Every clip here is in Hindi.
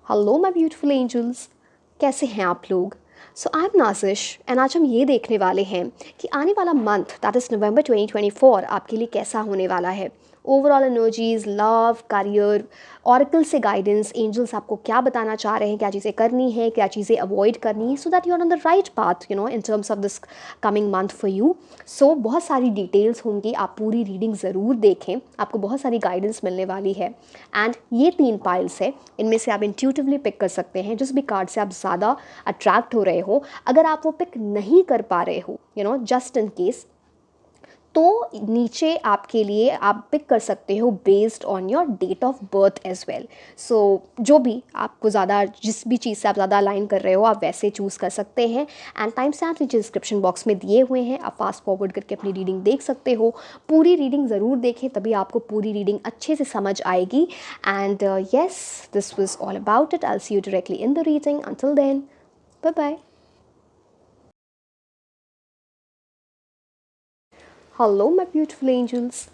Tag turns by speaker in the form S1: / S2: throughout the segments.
S1: हेलो माय ब्यूटीफुल एंजल्स, कैसे हैं आप लोग। सो आई एम नाजिश एंड आज हम ये देखने वाले हैं कि आने वाला मंथ दैट इज़ नवंबर 2024 आपके लिए कैसा होने वाला है। Overall energies, love, career, oracle से गाइडेंस, एंजल्स आपको क्या बताना चाह रहे हैं, क्या चीज़ें करनी है, क्या चीज़ें अवॉइड करनी है, so that you are on the right path in terms of this coming month for you. So बहुत सारी डिटेल्स होंगी, आप पूरी रीडिंग ज़रूर देखें, आपको बहुत सारी गाइडेंस मिलने वाली है। एंड ये 3 पाइल्स है, इनमें से आप इंट्यूटिवली पिक कर सकते हैं जिस भी कार्ड से आप ज़्यादा अट्रैक्ट हो रहे हो। अगर आप वो पिक नहीं कर पा रहे हो जस्ट इन केस, तो नीचे आपके लिए आप पिक कर सकते हो based on your date of birth as well. So जो भी आपको ज़्यादा, जिस भी चीज़ से आप ज़्यादा अलाइन कर रहे हो, आप वैसे चूज़ कर सकते हैं। एंड टाइम स्टैम्प्स नीचे डिस्क्रिप्शन बॉक्स में दिए हुए हैं, आप फास्ट फॉरवर्ड करके अपनी रीडिंग देख सकते हो। पूरी रीडिंग ज़रूर देखें, तभी आपको पूरी रीडिंग अच्छे से समझ आएगी। And yes, this was all about it. I see you directly in the reading. Until then, bye bye. Hello my beautiful angels,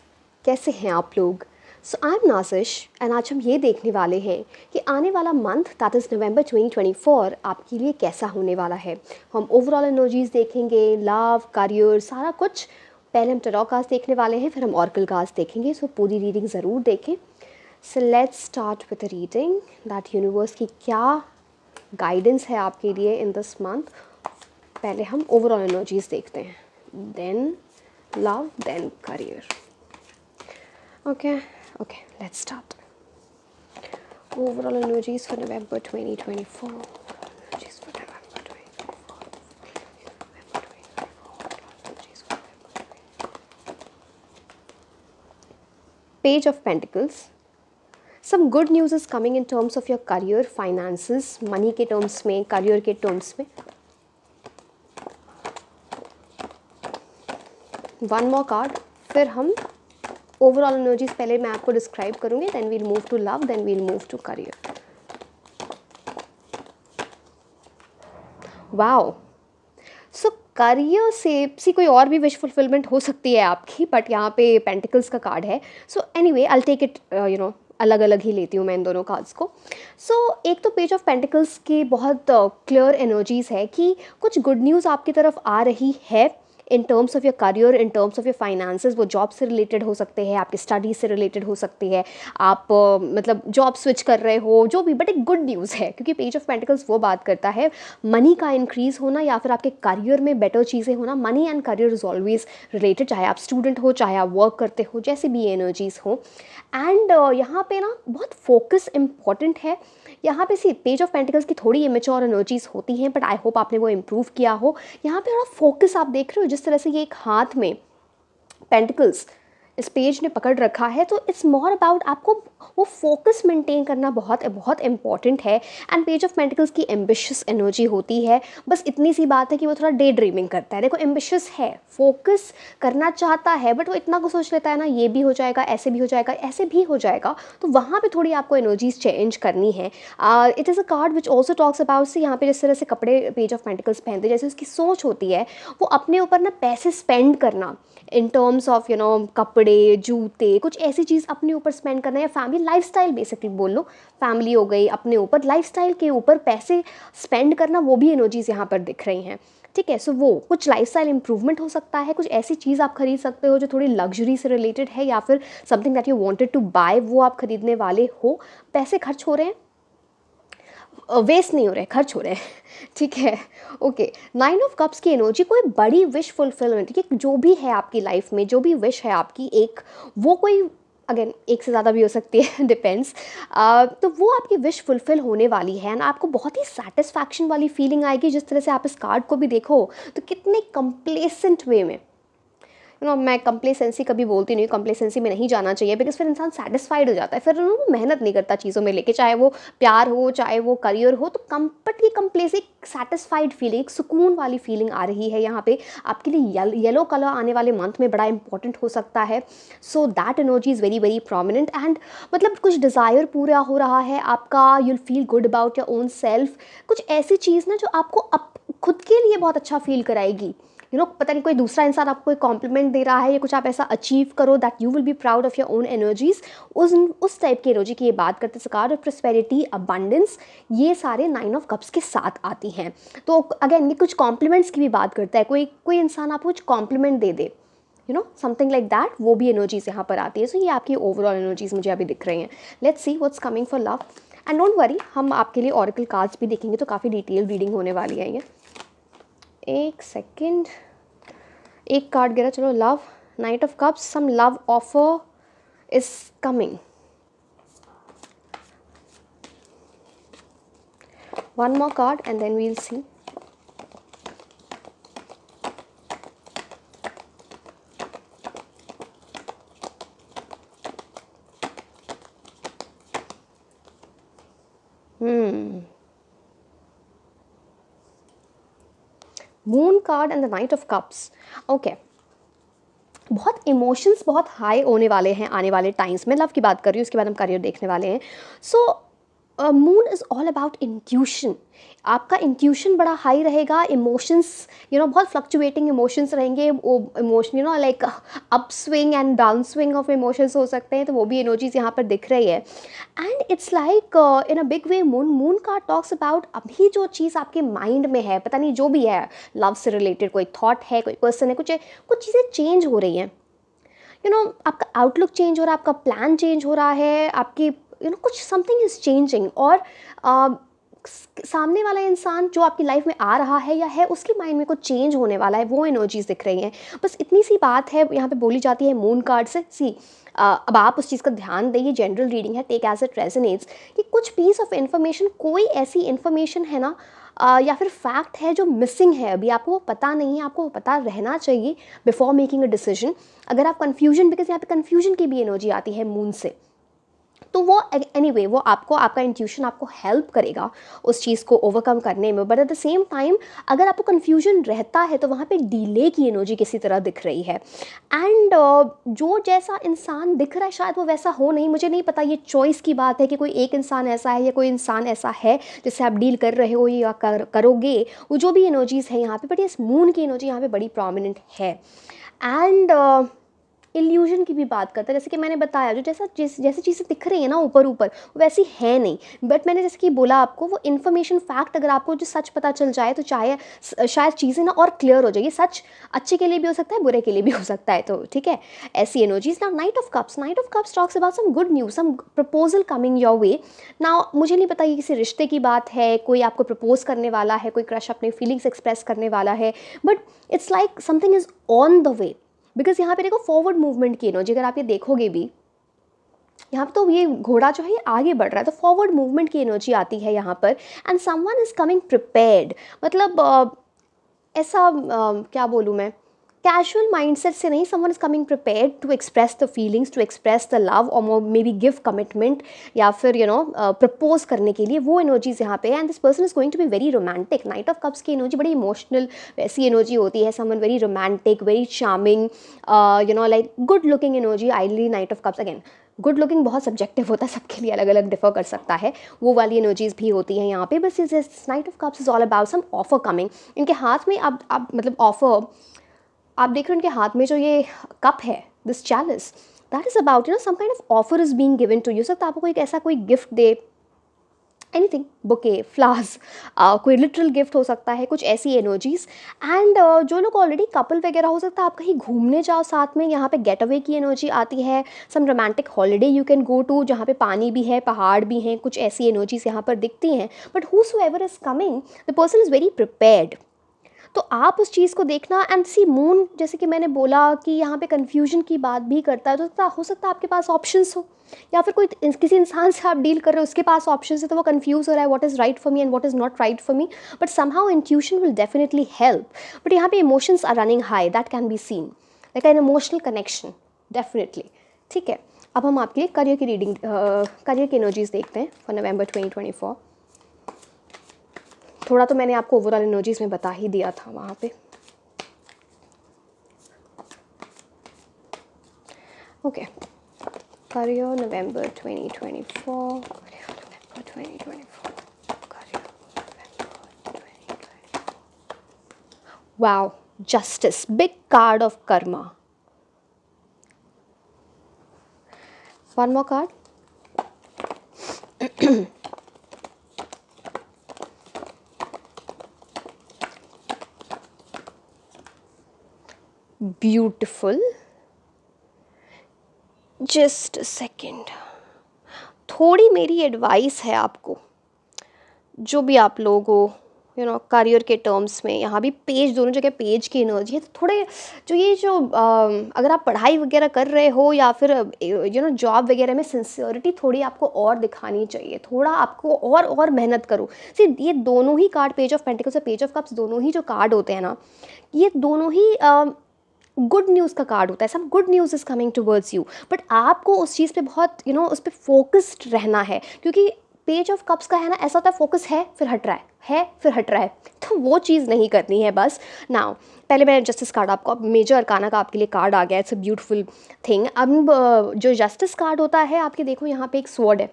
S1: कैसे हैं आप लोग। सो आई एम नाजिश एंड आज हम ये देखने वाले हैं कि आने वाला मंथ दैट इज़ नवंबर 2024 आपके लिए कैसा होने वाला है। हम ओवरऑल एनर्जीज देखेंगे, लव, करियर, सारा कुछ। पहले हम टैरो कार्ड्स देखने वाले हैं, फिर हम ऑरेकल कार्ड्स देखेंगे। सो पूरी रीडिंग ज़रूर देखें। So let's start with the reading that universe की क्या गाइडेंस है आपके लिए इन दिस मंथ। पहले हम ओवरऑल एनर्जीज देखते हैं, then love, then career. Okay, let's start. Overall energies for November 2024. Energies for November 2024. Page of Pentacles. Some good news is coming in terms of your career, finances, money के terms में, career के terms में. वन मोर कार्ड, फिर हम ओवरऑल एनर्जीज पहले मैं आपको डिस्क्राइब करूँगी, then we'll move to love, then we'll move to career. Wow, so career से कोई और भी विश फुलफिलमेंट हो सकती है आपकी, बट यहाँ पे पेंटिकल्स का कार्ड है। So anyway, I take it अलग अलग ही लेती हूँ मैं इन दोनों कार्ड्स को। सो एक तो पेज ऑफ पेंटिकल्स की बहुत क्लियर एनर्जीज है कि कुछ गुड न्यूज़ आपकी तरफ आ रही है इन terms of your career, in terms of your finances. वो जॉब से रिलेटेड हो सकते हैं, आपकी स्टडीज से रिलेटेड हो सकती है, आप मतलब जॉब स्विच कर रहे हो, जो भी, बट एक गुड न्यूज़ है क्योंकि पेज ऑफ पेंटिकल्स वो बात करता है मनी का इंक्रीज़ होना या फिर आपके करियर में बेटर चीज़ें होना। Money and career is always related, चाहे आप स्टूडेंट हो, चाहे आप वर्क करते हो, जैसे भी ये एनर्जीज़ हो। एंड यहाँ पे ना बहुत फोकस इम्पॉर्टेंट है। यहाँ पे सी पेज ऑफ पेंटिकल्स की थोड़ी इमेच्योर एनर्जीज होती हैं, बट आई होप आपने वो इम्प्रूव किया हो। यहाँ पे थोड़ा फोकस आप देख रहे हो, जिस तरह से ये एक हाथ में पेंटिकल्स इस पेज ने पकड़ रखा है, तो इट्स मोर अबाउट आपको वो फोकस मेंटेन करना बहुत बहुत इंपॉर्टेंट है। एंड पेज ऑफ पेंटिकल्स की एम्बिशियस एनर्जी होती है, बस इतनी सी बात है कि वो थोड़ा डे ड्रीमिंग करता है। देखो, एम्बिशियस है, फोकस करना चाहता है, बट वो इतना कुछ सोच लेता है ना, ये भी हो जाएगा, ऐसे भी हो जाएगा, ऐसे भी हो जाएगा। तो वहाँ पे थोड़ी आपको एनर्जीज चेंज करनी है। It is a card which also talks about से यहाँ पे जिस तरह से कपड़े पेज ऑफ पेंटिकल्स पहनते, जैसे उसकी सोच होती है वो अपने ऊपर ना पैसे स्पेंड करना इन टर्म्स ऑफ कपड़े, जूते, कुछ ऐसी चीज़ अपने ऊपर स्पेंड करना, या फैमिली लाइफस्टाइल बेसिकली बोल लो, फैमिली हो गई, अपने ऊपर लाइफस्टाइल के ऊपर पैसे स्पेंड करना, वो भी एनर्जीज यहाँ पर दिख रही हैं। ठीक है, सो वो कुछ लाइफस्टाइल इंप्रूवमेंट हो सकता है, कुछ ऐसी चीज़ आप खरीद सकते हो जो थोड़ी लग्जरी से रिलेटेड है, या फिर something that you wanted to buy, वो आप खरीदने वाले हो। पैसे खर्च हो रहे हैं, वेस्ट नहीं हो रहे, खर्च हो रहे हैं। ठीक है, ओके। 9 ऑफ कप्स की एनर्जी कोई बड़ी विश फुलफिलमेंट, कि जो भी है आपकी लाइफ में, जो भी विश है आपकी, एक वो कोई, अगेन एक से ज़्यादा भी हो सकती है, डिपेंड्स। तो वो आपकी विश फुलफिल होने वाली है एंड आपको बहुत ही सेटिस्फैक्शन वाली फीलिंग आएगी। जिस तरह से आप इस कार्ड को भी देखो तो कितने कंप्लेसेंट वे में, मैं कंप्लेसेंसी कभी बोलती नहीं हूँ, कंप्लेसेंसी में नहीं जाना चाहिए, बिकॉज फिर इंसान सेटिस्फाइड हो जाता है, फिर वो मेहनत नहीं करता चीज़ों में लेके, चाहे वो प्यार हो, चाहे वो करियर हो। तो बट ये कंप्लेस, एक सेटिस्फाइड फीलिंग, एक सुकून वाली फीलिंग आ रही है यहाँ पे आपके लिए। येलो कलर आने वाले मंथ में बड़ा इंपॉर्टेंट हो सकता है। So that energy is very very prominent. And मतलब कुछ डिज़ायर पूरा हो रहा है आपका, you'll feel good about your own self. कुछ ऐसी चीज़ ना जो आपको खुद के लिए बहुत अच्छा फील कराएगी, पता नहीं कोई दूसरा इंसान आपको कोई कॉम्प्लीमेंट दे रहा है या कुछ आप ऐसा अचीव करो that you will be proud of your own energies, उस टाइप की एनर्जी की ये बात करते हैं। कार्ड ऑफ प्रोस्पेरिटी, अबंडेंस, ये सारे 9 ऑफ कप्स के साथ आती हैं। तो अगेन ये कुछ कॉम्प्लीमेंट्स की भी बात करता है, कोई इंसान आपको कुछ कॉम्प्लीमेंट दे दे, समथिंग लाइक दैट, वो भी एनर्जीज यहाँ पर आती है। सो ये आपकी ओवरऑल एनर्जीज मुझे अभी दिख रही हैं। Let's see what's coming for love and don't worry, हम आपके लिए ऑरेकल कार्ड्स भी देखेंगे तो काफ़ी डिटेल रीडिंग होने वाली है ये। एक सेकेंड, एक कार्ड गिरा, चलो love, knight of cups, some love offer is coming. One more card and then we'll see. Moon card and the knight of cups. Okay, बहुत इमोशंस बहुत हाई होने वाले हैं आने वाले टाइम्स में। लव की बात कर रही हूँ, उसके बाद हम करियर देखने वाले हैं। So moon is all about intuition. आपका इंट्यूशन बड़ा हाई रहेगा। इमोशंस बहुत फ्लक्चुएटिंग इमोशंस रहेंगे। वो emotion like up swing and down swing of emotions हो सकते हैं, तो वो भी एनर्जीज यहाँ पर दिख रही है। And it's like in a big way moon का टॉक्स अबाउट अभी जो चीज़ आपके माइंड में है, पता नहीं जो भी है, लव से रिलेटेड कोई थॉट है, कोई पर्सन है, कुछ चीज़ें चेंज हो रही हैं। आपका आउटलुक चेंज हो रहा है, आपका प्लान चेंज हो रहा है, आपकी कुछ समथिंग इज़ चेंजिंग। और सामने वाला इंसान जो आपकी लाइफ में आ रहा है या है, उसके माइंड में कुछ चेंज होने वाला है, वो एनर्जीज दिख रही हैं। बस इतनी सी बात है यहाँ पे बोली जाती है मून कार्ड से। सी अब आप उस चीज़ का ध्यान दें, जनरल रीडिंग है, टेक एज इट रेजोनेट्स, कि कुछ पीस ऑफ इन्फॉर्मेशन, कोई ऐसी इन्फॉर्मेशन है ना या फिर फैक्ट है जो मिसिंग है, अभी आपको वो पता नहीं है, आपको वो पता रहना चाहिए बिफोर मेकिंग अ डिसीजन। अगर आप कन्फ्यूजन, बिकॉज यहाँ पे कन्फ्यूजन की भी एनर्जी आती है मून से, तो वो एनीवे वो आपका इंट्यूशन आपको हेल्प करेगा उस चीज़ को ओवरकम करने में। But at the same time अगर आपको कन्फ्यूजन रहता है तो वहाँ पे डिले की एनर्जी किसी तरह दिख रही है। एंड जो जैसा इंसान दिख रहा है शायद वो वैसा हो नहीं, मुझे नहीं पता, ये चॉइस की बात है कि कोई एक इंसान ऐसा है या कोई इंसान ऐसा है जिससे आप डील कर रहे हो या करोगे, वो जो भी एनर्जीज़ है यहाँ पे। बट इस मून की एनर्जी यहाँ पे बड़ी प्रोमिनेंट है। एंड इल्यूजन की भी बात करता है, जैसे कि मैंने बताया, जो जैसी चीज़ें दिख रही है ना ऊपर ऊपर, वैसी है नहीं। बट मैंने जैसे कि बोला आपको, वो इन्फॉर्मेशन फैक्ट अगर आपको जो सच पता चल जाए तो शायद चीज़ें ना और क्लियर हो जाएगी। सच अच्छे के लिए भी हो सकता है, बुरे के लिए भी हो सकता है, तो ठीक है, ऐसी energies. Now knight of cups talks about some good news, some proposal coming your way. Now मुझे नहीं पता ये किसी रिश्ते की बात है, कोई आपको प्रपोज करने वाला है, कोई क्रश अपने फीलिंग्स एक्सप्रेस करने वाला है, but it's like something is on the way. Because यहाँ पे देखो फॉरवर्ड मूवमेंट की एनर्जी, अगर आप ये देखोगे भी, यहाँ पे तो ये घोड़ा जो है ये आगे बढ़ रहा है, तो फॉरवर्ड मूवमेंट की एनर्जी आती है यहाँ पर। And someone is coming prepared, मतलब ऐसा क्या बोलूँ मैं, कैजुअल माइंडसेट से नहीं, someone is coming prepared to express the feelings, to express the love, और मे बी गिव कमिटमेंट, या फिर प्रपोज करने के लिए, वो एनर्जीज यहाँ पे है। And this person is going to be very romantic. Night of cups की एनर्जी बड़ी इमोशनल वैसी एनर्जी होती है, someone very romantic, very charming, like good looking energy. Ideally night of cups, again good looking बहुत सब्जेक्टिव होता है, सबके लिए अलग अलग डिफर कर सकता है, वो वाली एनर्जीज भी होती हैं यहाँ पे। बस इस night of cups is all about some offer coming. इनके हाथ में आप मतलब ऑफर आप देख रहे हो, उनके हाथ में जो ये कप है, this chalice, that is about some kind of offer is being given to you. सकता आपको कोई ऐसा कोई गिफ्ट दे, एनीथिंग, बुके, फ्लावर्स, कोई लिटरल गिफ्ट हो सकता है, कुछ ऐसी एनर्जीज। एंड जो लोग ऑलरेडी कपल वगैरह, हो सकता है आप कहीं घूमने जाओ साथ में, यहाँ पे गेट अवे की एनर्जी आती है। Some romantic holiday you can go to, जहाँ पे पानी भी है, पहाड़ भी हैं, कुछ ऐसी एनर्जीज यहाँ पर दिखती हैं। But whosoever is coming, the person is very prepared, तो आप उस चीज़ को देखना। एंड सी मून, जैसे कि मैंने बोला कि यहाँ पे कन्फ्यूजन की बात भी करता है, तो हो सकता है आपके पास ऑप्शंस हो, या फिर कोई किसी इंसान से आप डील कर रहे हो, उसके पास ऑप्शंस है, तो वो कंफ्यूज हो रहा है, what is right for me and what is not right for me. But somehow intuition will definitely help. But यहाँ पे emotions are running high, that can be seen, like an emotional connection, definitely. ठीक है, अब हम आपके लिए करियर की रीडिंग, करियर की एनर्जीज देखते हैं फॉर नवंबर 2024। थोड़ा तो मैंने आपको ओवरऑल एनर्जीज में बता ही दिया था वहाँ पे। Okay, career November 2024, career November 2024, career November 2024। Wow, Justice, big card of karma. One more card. Beautiful. Just a second. थोड़ी मेरी एडवाइस है आपको, जो भी आप लोग हो, करियर के टर्म्स में, यहाँ भी पेज, दोनों जगह पेज की एनर्जी है, तो थोड़े जो अगर आप पढ़ाई वगैरह कर रहे हो या फिर जॉब वगैरह में सिंसियरिटी थोड़ी आपको और दिखानी चाहिए, थोड़ा आपको और मेहनत करो। सी, ये दोनों ही कार्ड, पेज ऑफ पेंटिकल्स और पेज ऑफ कप्स, दोनों ही जो कार्ड होते हैं ना, ये दोनों ही गुड न्यूज़ का कार्ड होता है। सब good news is coming towards you, but आपको उस चीज़ पे बहुत उस पर फोकस्ड रहना है, क्योंकि पेज ऑफ कप्स का है ना, ऐसा होता है फोकस है फिर हट रहा है फिर हट रहा है, तो वो चीज़ नहीं करनी है बस। नाउ पहले मैं जस्टिस कार्ड, आपको अब मेजर अरकाना का आपके लिए कार्ड आ गया, इट्स अ ब्यूटीफुल थिंग। अब जो जस्टिस कार्ड होता है आपके, देखो यहाँ पे एक स्वॉर्ड है।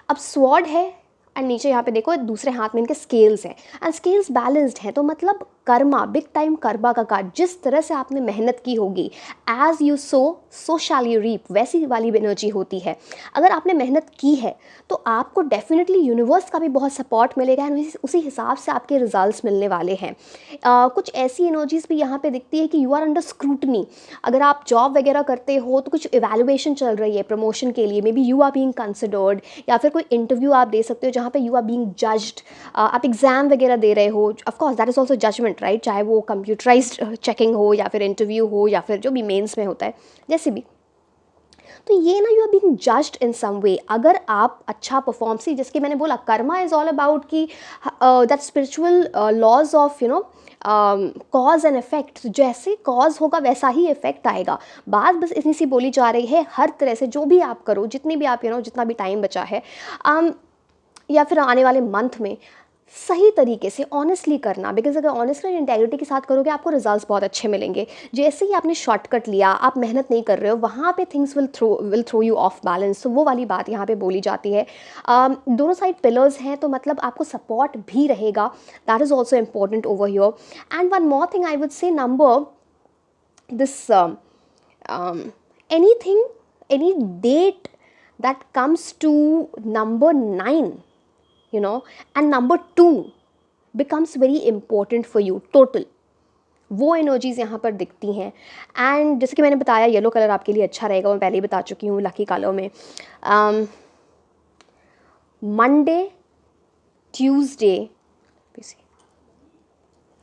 S1: अब स्वॉर्ड है एंड नीचे यहाँ पे देखो दूसरे हाथ में इनके स्केल्स हैं एंड स्केल्स बैलेंस्ड हैं, तो मतलब कर्मा, बिग टाइम कर्मा का कार्ड। जिस तरह से आपने मेहनत की होगी, as you sow shall you reap, वैसी वाली एनर्जी होती है। अगर आपने मेहनत की है तो आपको डेफिनेटली यूनिवर्स का भी बहुत सपोर्ट मिलेगा एंड उसी हिसाब से आपके रिजल्ट्स मिलने वाले हैं। कुछ ऐसी एनर्जीज भी यहाँ पे दिखती है कि यू आर अंडर स्क्रूटनी। अगर आप जॉब वगैरह करते हो तो कुछ इवैल्यूएशन चल रही है प्रमोशन के लिए, may be you are being considered, या फिर कोई इंटरव्यू आप दे सकते हो जहाँ पे यू आर बीइंग जज्ड। आप एग्जाम वगैरह दे रहे हो, of course that is also judgement, right, चाहे वो कंप्यूटराइज्ड चेकिंग हो या फिर इंटरव्यू हो या फिर जो भी मेंस में होता है, जैसे भी। तो ये ना, you are being judged in some way. अगर आप अच्छा परफॉर्म, सी जिसकी मैंने बोला कर्मा इज ऑल अबाउट कि that spiritual laws of cause and effect, जैसे कॉज होगा वैसा ही इफेक्ट आएगा। बात बस इतनी सी बोली जा रही है, हर तरह से जो भी आप करो, जितनी भी आप जितना भी टाइम बचा है या फिर आने वाले मंथ में, सही तरीके से ऑनेस्टली करना, बिकॉज अगर ऑनेस्टली इंटेग्रिटी के साथ करोगे आपको रिजल्ट्स बहुत अच्छे मिलेंगे। जैसे ही आपने शॉर्टकट लिया, आप मेहनत नहीं कर रहे हो, वहाँ पे things will throw you off balance. तो वो वाली बात यहाँ पे बोली जाती है। दोनों साइड पिलर्स हैं, तो मतलब आपको सपोर्ट भी रहेगा, that is also important over here. And one more thing I would say, number this anything, any date that comes to number 9, and number 2 becomes very important for you total, वो एनर्जीज़ यहाँ पर दिखती हैं। एंड जैसे कि मैंने बताया, येलो कलर आपके लिए अच्छा रहेगा, मैं पहले ही बता चुकी हूँ लकी कलर में। मंडे, ट्यूसडे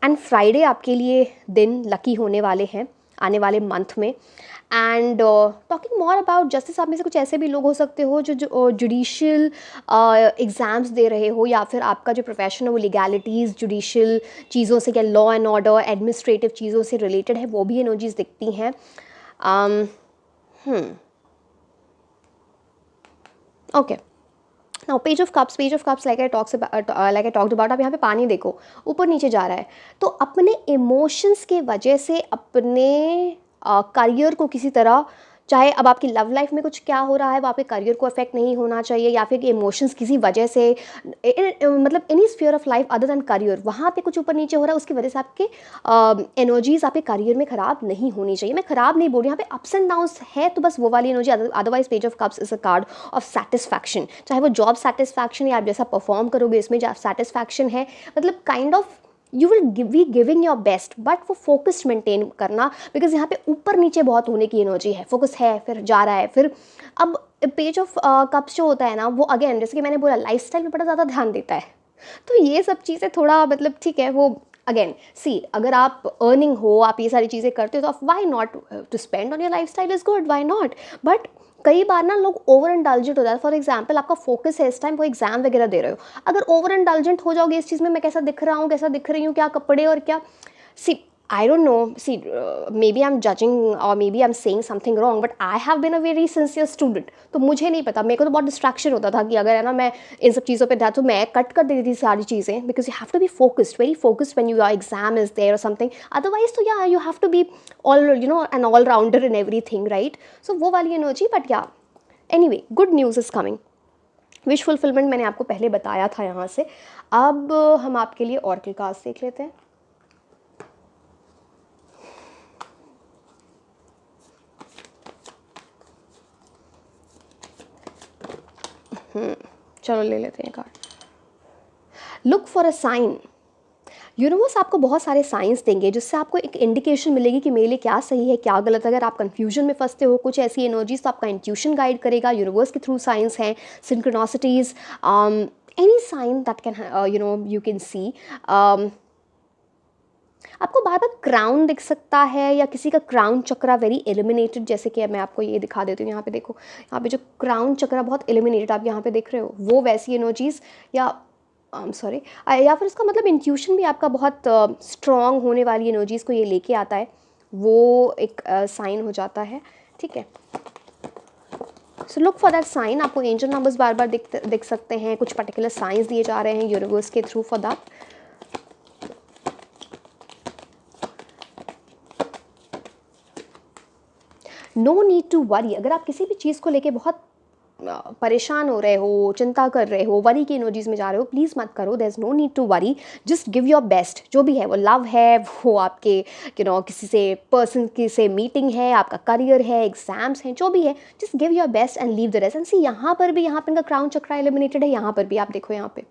S1: एंड फ्राइडे आपके लिए दिन लकी होने वाले हैं आने वाले मंथ में। And talking more about justice, आप में से कुछ ऐसे भी लोग हो सकते हो जो जुडिशियल एग्ज़ाम्स दे रहे हो, या फिर आपका जो प्रोफेशन है वो लीगैलिटीज़, जुडिशियल चीज़ों से, क्या लॉ एंड ऑर्डर, एडमिनिस्ट्रेटिव चीज़ों से रिलेटेड है, वो भी एनर्जीज़ दिखती हैं। Okay, now page of cups like I talked about, आप यहाँ पे पानी देखो ऊपर नीचे जा रहा है, तो अपने इमोशंस के वजह से अपने करियर को किसी तरह, चाहे अब आपकी लव लाइफ में कुछ क्या हो रहा है वो आपके करियर को अफेक्ट नहीं होना चाहिए, या फिर कि इमोशंस किसी वजह से, मतलब any sphere of life other than career, वहाँ पे कुछ ऊपर नीचे हो रहा है, उसकी वजह से आपके एनर्जीज आपके करियर में ख़राब नहीं होनी चाहिए। मैं ख़राब नहीं बोल रही, यहाँ पे अप्स एंड डाउन्स है तो बस वो वाली energy. Otherwise page of cups is a card of satisfaction, चाहे वो जॉब सेटिस्फैक्शन या आप जैसा परफॉर्म करोगे इसमें जो सेटिस्फैक्शन है, मतलब kind of you will be giving your best, but वो फोकस मेंटेन करना, बिकॉज यहाँ पे ऊपर नीचे बहुत होने की एनर्जी है, फोकस है फिर जा रहा है फिर। अब पेज ऑफ कप्स जो होता है ना, वो अगेन जैसे कि मैंने बोला लाइफस्टाइल में बड़ा ज़्यादा ध्यान देता है, तो ये सब चीज़ें थोड़ा मतलब ठीक है, वो अगेन सी, अगर आप अर्निंग हो, आप ये सारी चीज़ें करते हो, तो why not to spend on your life style is good, why not. But कई बार ना लोग ओवर इंडल्जेंट हो जाते हैं। फॉर एग्जाम्पल, आपका फोकस है इस टाइम, वो एग्जाम वगैरह दे रहे हो, अगर ओवर इंडल्जेंट हो जाओगे इस चीज़ में, मैं कैसा दिख रहा हूँ, कैसा दिख रही हूँ, क्या कपड़े और क्या, सी I don't know, see, maybe I'm judging or maybe I'm saying something wrong, but I have been a very sincere student, तो मुझे नहीं पता, मेरे को तो बहुत डिस्ट्रैक्शन होता था कि अगर है ना मैं इन सब चीज़ों पे था तो मैं कट कर देती थी सारी चीज़ें, because you have to be focused, very focused when your exam is there और समथिंग, अदरवाइज तो या you have to be all an all-rounder in everything, right. So वो वाली energy, but yeah anyway good news is coming. Wish fulfilment मैंने आपको पहले बताया था यहाँ से। अब हम आपके लिए ऑरेकल कार्ड्स देख लेते हैं। चलो ले लेते हैं card. Look for a sign. Universe आपको बहुत सारे साइंस देंगे जिससे आपको एक इंडिकेशन मिलेगी कि मेरे लिए क्या सही है क्या गलत। अगर आप कंफ्यूजन में फंसते हो कुछ ऐसी एनर्जीज, तो आपका इंट्यूशन गाइड करेगा। यूनिवर्स के थ्रू साइंस हैं, synchronicities, any sign that can you can see. आपको बार बार क्राउन दिख सकता है या किसी का क्राउन चक्रा वेरी एलिमिनेटेड, जैसे कि मैं आपको ये दिखा देती हूँ। यहाँ पे देखो, यहाँ पे जो क्राउन चक्रा बहुत एलिमिनेटेड आप यहाँ पे देख रहे हो, वो वैसी एनर्जीज, या सॉरी, या फिर इसका मतलब इंट्यूशन भी आपका बहुत स्ट्रॉन्ग होने वाली एनर्जीज़ को ये लेके आता है, वो एक साइन हो जाता है। ठीक है, so look for that sign. आपको एंजल नंबर्स बार बार दिख सकते हैं, कुछ पर्टिकुलर साइंस दिए जा रहे हैं यूनिवर्स के through for that. No need to worry. अगर आप किसी भी चीज़ को लेके बहुत परेशान हो रहे हो, चिंता कर रहे हो, वरी की एनर्जीज में जा रहे हो, प्लीज़ मत करो। There is no need to worry, just give your best. जो भी है, वो लव है, वो आपके किसी से पर्सन की से मीटिंग है, आपका करियर है, एग्जाम्स हैं, जो भी है, just give your best and leave the rest. And see, यहाँ पर भी, यहाँ पर इनका क्राउन चक्रा एलिमिनेटेड है, यहाँ पर भी आप देखो, यहाँ पे।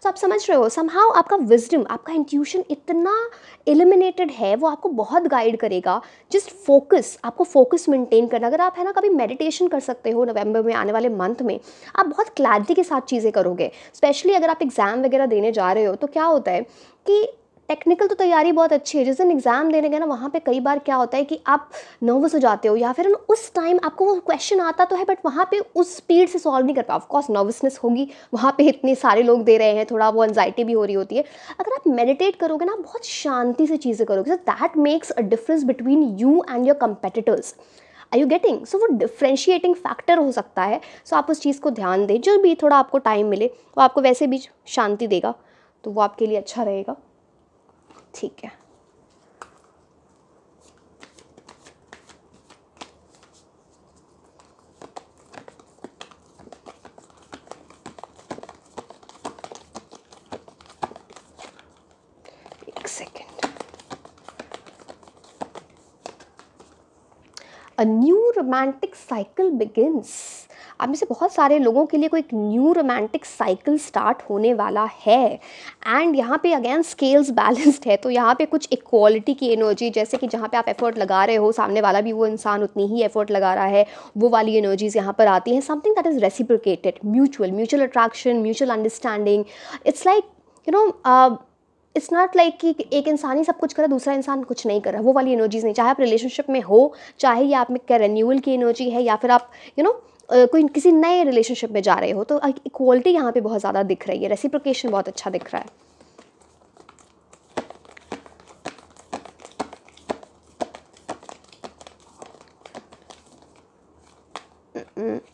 S1: तो आप समझ रहे हो, समहाउ आपका विजडम, आपका इंट्यूशन इतना एलिमिनेटेड है, वो आपको बहुत गाइड करेगा। जस्ट फोकस, आपको फोकस मेंटेन करना। अगर आप है ना कभी मेडिटेशन कर सकते हो नवंबर में आने वाले मंथ में, आप बहुत क्लैरिटी के साथ चीज़ें करोगे। स्पेशली अगर आप एग्ज़ाम वगैरह देने जा रहे हो, तो क्या होता है कि टेक्निकल तो तैयारी बहुत अच्छी है, जिस दिन एग्ज़ाम देने गए ना, वहाँ पे कई बार क्या होता है कि आप नर्वस हो जाते हो, या फिर उस टाइम आपको वो क्वेश्चन आता तो है, बट वहाँ पे उस स्पीड से सॉल्व नहीं कर पाओ। ऑफकोर्स नर्वसनेस होगी, वहाँ पे इतने सारे लोग दे रहे हैं, थोड़ा वो एंजाइटी भी हो रही होती है। अगर आप मेडिटेट करोगे ना, बहुत शांति से चीज़ें करोगे, so that makes a difference between you and your competitors. Are you getting? So वो डिफ्रेंशिएटिंग फैक्टर हो सकता है। सो आप उस चीज़ को ध्यान दें, जो भी थोड़ा आपको टाइम मिले, वो आपको वैसे भी शांति देगा, तो वो आपके लिए अच्छा रहेगा। ठीक है, एक second. A new romantic cycle begins. आप में से बहुत सारे लोगों के लिए कोई एक न्यू रोमांटिक साइकिल स्टार्ट होने वाला है। एंड यहाँ पे अगेन स्केल्स बैलेंस्ड है, तो यहाँ पे कुछ इक्वालिटी की एनर्जी, जैसे कि जहाँ पे आप एफर्ट लगा रहे हो, सामने वाला भी वो इंसान उतनी ही एफर्ट लगा रहा है, वो वाली एनर्जीज यहाँ पर आती हैं। Something that is reciprocated, mutual attraction, mutual understanding. It's like it's not like कि एक इंसान ही सब कुछ कर रहा है, दूसरा इंसान कुछ नहीं कर रहा, वो वाली एनर्जीज नहीं। चाहे आप रिलेशनशिप में हो, चाहे ये आप में क्या रेन्यूअल की एनर्जी है, या फिर आप कोई किसी नए रिलेशनशिप में जा रहे हो, तो इक्वालिटी यहाँ पे बहुत ज़्यादा दिख रही है, रेसिप्रोकेशन बहुत अच्छा दिख रहा है।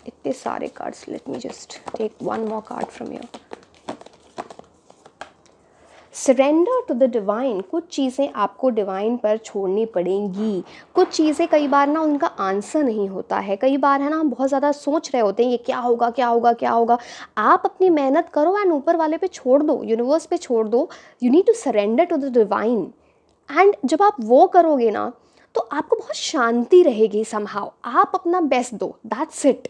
S1: इतने सारे cards, let me just take one more card from you. Surrender to the divine. कुछ चीज़ें आपको डिवाइन पर छोड़नी पड़ेंगी। कुछ चीज़ें कई बार ना उनका आंसर नहीं होता है, कई बार है ना हम बहुत ज़्यादा सोच रहे होते हैं ये क्या होगा क्या होगा क्या होगा। आप अपनी मेहनत करो एंड ऊपर वाले पे छोड़ दो, यूनिवर्स पे छोड़ दो। You need to surrender to the divine. And जब आप वो करोगे ना, तो आपको बहुत शांति रहेगी। समहाउ आप अपना बेस्ट दो, दैट्स इट।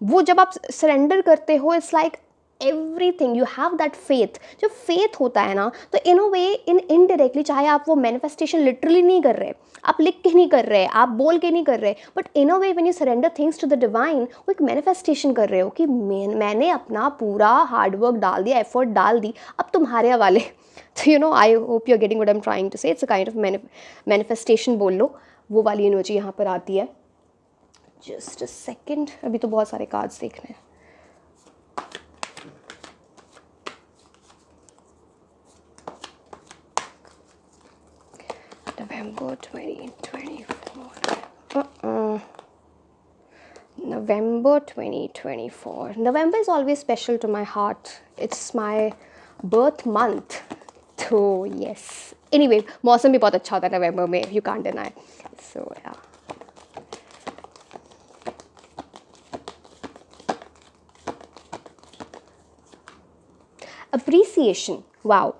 S1: वो जब आप सरेंडर करते हो, it's like everything, you have that faith. जब फेथ होता है ना, तो इन अ वे, इनडायरेक्टली, चाहे आप वो मैनिफेस्टेशन लिटरली नहीं कर रहे, आप लिख के नहीं कर रहे, आप बोल के नहीं कर रहे, but in a way when you surrender things to the divine, वो एक मैनिफेस्टेशन कर रहे हो कि मैंने अपना पूरा हार्डवर्क डाल दिया, एफर्ट डाल दी, अब तुम्हारे हवाले। तो I hope you are getting what I am trying to say. It's a kind of manifestation बोल लो, वो वाली एनर्जी यहाँ पर आती है। जस्ट अ सेकेंड, अभी तो बहुत सारे कार्ड्स देखने हैं। November 2024. November 2024. November is always special to my heart. It's my birth month. तो yes. Anyway, मौसम भी बहुत अच्छा होता है नवंबर में, you can't deny. So yeah. Appreciation. Wow.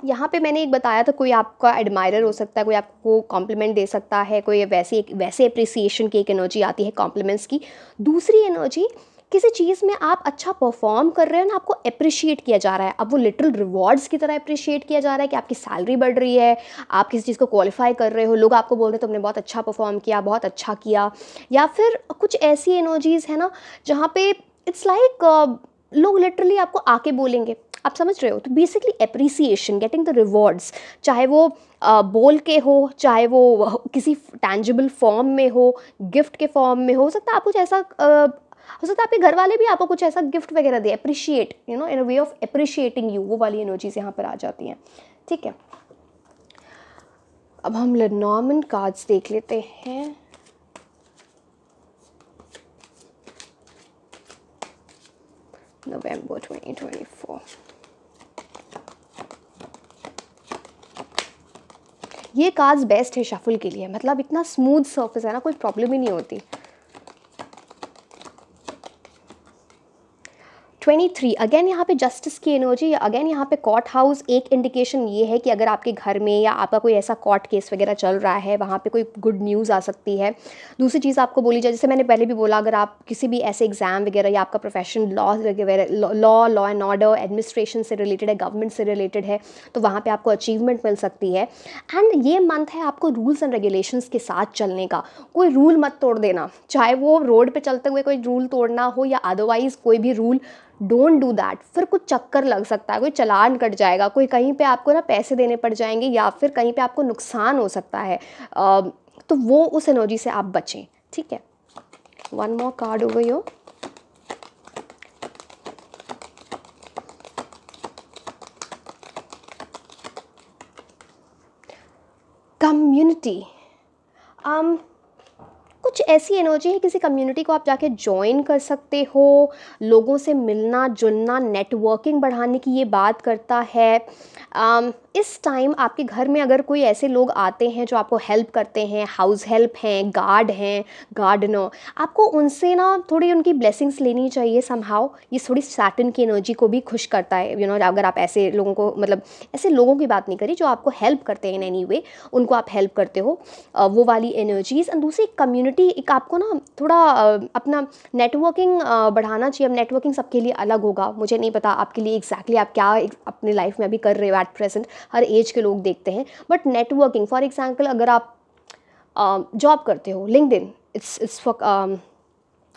S1: यहाँ पे मैंने एक बताया था, कोई आपका एडमायरर हो सकता है, कोई आपको कॉम्प्लीमेंट दे सकता है, कोई वैसे अप्रिसिएशन की एक एनर्जी आती है कॉम्प्लीमेंट्स की। दूसरी एनर्जी किसी चीज़ में आप अच्छा परफॉर्म कर रहे हो ना, आपको अप्रिशिएट किया जा रहा है। अब वो लिटिल रिवॉर्ड्स की तरह अप्रिशिएट किया जा रहा है कि आपकी सैलरी बढ़ रही है, आप किसी चीज़ को क्वालिफाई कर रहे हो, लोग आपको बोल रहे हैं तुमने बहुत अच्छा परफॉर्म किया, बहुत अच्छा किया। या फिर कुछ ऐसी एनर्जीज़ है ना जहाँ पे इट्स लाइक लोग लिटरली आपको आके बोलेंगे, आप समझ रहे हो। तो basically appreciation, getting the rewards, चाहे वो बोल के हो, चाहे वो किसी टैंजिबल फॉर्म में हो, गिफ्ट के फॉर्म में हो सकता है। आप कुछ ऐसा हो सकता है आपके घर वाले भी आपको कुछ ऐसा गिफ्ट वगैरह दे, appreciate, you know, in a way of appreciating you. वो वाली एनर्जीज यहाँ पर आ जाती हैं, ठीक है। अब हम लेनॉर्मन कार्ड्स देख लेते हैं। नवंबर 2024। ये कार्ड्स बेस्ट है शफल के लिए, मतलब इतना स्मूथ सरफेस है ना, कोई प्रॉब्लम ही नहीं होती। 23 अगेन यहाँ पे जस्टिस की एनर्जी, अगेन यहाँ पे कोर्ट हाउस। एक इंडिकेशन ये है कि अगर आपके घर में या आपका कोई ऐसा कोर्ट केस वगैरह चल रहा है, वहाँ पे कोई गुड न्यूज़ आ सकती है। दूसरी चीज़ आपको बोली जाए, जैसे मैंने पहले भी बोला, अगर आप किसी भी ऐसे एग्ज़ाम वगैरह या आपका profession law and order, administration से रिलेटेड है, गवर्नमेंट से रिलेटेड है, तो वहाँ पर आपको अचीवमेंट मिल सकती है। एंड ये मंथ है आपको रूल्स एंड रेगुलेशंस के साथ चलने का। कोई रूल मत तोड़ देना, चाहे वो रोड पे चलते हुए कोई रूल तोड़ना हो या अदरवाइज़ कोई भी रूल, डोंट डू दैट। फिर कुछ चक्कर लग सकता है, कोई चालान कट जाएगा, कोई कहीं पे आपको ना पैसे देने पड़ जाएंगे, या फिर कहीं पे आपको नुकसान हो सकता है। तो वो उस एनर्जी से आप बचें, ठीक है। One more card over your. Community, कुछ ऐसी एनर्जी है, किसी कम्युनिटी को आप जाके ज्वाइन कर सकते हो। लोगों से मिलना जुलना, नेटवर्किंग बढ़ाने की ये बात करता है। इस टाइम आपके घर में अगर कोई ऐसे लोग आते हैं जो आपको हेल्प करते हैं, हाउस हेल्प हैं, गार्डनर, आपको उनसे ना थोड़ी उनकी ब्लेसिंग्स लेनी चाहिए समहाउ। ये थोड़ी सैटर्न की एनर्जी को भी खुश करता है, यू नो। अगर आप ऐसे लोगों को, मतलब ऐसे लोगों की बात नहीं करी जो आपको हेल्प करते हैं इन एनी वे, उनको आप हेल्प करते हो, वो वाली एनर्जीज़। एंड दूसरी कम्युनिटी, एक आपको ना थोड़ा अपना नेटवर्किंग बढ़ाना चाहिए। अब नेटवर्किंग सबके लिए अलग होगा, मुझे नहीं पता आपके लिए एग्जैक्टली आप क्या अपने लाइफ में अभी कर रहे हो एट प्रेजेंट, हर एज के लोग देखते हैं। बट नेटवर्किंग, फॉर एग्जांपल अगर आप जॉब करते हो, LinkedIn, it's for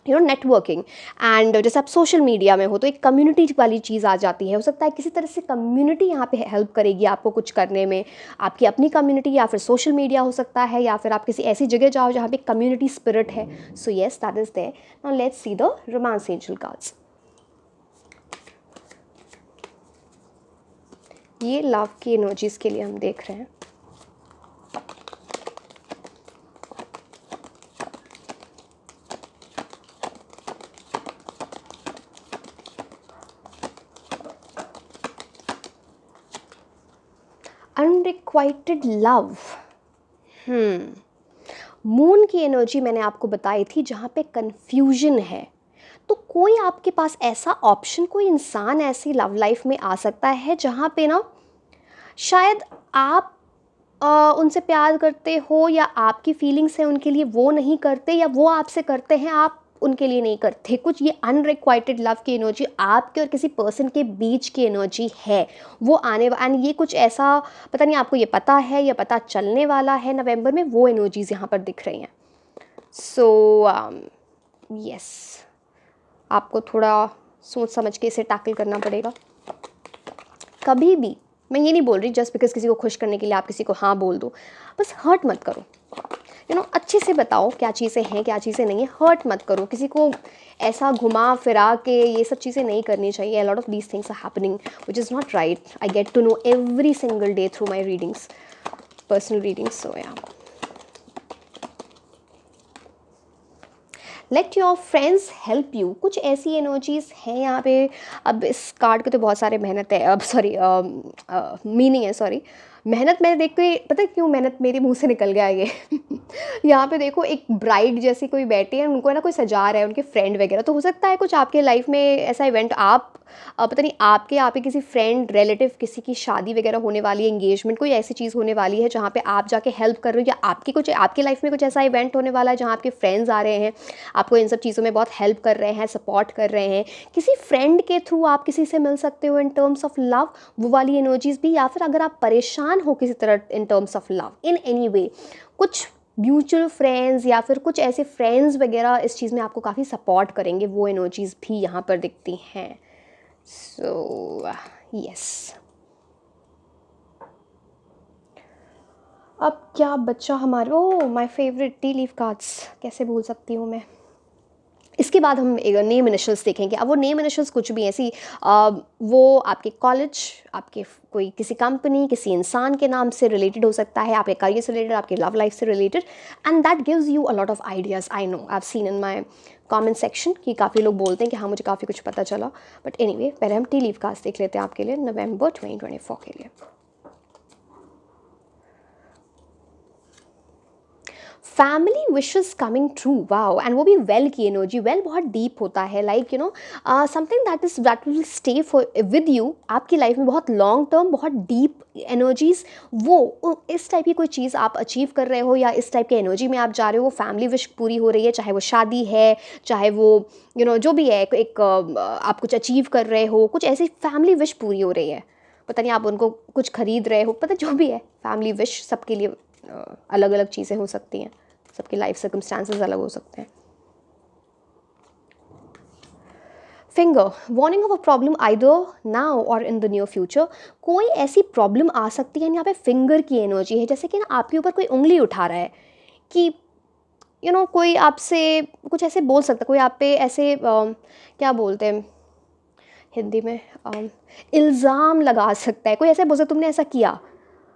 S1: you know networking. And जैसे आप सोशल मीडिया में हो तो एक कम्युनिटी वाली चीज़ आ जाती है। हो सकता है किसी तरह से कम्युनिटी यहाँ पे हेल्प करेगी आपको कुछ करने में, आपकी अपनी कम्युनिटी, या फिर सोशल मीडिया हो सकता है, या फिर आप किसी ऐसी जगह जाओ जहाँ पे कम्युनिटी स्पिरिट है। So yes, that is there. Now let's see the romance angel cards. ये लव की एनर्जीज के लिए हम देख रहे हैं। अनरिक्वाइटेड लव, मून की एनर्जी मैंने आपको बताई थी, जहाँ पे कंफ्यूजन है। तो कोई आपके पास ऐसा ऑप्शन, कोई इंसान ऐसी लव लाइफ में आ सकता है जहाँ पे ना शायद आप उनसे प्यार करते हो, या आपकी फीलिंग्स हैं उनके लिए, वो नहीं करते, या वो आपसे करते हैं, आप उनके लिए नहीं करते। कुछ ये अनरिक्वाइटेड लव की एनर्जी आपके और किसी पर्सन के बीच की एनर्जी है, वो आने एंड ये कुछ ऐसा, पता नहीं आपको ये पता है या पता चलने वाला है नवंबर में, वो एनर्जीज यहाँ पर दिख रही हैं। सो यस, आपको थोड़ा सोच समझ के इसे टैकल करना पड़ेगा। कभी भी, मैं ये नहीं बोल रही जस्ट बिकॉज किसी को खुश करने के लिए आप किसी को हाँ बोल दो, बस हर्ट मत करो, यू नो। अच्छे से बताओ क्या चीज़ें हैं क्या चीज़ें नहीं है, हर्ट मत करो किसी को, ऐसा घुमा फिरा के ये सब चीज़ें नहीं करनी चाहिए। A lot of these things are happening which is not right. I get to know every single day through my readings, personal readings. So yeah, let your friends help you, कुछ ऐसी एनर्जीज हैं यहाँ पे। अब इस कार्ड के तो बहुत सारे मेहनत है, अब सॉरी मीनिंग है, सॉरी। मेहनत मैंने देख के, पता है क्यों मेहनत मेरे मुंह से निकल गया ये यहाँ पे देखो एक ब्राइड जैसी कोई बैठी है, उनको है ना कोई सजा रहा है, उनके फ्रेंड वगैरह। तो हो सकता है कुछ आपके लाइफ में ऐसा इवेंट, आप पता नहीं आपके यहाँ पे किसी फ्रेंड रिलेटिव किसी की शादी वगैरह होने वाली है, एंगेजमेंट, कोई ऐसी चीज़ होने वाली है जहाँ पे आप जाके हेल्प कर रहे हो, या आपकी कुछ आपकी लाइफ में कुछ ऐसा इवेंट होने वाला है जहाँ आपके फ्रेंड्स आ रहे हैं, आपको इन सब चीज़ों में बहुत हेल्प कर रहे हैं, सपोर्ट कर रहे हैं। किसी फ्रेंड के थ्रू आप किसी से मिल सकते हो इन टर्म्स ऑफ लव, वो वाली एनर्जीज भी। या फिर अगर आप परेशान हो किसी तरह इन terms of love in any way, कुछ म्यूचुअल फ्रेंड्स या फिर कुछ ऐसे फ्रेंड्स वगैरह इस चीज़ में आपको काफ़ी सपोर्ट करेंगे, वो एनर्जीज भी यहाँ पर दिखती हैं। सो यस, अब क्या बच्चा हमारे, oh my favourite T leaf cards, कैसे भूल सकती हूँ मैं। इसके बाद हम नेम इनिशियल्स देखेंगे। अब वो नेम इनिशियल्स कुछ भी ऐसी वो आपके कॉलेज, आपके कोई किसी कंपनी, किसी इंसान के नाम से रिलेटेड हो सकता है, आपके करियर से रिलेटेड, आपके लव लाइफ से related, and that gives you a lot of ideas. I know, I have seen in my comment section कि काफ़ी लोग बोलते हैं कि हाँ मुझे काफ़ी कुछ पता चला। बट एनीवे, पहले हम टी लीफ कास्ट देख लेते हैं आपके लिए नवंबर 2024 के लिए। Family wishes coming true, wow, and वो भी वेल की एनर्जी। वेल बहुत डीप होता है, like you know something that will stay for with you, आपकी लाइफ में बहुत लॉन्ग टर्म, बहुत डीप एनर्जीज। वो इस टाइप की कोई चीज़ आप अचीव कर रहे हो, या इस टाइप की एनर्जी में आप जा रहे हो, वो फैमिली विश पूरी हो रही है, चाहे वो शादी है, चाहे वो जो भी है, एक आप कुछ अचीव कर रहे हो, कुछ ऐसी फैमिली विश पूरी हो रही है। पता नहीं आप उनको कुछ खरीद रहे हो, पता जो भी है, फैमिली विश सबके लिए अलग अलग चीज़ें हो सकती हैं, सबके लाइफ सर्कमस्टांसेस अलग हो सकते हैं। Finger, warning of a problem either now और इन द नियर फ्यूचर। कोई ऐसी प्रॉब्लम आ सकती है, यहाँ पे फिंगर की एनर्जी है, जैसे कि ना आपके ऊपर कोई उंगली उठा रहा है, कि कोई आपसे कुछ ऐसे बोल सकता है, कोई आप पे ऐसे क्या बोलते हैं हिंदी में, इल्ज़ाम लगा सकता है, कोई ऐसे बोल सकता तुमने ऐसा किया,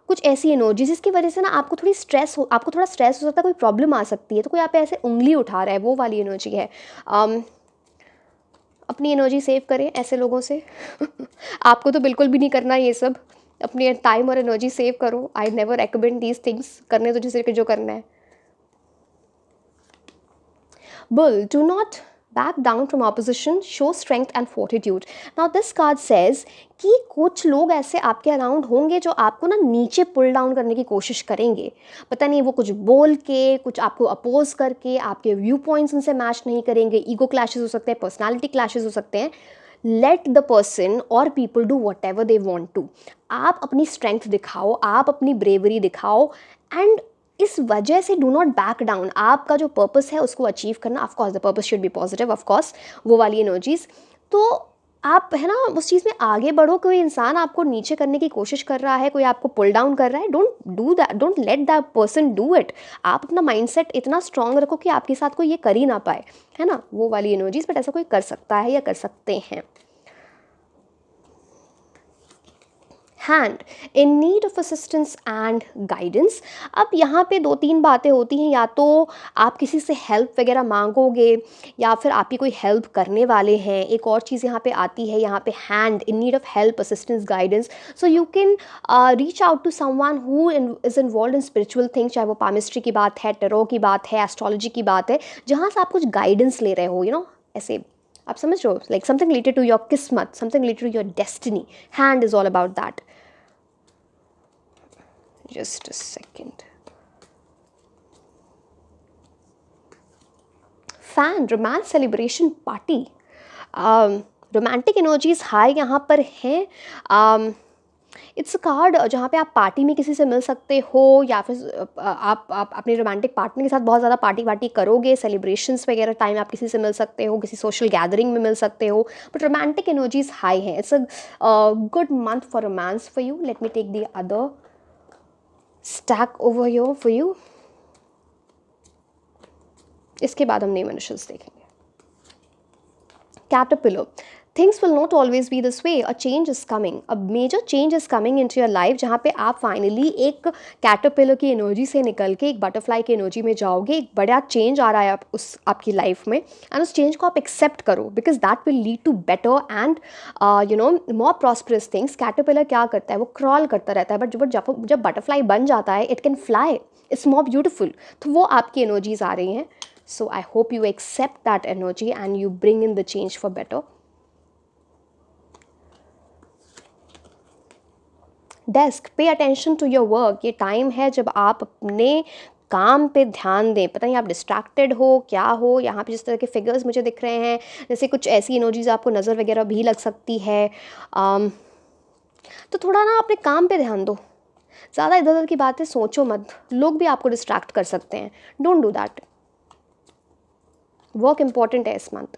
S1: कुछ ऐसी एनर्जी जिसकी वजह से ना आपको थोड़ा स्ट्रेस हो सकता है, कोई प्रॉब्लम आ सकती है, तो कोई आप पे ऐसे उंगली उठा रहा है, वो वाली एनर्जी है। अपनी एनर्जी सेव करें ऐसे लोगों से आपको तो बिल्कुल भी नहीं करना ये सब, अपनी टाइम और एनर्जी सेव करो। I never recommend these things, करने तो जिसे जो करना है। Bull, do not back down from opposition, show strength and fortitude. Now this card says कि कुछ लोग ऐसे आपके अराउंड होंगे जो आपको ना नीचे पुल डाउन करने की कोशिश करेंगे। पता नहीं वो कुछ बोल के, कुछ आपको अपोज करके, आपके व्यू पॉइंट्स उनसे मैच नहीं करेंगे, ईगो क्लैशेस हो सकते हैं, पर्सनालिटी क्लैशेस हो सकते हैं। लेट द पर्सन और people do whatever they want to. आप अपनी स्ट्रेंथ दिखाओ, आप अपनी ब्रेवरी दिखाओ, एंड इस वजह से डू नॉट बैक डाउन। आपका जो पर्पस है उसको अचीव करना, of course the purpose should be positive, of course वो वाली एनर्जीज। तो आप है ना उस चीज़ में आगे बढ़ो। कोई इंसान आपको नीचे करने की कोशिश कर रहा है, कोई आपको पुल डाउन कर रहा है, don't do that, don't let that person do it. आप अपना माइंडसेट इतना स्ट्रांग रखो कि आपके साथ कोई ये कर ही ना पाए, है ना, वो वाली एनर्जीज। बट ऐसा कोई कर सकता है या कर सकते हैं। Hand, in need of assistance and guidance. अब यहाँ पे दो तीन बातें होती हैं, या तो आप किसी से हेल्प वगैरह मांगोगे, या फिर आपकी कोई हेल्प करने वाले हैं। एक और चीज़ यहाँ पे आती है, यहाँ पे hand, in need of help, assistance, guidance. So you can reach out to someone who is involve in spiritual things, चाहे वो पामिस्ट्री की बात है, टेरो की बात है, एस्ट्रोलॉजी की बात है, जहाँ से आप कुछ गाइडेंस ले रहे हो, ऐसे आप समझ रहे हो, like something related to your किस्मत, something related to your destiny. Hand is all about that. Just a second. Fan, romance celebration party. Romantic energies high यहाँ पर हैं। इट्स अ कार्ड जहाँ पे आप पार्टी में किसी से मिल सकते हो, या फिर आप अपने रोमांटिक पार्टनर के साथ बहुत ज़्यादा पार्टी वार्टी करोगे, सेलिब्रेशंस वगैरह टाइम आप किसी से मिल सकते हो, किसी सोशल गैदरिंग में मिल सकते हो। बट रोमांटिक एनर्जीज हाई हैं। It's a good month for romance for you. Let me take the other stack over here for you. इसके बाद हम नेम इनिशियल्स देखेंगे। Caterpillar, things will not always be this way, a change is coming, a major change is coming into your life, जहाँ पे आप फाइनली एक कैटरपिलर की एनर्जी से निकल के एक बटरफ्लाई की एनर्जी में जाओगे। एक बड़ा चेंज आ रहा है उस आपकी लाइफ में, एंड उस चेंज को आप एक्सेप्ट करो, because that will lead to better and more prosperous things. Caterpillar क्या करता है, वो क्रॉल करता रहता है, बट जब बटरफ्लाई बन जाता है, it can fly, it's more beautiful. तो वो आपकी एनर्जीज आ रही हैं। So I hope you accept that energy and you bring in the change for better. Desk, pay attention to your work. ये टाइम है जब आप अपने काम पे ध्यान दें। पता नहीं आप डिस्ट्रैक्टेड हो क्या हो, यहाँ पे जिस तरह के फिगर्स मुझे दिख रहे हैं, जैसे कुछ ऐसी इमोजीज आपको नज़र वगैरह भी लग सकती है। तो थोड़ा ना अपने काम पे ध्यान दो, ज़्यादा इधर उधर की बातें सोचो मत। लोग भी आपको डिस्ट्रैक्ट कर सकते हैं, don't do that. Work important है इस month.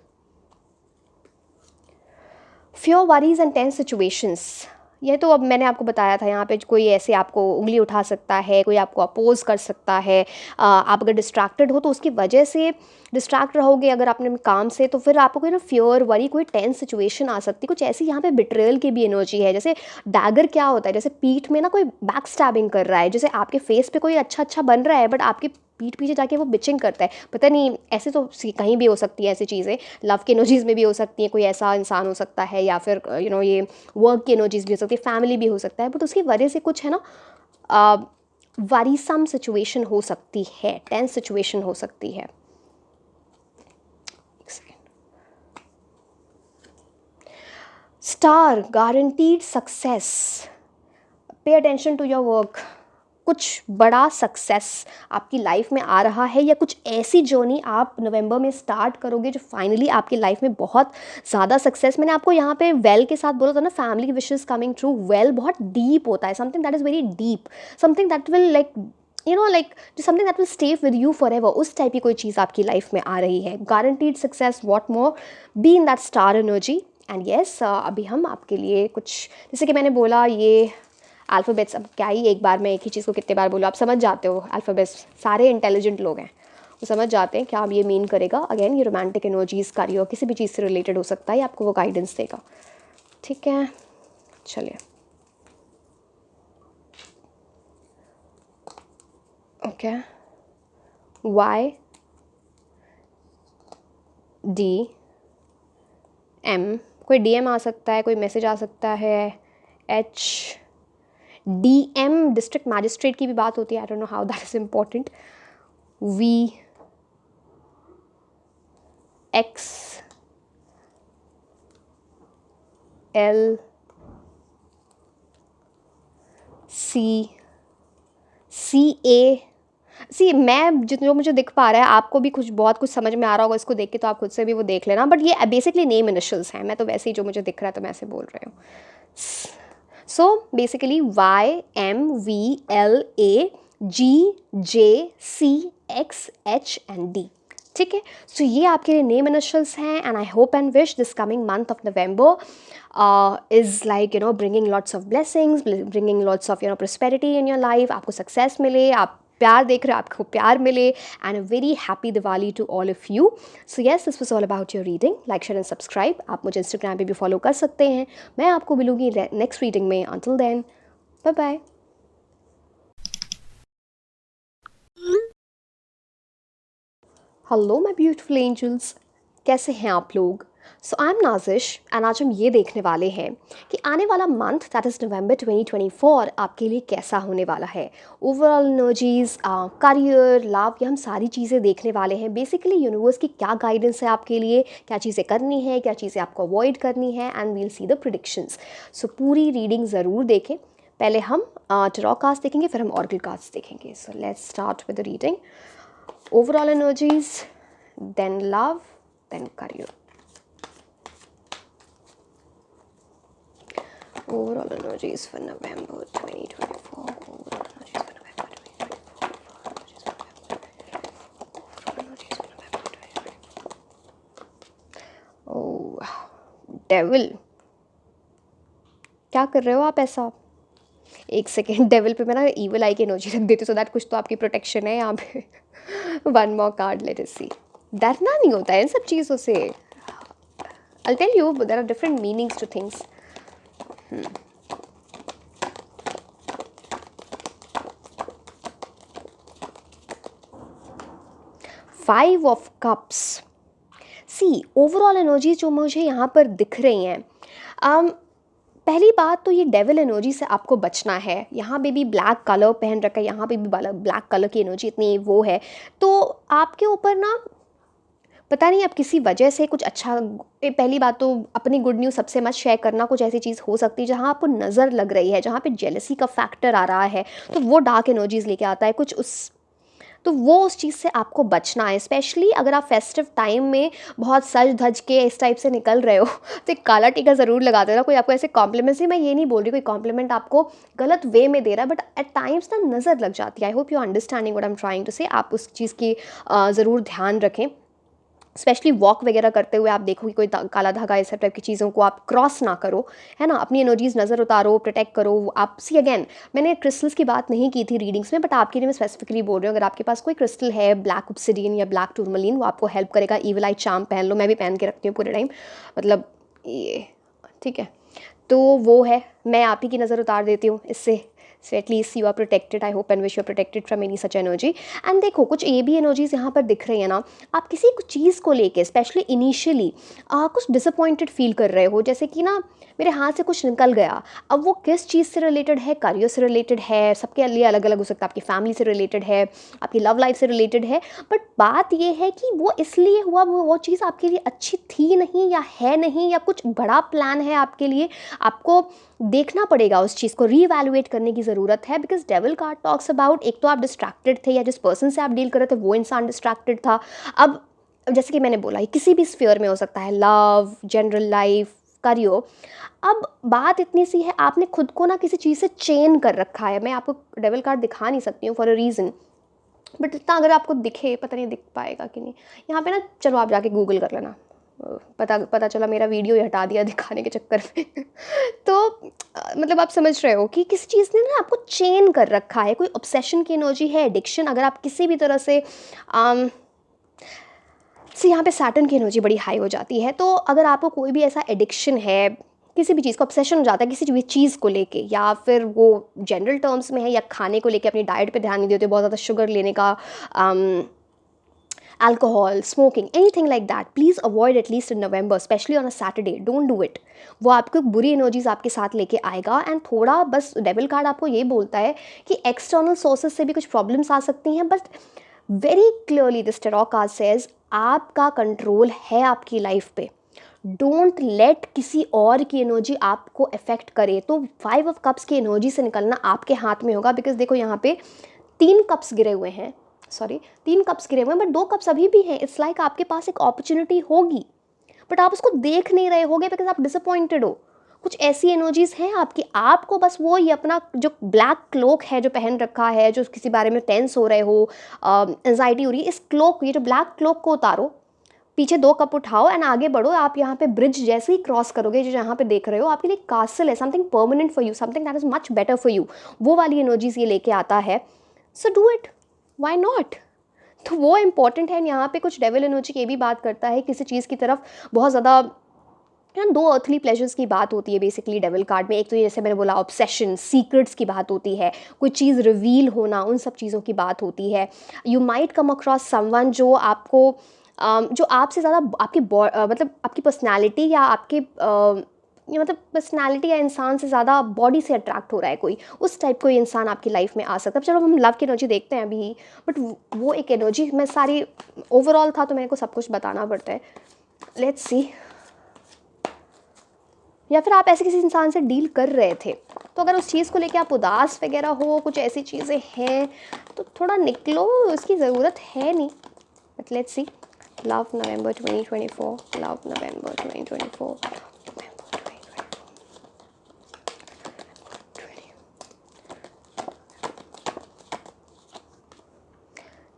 S1: Fewer worries and tense situations, ये तो अब मैंने आपको बताया था। यहाँ पे कोई ऐसे आपको उंगली उठा सकता है, कोई आपको अपोज कर सकता है। आप अगर डिस्ट्रैक्टेड हो तो उसकी वजह से डिस्ट्रैक्ट रहोगे अगर आपने काम से, तो फिर आपको कोई ना फियर वरी कोई टेंस सिचुएशन आ सकती है। कुछ ऐसी यहाँ पे बिट्रेयल की भी एनर्जी है। जैसे डैगर क्या होता है, जैसे पीठ में ना कोई बैक स्टैबिंग कर रहा है, जैसे आपके फेस पे कोई अच्छा बन रहा है बट आपके पीठ पीछे जाके वो बिचिंग करता है। पता नहीं, ऐसे तो कहीं भी हो सकती है ऐसी चीज़ें। लव की एनर्जीज में भी हो सकती है, कोई ऐसा इंसान हो सकता है, या फिर ये वर्क की एनर्जीज भी हो सकती है, फैमिली भी हो सकता है। बट उसकी वजह से कुछ है ना वरीसम सिचुएशन हो सकती है, टेंस सिचुएशन हो सकती है। Star, guaranteed success. Pay attention to your work. कुछ बड़ा सक्सेस आपकी लाइफ में आ रहा है, या कुछ ऐसी जर्नी आप नवंबर में स्टार्ट करोगे जो फाइनली आपकी लाइफ में बहुत ज़्यादा सक्सेस। मैंने आपको यहाँ पे वेल के साथ बोला था ना, family wishes coming true. Well बहुत डीप होता है, something that is very deep, something that will like something that will stay with you for ever. उस टाइप की कोई चीज़ आपकी लाइफ में आ रही है। Guaranteed success, what more, be in that star energy. And yes, अभी हम आपके लिए कुछ, जैसे कि मैंने बोला, ये अल्फ़ाबेट्स, अब क्या ही एक बार में एक ही चीज़ को कितने बार बोलो, आप समझ जाते हो। अल्फ़ाबेट्स, सारे इंटेलिजेंट लोग हैं, वो समझ जाते हैं क्या अब ये मीन करेगा। अगेन ये रोमांटिक एनर्जीज़ का और किसी भी चीज़ से रिलेटेड हो सकता है, आपको वो गाइडेंस देगा। ठीक है, चलिए। ओके, Y D M, कोई DM आ सकता है, कोई मैसेज आ सकता है। DM, डिस्ट्रिक्ट मैजिस्ट्रेट की भी बात होती है। I don't know how that is important. VXLCA। मैं जो मुझे दिख पा रहा है, आपको भी कुछ बहुत कुछ समझ में आ रहा होगा इसको देख के, तो आप खुद से भी वो देख लेना। बट ये बेसिकली नेम इनिशियल्स हैं, मैं तो वैसे ही जो मुझे दिख रहा है तो मैं ऐसे बोल रही हूँ। So basically YMVLAGJCXH and D। ठीक है, सो ये आपके लिए नेम इनिशियल्स हैं। And I hope and wish this coming month of November is like bringing lots of blessings, bringing lots of prosperity in your life. आपको सक्सेस मिले, आप प्यार देख रहे हो, आपको प्यार मिले, and a very happy Diwali to all of you. So yes, this was all about your reading. Like, share and subscribe. आप मुझे इंस्टाग्राम पे भी फॉलो कर सकते हैं। मैं आपको मिलूंगी नेक्स्ट रीडिंग में। Until then, bye bye. Hello my beautiful angels, कैसे हैं आप लोग? सो आई एम नाजिश, एंड आज हम ये देखने वाले हैं कि आने वाला मंथ दैट इज़ नवंबर 2024 आपके लिए कैसा होने वाला है। ओवरऑल एनर्जीज, करियर, लव, ये हम सारी चीज़ें देखने वाले हैं। बेसिकली यूनिवर्स की क्या गाइडेंस है आपके लिए, क्या चीज़ें करनी है, क्या चीज़ें आपको अवॉइड करनी है, and we'll see the predictions. So पूरी रीडिंग ज़रूर देखें। पहले हम टैरो कार्ड्स देखेंगे, फिर हम ऑरेकल कार्ड्स देखेंगे। सो let's start with the reading. Overall energies, then love, then career. Overall energies for November 2024. Overall energies for November 2024. Overall energies for November 2024. Oh, devil. क्या कर रहे हो आप ऐसा? एक सेकेंड, डेविल पे मैं ना ईवल आई की एनर्जी रख देती हूँ, सो दैट कुछ तो आपकी प्रोटेक्शन है यहाँ पे। One more card, let us see. डरना नहीं होता है इन सब चीज़ों से। I'll tell you, there are different meanings to things. 5 of Cups. See overall energy जो मुझे यहाँ पर दिख रही हैं, पहली बात तो ये डेविल एनर्जी से आपको बचना है। यहाँ पे भी ब्लैक कलर पहन रखा है, यहाँ पे भी ब्लैक कलर की एनर्जी इतनी वो है, तो आपके ऊपर ना पता नहीं अब किसी वजह से कुछ अच्छा, पहली बात तो अपनी गुड न्यूज़ सबसे मत शेयर करना। कुछ ऐसी चीज़ हो सकती है जहाँ आपको नज़र लग रही है, जहाँ पे जेलसी का फैक्टर आ रहा है, तो वो डार्क एनर्जीज़ लेके आता है कुछ उस, तो वो उस चीज़ से आपको बचना है। स्पेशली अगर आप फेस्टिव टाइम में बहुत सज धज के इस टाइप से निकल रहे हो तो एक काला टीका ज़रूर लगा देना। कोई आपको ऐसे कॉम्प्लीमेंट्स, ही मैं ये नहीं बोल रही कोई कॉम्प्लीमेंट आपको गलत वे में दे रहा है, बट एट टाइम्स ना नज़र लग जाती है। I hope you understanding what I am trying to say. आप उस चीज़ की ज़रूर ध्यान रखें। स्पेशली वॉक वगैरह करते हुए आप देखो कि कोई काला धागा इस टाइप की चीज़ों को आप क्रॉस ना करो, है ना। अपनी एनर्जीज नज़र उतारो, प्रोटेक्ट करो। आप सी अगेन, मैंने क्रिस्टल्स की बात नहीं की थी रीडिंग्स में, बट आपके लिए मैं स्पेसिफिकली बोल रही हूँ। अगर आपके पास कोई क्रिस्टल है, ब्लैक ऑब्सिडियन या ब्लैक टूरमलिन, वो आपको हेल्प करेगा। ईविल आई चार्म पहन लो, मैं भी पहन के रखती हूँ पूरे टाइम, मतलब ये ठीक है। तो वो है, मैं आप ही की नज़र उतार देती हूँ इससे, so at least you are protected. I hope and wish you are protected from any such energy. And देखो, कुछ ये भी एनर्जीज यहाँ पर दिख रही है ना, आप किसी कुछ चीज़ को लेके स्पेशली इनिशियली कुछ डिसअपॉइंटेड फील कर रहे हो, जैसे कि ना मेरे हाथ से कुछ निकल गया। अब वो किस चीज़ से रिलेटेड है, करियर से रिलेटेड है, सबके लिए अलग अलग हो सकता है, आपकी फैमिली से रिलेटेड है, आपकी लव लाइफ से रिलेटेड है, बट बात ये है कि वो इसलिए हुआ, वो चीज़ आपके लिए अच्छी थी नहीं या है नहीं, या कुछ बड़ा प्लान है आपके लिए, आपको देखना पड़ेगा उस चीज़ को, रीवैल्यूएट करने की ज़रूरत है। Because devil card talks about, एक तो आप डिस्ट्रैक्टेड थे, या जिस पर्सन से आप डील कर रहे थे वो इंसान डिस्ट्रैक्टेड था। अब जैसे कि मैंने बोला, ये किसी भी स्फीयर में हो सकता है, लव, जनरल लाइफ, करियर। अब बात इतनी सी है, आपने खुद को ना किसी चीज़ से चेन कर रखा है। मैं आपको डेविल कार्ड दिखा नहीं सकती हूँ फॉर अ रीज़न, बट इतना अगर आपको दिखे, पता नहीं दिख पाएगा कि नहीं यहाँ पे ना, चलो आप जाके गूगल कर लेना, पता चला मेरा वीडियो ही हटा दिया दिखाने के चक्कर में तो मतलब आप समझ रहे हो कि किसी चीज़ ने ना आपको चेन कर रखा है, कोई ऑब्सेशन की एनर्जी है, एडिक्शन। अगर आप किसी भी तरह से यहाँ पे सैटर्न की एनर्जी बड़ी हाई हो जाती है, तो अगर आपको कोई भी ऐसा एडिक्शन है, किसी भी चीज़ का ऑब्सेशन हो जाता है, किसी भी चीज़ को लेके, या फिर वो जनरल टर्म्स में है, या खाने को लेके अपनी डाइट पे ध्यान नहीं देते, बहुत ज़्यादा शुगर लेने का, alcohol, smoking, anything like that, please avoid at least in November, especially on a Saturday. Don't do it. वो आपको बुरी एनर्जीज आपके साथ लेके आएगा। एंड थोड़ा बस डेविल कार्ड आपको ये बोलता है कि एक्सटर्नल सोर्सेज से भी कुछ प्रॉब्लम्स आ सकती हैं, but very clearly this tarot card says आपका कंट्रोल है आपकी लाइफ पे। डोंट लेट किसी और की एनर्जी आपको अफेक्ट करे। तो 5 of Cups की एनर्जी से निकलना आपके हाथ में होगा। बिकॉज देखो यहाँ पे 3 कप्स गिरे हुए हैं, सॉरी 3 कप्स गिरे हुए हैं, बट 2 कप्स अभी भी हैं। इट्स लाइक आपके पास एक अपॉर्चुनिटी होगी, बट आप उसको देख नहीं रहे होगे बिकॉज आप डिसअपॉइंटेड हो। कुछ ऐसी एनर्जीज हैं आपकी, आपको बस वो ही अपना जो ब्लैक क्लोक है जो पहन रखा है, जो किसी बारे में टेंस हो रहे हो, एंजाइटी हो रही है, इस क्लोक, ये जो ब्लैक क्लोक को उतारो, पीछे 2 कप उठाओ एंड आगे बढ़ो। आप यहाँ पे ब्रिज जैसे ही क्रॉस करोगे, जो यहाँ पे देख रहे हो आपके लिए कासल है, something permanent for you, something that is much better for you. वो वाली एनर्जीज ये लेके आता है। So do it, why not. तो वो इंपॉर्टेंट है। यहाँ पे कुछ डेविल एनर्जी की भी बात करता है, किसी चीज़ की तरफ बहुत ज़्यादा, 2 अर्थली प्लेजर्स की बात होती है बेसिकली डेविल कार्ड में। एक तो जैसे मैंने बोला ऑब्सेशन, सीक्रेट्स की बात होती है, कोई चीज़ रिवील होना, उन सब चीज़ों की बात होती है। You might come across someone जो आपको जो आपसे ज़्यादा आपकी मतलब आपकी पर्सनैलिटी या आपके मतलब पर्सनैलिटी या इंसान से ज़्यादा बॉडी से अट्रैक्ट हो रहा है कोई, उस टाइप कोई इंसान आपकी लाइफ में आ सकता है। चलो हम लव की एनर्जी देखते हैं अभी, बट वो एक एनर्जी, मैं सारी ओवरऑल था तो मेरे को सब कुछ बताना पड़ता है। Let's see. या फिर आप ऐसे किसी इंसान से डील कर रहे थे, तो अगर उस चीज़ को लेके आप उदास वगैरह हो, कुछ ऐसी चीज़ें हैं, तो थोड़ा निकलो, उसकी ज़रूरत है नहीं। But let's see. Love November 2024, love November 2024,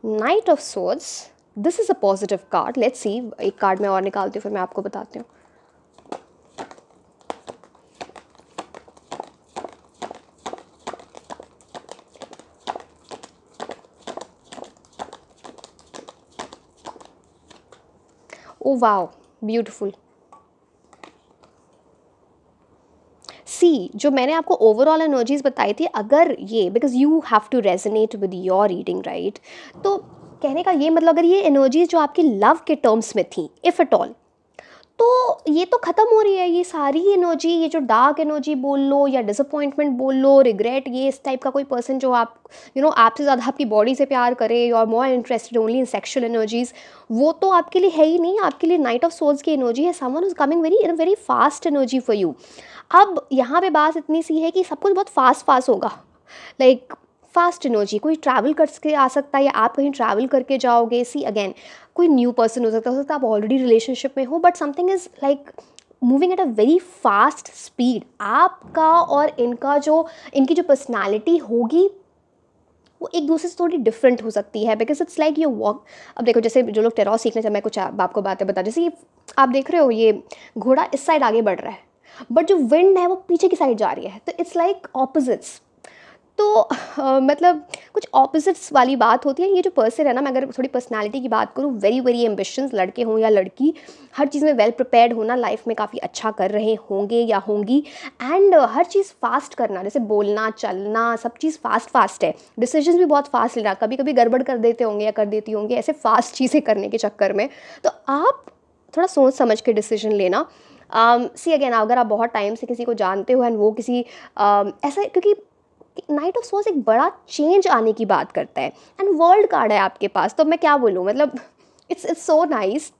S1: night of swords, this is a positive card. Let's see, एक कार्ड मैं और निकालती हूँ, फिर मैं आपको बताती हूँ। Oh wow, beautiful. सी जो मैंने आपको ओवरऑल एनर्जीज बताई थी, अगर ये because you have to resonate with your reading right, तो कहने का ये मतलब अगर ये एनर्जीज जो आपकी लव के टर्म्स में थी इफ़ एट ऑल, तो ये तो ख़त्म हो रही है, ये सारी एनर्जी, ये जो डार्क एनर्जी बोल लो या डिसअपॉइंटमेंट बोल लो, रिग्रेट, ये इस टाइप का कोई पर्सन जो आप आपसे ज़्यादा आपकी बॉडी से प्यार करे और more interested only in sexual energies, वो तो आपके लिए है ही नहीं। आपके लिए नाइट ऑफ सोल्स की एनर्जी है, someone is coming very in a very fast energy for you. अब यहाँ पे बात इतनी सी है कि सब कुछ बहुत फास्ट फास्ट होगा, लाइक फास्ट एनर्जी, कोई ट्रैवल करके आ सकता है या आप कहीं ट्रैवल करके जाओगे। सी अगेन, कोई न्यू पर्सन हो सकता है आप ऑलरेडी रिलेशनशिप में हो, but something is like moving at a very fast speed. आपका और इनका जो इनकी जो पर्सनैलिटी होगी वो एक दूसरे से थोड़ी डिफरेंट हो सकती है, because it's like you walk. अब देखो जैसे जो लोग टेरॉर सीखना चाहते, मैं कुछ आपको बातें बता, जैसे ये आप देख रहे हो ये घोड़ा इस साइड आगे बढ़ रहा है, बट जो विंड है वो पीछे की साइड जा रही है, तो इट्स लाइक ऑपोजिट्स। तो मतलब कुछ ऑपोजिट्स वाली बात होती है। ये जो पर्सन है ना, मैं अगर थोड़ी पर्सनालिटी की बात करूँ, वेरी वेरी एम्बिशंस, लड़के हों या लड़की, हर चीज़ में वेल प्रिपेयर्ड होना, लाइफ में काफ़ी अच्छा कर रहे होंगे या होंगी, एंड हर चीज़ फास्ट करना, जैसे बोलना चलना सब चीज़ फास्ट फास्ट है, डिसीजंस भी बहुत फास्ट लेना, कभी कभी गड़बड़ कर देते होंगे या कर देती होंगी ऐसे फास्ट चीज़ें करने के चक्कर में। तो आप थोड़ा सोच समझ के डिसीजन लेना। सी अगेन, अगर आप बहुत टाइम से किसी को जानते हो एंड वो किसी ऐसा, क्योंकि नाइट ऑफ सोल्स एक बड़ा चेंज आने की बात करता है, एंड वर्ल्ड कार्ड है आपके पास, तो मैं क्या बोलूँ, मतलब it's so nice.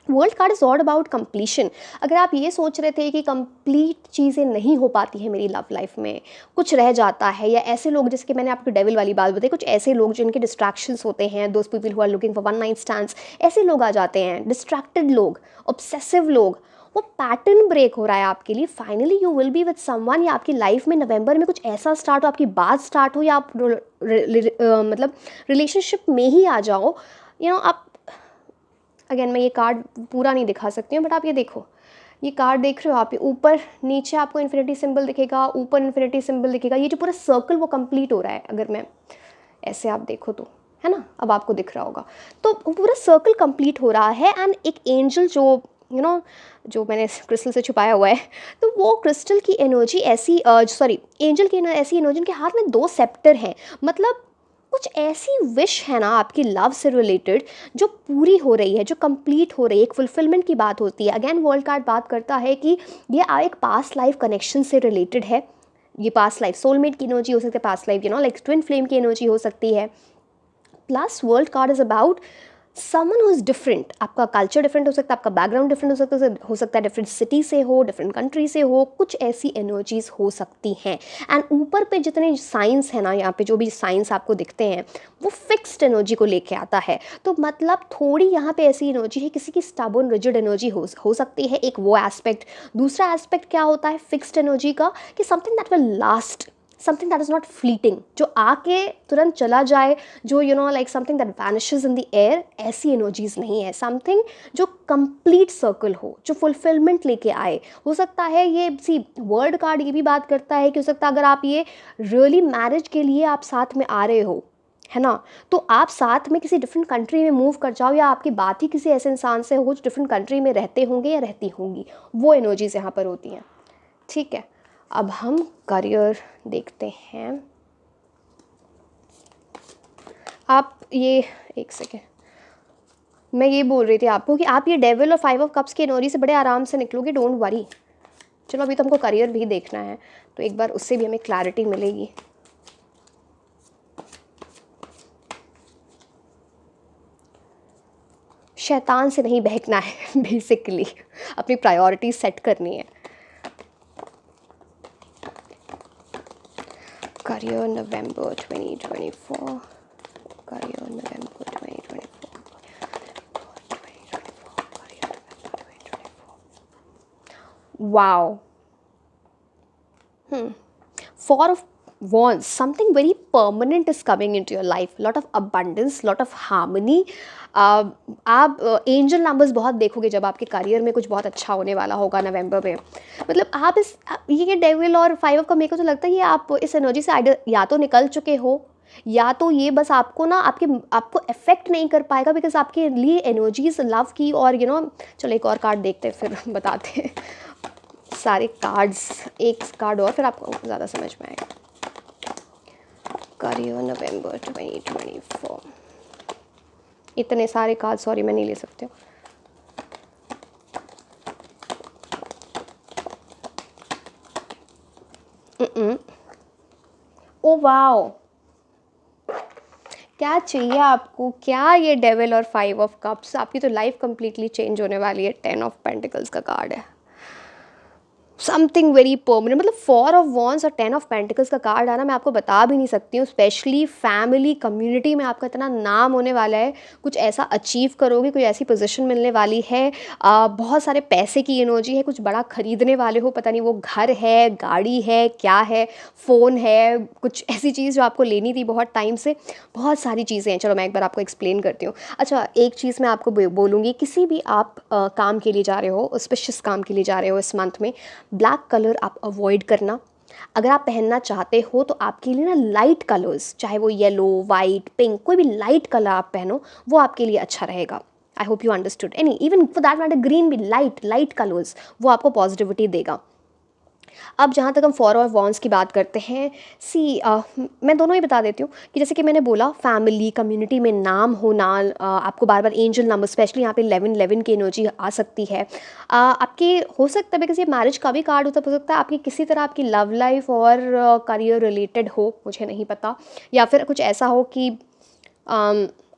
S1: World card is all about completion. अगर आप ये सोच रहे थे कि कंप्लीट चीज़ें नहीं हो पाती हैं मेरी लव लाइफ में, कुछ रह जाता है, या ऐसे लोग जैसे कि मैंने आपको डेविल वाली बात बताई, कुछ ऐसे लोग जिनके डिस्ट्रैक्शंस होते हैं, those people who are looking for one night stands, ऐसे लोग आ जाते हैं, डिस्ट्रैक्टेड लोग, ऑब्सेसिव लोग, वो पैटर्न ब्रेक हो रहा है आपके लिए। Finally you will be with someone, या आपकी लाइफ में नवंबर में कुछ ऐसा स्टार्ट हो, आपकी बात स्टार्ट हो, या आप मतलब रिलेशनशिप में ही आ जाओ। आप अगेन, मैं ये कार्ड पूरा नहीं दिखा सकती हूँ, बट आप ये देखो, ये कार्ड देख रहे हो आप, ऊपर नीचे आपको इन्फिनिटी सिंबल दिखेगा, ऊपर इन्फिनिटी सिंबल दिखेगा, ये जो पूरा सर्कल वो कंप्लीट हो रहा है। अगर मैं ऐसे आप देखो तो, है ना, अब आपको दिख रहा होगा, तो पूरा सर्कल कंप्लीट हो रहा है। एंड एक एंजल जो जो मैंने क्रिस्टल से छुपाया हुआ है, तो वो क्रिस्टल की एनर्जी ऐसी, सॉरी एंजल की ऐसी एनर्जी, उनके हाथ में 2 सेप्टर हैं, मतलब कुछ ऐसी विश है ना आपकी लव से रिलेटेड जो पूरी हो रही है, जो कंप्लीट हो रही है, एक फुलफिलमेंट की बात होती है। अगेन वर्ल्ड कार्ड बात करता है कि ये एक पास्ट लाइफ कनेक्शन से रिलेटेड है, ये पास्ट लाइफ सोलमेट की एनर्जी हो सकती है, past life like twin flame की एनर्जी हो सकती है। Plus world card is about someone who is different. आपका कल्चर डिफरेंट हो सकता है, आपका बैकग्राउंड डिफरेंट हो सकता है, डिफरेंट सिटी से हो, डिफरेंट कंट्री से हो, कुछ ऐसी एनर्जीज हो सकती हैं। एंड ऊपर पे जितने साइंस है ना, यहाँ पे जो भी साइंस आपको दिखते हैं, वो फिक्स्ड एनर्जी को लेके आता है। तो मतलब थोड़ी यहाँ पे ऐसी एनर्जी है, किसी की स्टबर्न रिजिड एनर्जी हो सकती है, एक वो एस्पेक्ट। दूसरा एस्पेक्ट क्या होता है फिक्स्ड एनर्जी का, कि something that will last, something that is not fleeting, जो आके तुरंत चला जाए, जो like something that vanishes in the air, ऐसी एनर्जीज नहीं है। समथिंग जो कंप्लीट सर्कल हो, जो फुलफिलमेंट लेके आए। हो सकता है ये वर्ल्ड कार्ड ये भी बात करता है कि हो सकता है अगर आप ये रियली मैरिज के लिए आप साथ में आ रहे हो, है ना, तो आप साथ में किसी डिफरेंट कंट्री में मूव कर जाओ, या आपकी बात ही किसी ऐसे इंसान से हो जो डिफरेंट कंट्री में रहते होंगे या रहती होंगी, वो एनर्जीज यहाँ पर होती हैं। ठीक है, अब हम करियर देखते हैं। आप ये एक सेकेंड, मैं ये बोल रही थी आपको कि आप ये डेविल और 5 ऑफ कप्स की एनर्जी से बड़े आराम से निकलोगे, डोंट वरी। चलो अभी तो हमको करियर भी देखना है, तो एक बार उससे भी हमें क्लैरिटी मिलेगी। शैतान से नहीं बहकना है बेसिकली, अपनी प्रायोरिटी सेट करनी है। Career November 2024, career November 2024, wow. Four of Wands, something very permanent is coming into your life, lot of abundance, lot of harmony. आप एंजल नंबर्स बहुत देखोगे जब आपके करियर में कुछ बहुत अच्छा होने वाला होगा नवंबर में। मतलब आप ये डेविल और 5 का, मेरे को तो लगता है ये आप इस एनर्जी से या तो निकल चुके हो, या तो ये बस आपको ना आपको इफेक्ट नहीं कर पाएगा, बिकॉज आपके लिए एनर्जीज लव की और चलो एक और कार्ड देखते हैं फिर बताते हैं। सारे कार्ड्स, एक कार्ड और फिर आपको ज़्यादा समझ में आएगा। करियर नवंबर 2024, इतने सारे कार्ड सॉरी मैं नहीं ले सकती हूँ। ओ वाओ, क्या चाहिए आपको, क्या ये डेविल और 5 ऑफ कप्स, आपकी तो लाइफ कंप्लीटली चेंज होने वाली है। 10 ऑफ पेंटिकल्स का कार्ड है, समथिंग वेरी परमानेंट। मतलब 4 ऑफ वॉन्ड्स और 10 ऑफ पेंटिकल्स का कार्ड आना मैं आपको बता भी नहीं सकती हूँ। स्पेशली फैमिली कम्युनिटी में आपका इतना नाम होने वाला है, कुछ ऐसा अचीव करोगे, कोई ऐसी पोजीशन मिलने वाली है, बहुत सारे पैसे की एनर्जी है, कुछ बड़ा खरीदने वाले हो, पता नहीं वो घर है, गाड़ी है, क्या है, फ़ोन है, कुछ ऐसी चीज़ जो आपको लेनी थी बहुत टाइम से। बहुत सारी चीज़ें हैं, चलो मैं एक बार आपको एक्सप्लेन करती हूँ। अच्छा, एक चीज़ मैं आपको बोलूँगी, किसी भी आप काम के लिए जा रहे हो, ऑस्पिशियस काम के लिए जा रहे हो इस मंथ में, ब्लैक कलर आप अवॉइड करना। अगर आप पहनना चाहते हो तो आपके लिए ना लाइट कलर्स, चाहे वो येलो, वाइट, पिंक, कोई भी लाइट कलर आप पहनो, वो आपके लिए अच्छा रहेगा। आई hope you understood. Any even for that matter green भी, लाइट लाइट कलर्स, वो आपको पॉजिटिविटी देगा। अब जहाँ तक हम 4 ऑफ वॉन्ड्स की बात करते हैं, मैं दोनों ही बता देती हूँ कि जैसे कि मैंने बोला, फैमिली कम्युनिटी में नाम होना, आपको बार बार एंजल नंबर, स्पेशली यहाँ पे 11 की एनर्जी आ सकती है। आपके हो सकता है बिकॉज ये मैरिज का भी कार्ड हो सकता है, आपकी किसी तरह आपकी लव लाइफ और करियर रिलेटेड हो, मुझे नहीं पता, या फिर कुछ ऐसा हो कि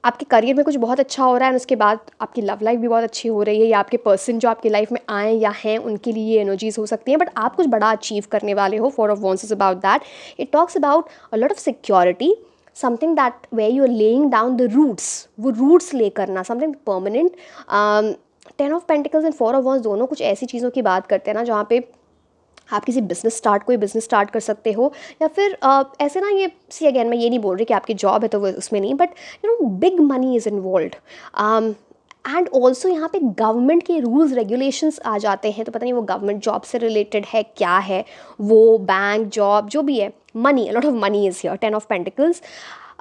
S1: आपके करियर में कुछ बहुत अच्छा हो रहा है और उसके बाद आपकी लव लाइफ भी बहुत अच्छी हो रही है, या आपके पर्सन जो आपकी लाइफ में आए या हैं उनके लिए ये एनर्जीज हो सकती हैं, बट आप कुछ बड़ा अचीव करने वाले हो। 4 of wands is about that. It talks about a lot of security, something that way you are laying down the roots, वो रूट्स ले करना, समथिंग परमानेंट। 10 of pentacles and 4 of wands दोनों कुछ ऐसी चीज़ों की बात करते हैं ना जहाँ पे आप किसी कोई बिज़नेस स्टार्ट कर सकते हो, या फिर ऐसे ना, ये सी अगेन मैं ये नहीं बोल रही कि आपकी जॉब है तो वो उसमें नहीं, but you know big money is involved. And also यहाँ पे गवर्नमेंट के रूल्स रेगुलेशंस आ जाते हैं, तो पता नहीं वो गवर्नमेंट जॉब से रिलेटेड है, क्या है वो, बैंक जॉब जो भी है, money, a lot of money is here. 10 of pentacles,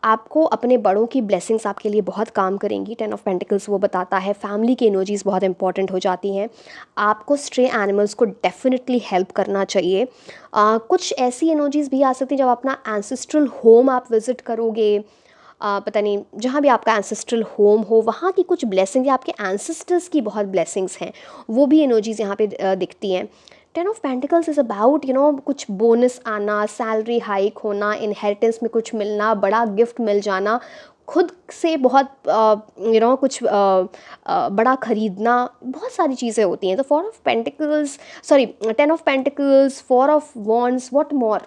S1: आपको अपने बड़ों की ब्लेसिंग्स आपके लिए बहुत काम करेंगी। 10 ऑफ पेंटिकल्स वो बताता है फैमिली की एनर्जीज़ बहुत इंपॉर्टेंट हो जाती हैं। आपको स्ट्रे एनिमल्स को डेफिनेटली हेल्प करना चाहिए। कुछ ऐसी एनर्जीज़ भी आ सकती हैं जब अपना एंसेस्ट्रल होम आप विज़िट करोगे, पता नहीं जहाँ भी आपका एंसेस्ट्रल होम हो, वहाँ की कुछ ब्लेसिंग्स या आपके एंसेस्टर्स की बहुत ब्लेसिंग्स हैं, वो भी एनर्जीज़ यहाँ पे दिखती हैं। 10 of pentacles is about you know कुछ बोनस आना, सैलरी हाइक होना, इनहेरिटेंस में कुछ मिलना, बड़ा गिफ्ट मिल जाना, खुद से बहुत यू नो कुछ बड़ा खरीदना, बहुत सारी चीज़ें होती हैं। तो 4 of pentacles, sorry 10 of pentacles, 4 of wands, what more.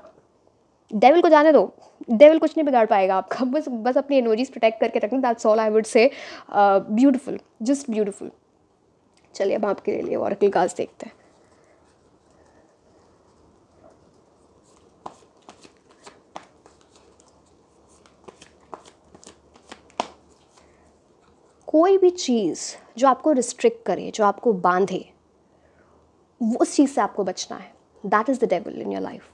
S1: Devil को जाने दो, डेविल कुछ नहीं बिगाड़ पाएगा आपका, बस अपनी एनर्जीज प्रोटेक्ट करके रखना, that's all I would say. Beautiful, just beautiful. चलिए अब आपके लिए ऑरेकल कार्ड्स देखते हैं। कोई भी चीज़ जो आपको रिस्ट्रिक्ट करे, जो आपको बांधे, उस चीज़ से आपको बचना है। That is the devil in your life.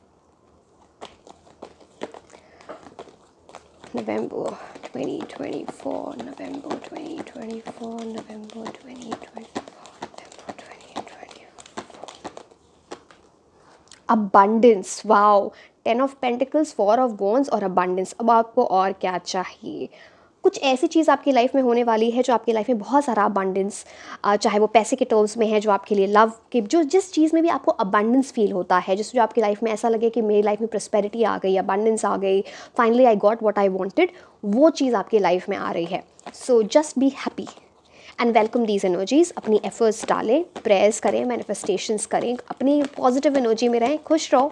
S1: November 2024, November 2024, November 2024, November 2024. Abundance, wow. 10 of pentacles, 4 of wands और अबंडेंस। अब आपको और क्या चाहिए? कुछ ऐसी चीज़ आपकी लाइफ में होने वाली है जो आपकी लाइफ में बहुत सारा अबंडेंस, चाहे वो पैसे के टर्म्स में है, जो आपके लिए लव के, जो जिस चीज़ में भी आपको अबंडेंस फील होता है, जिस जो आपकी लाइफ में ऐसा लगे कि मेरी लाइफ में प्रॉस्पेरिटी आ गई, अबंडेंस आ गई, finally I got what I wanted, वो चीज़ आपकी लाइफ में आ रही है। So just be happy and welcome these energies. अपनी एफर्ट्स डालें, प्रेयर्स करें, मैनिफेस्टेशंस करें, अपनी पॉजिटिव एनर्जी में रहें, खुश रहो।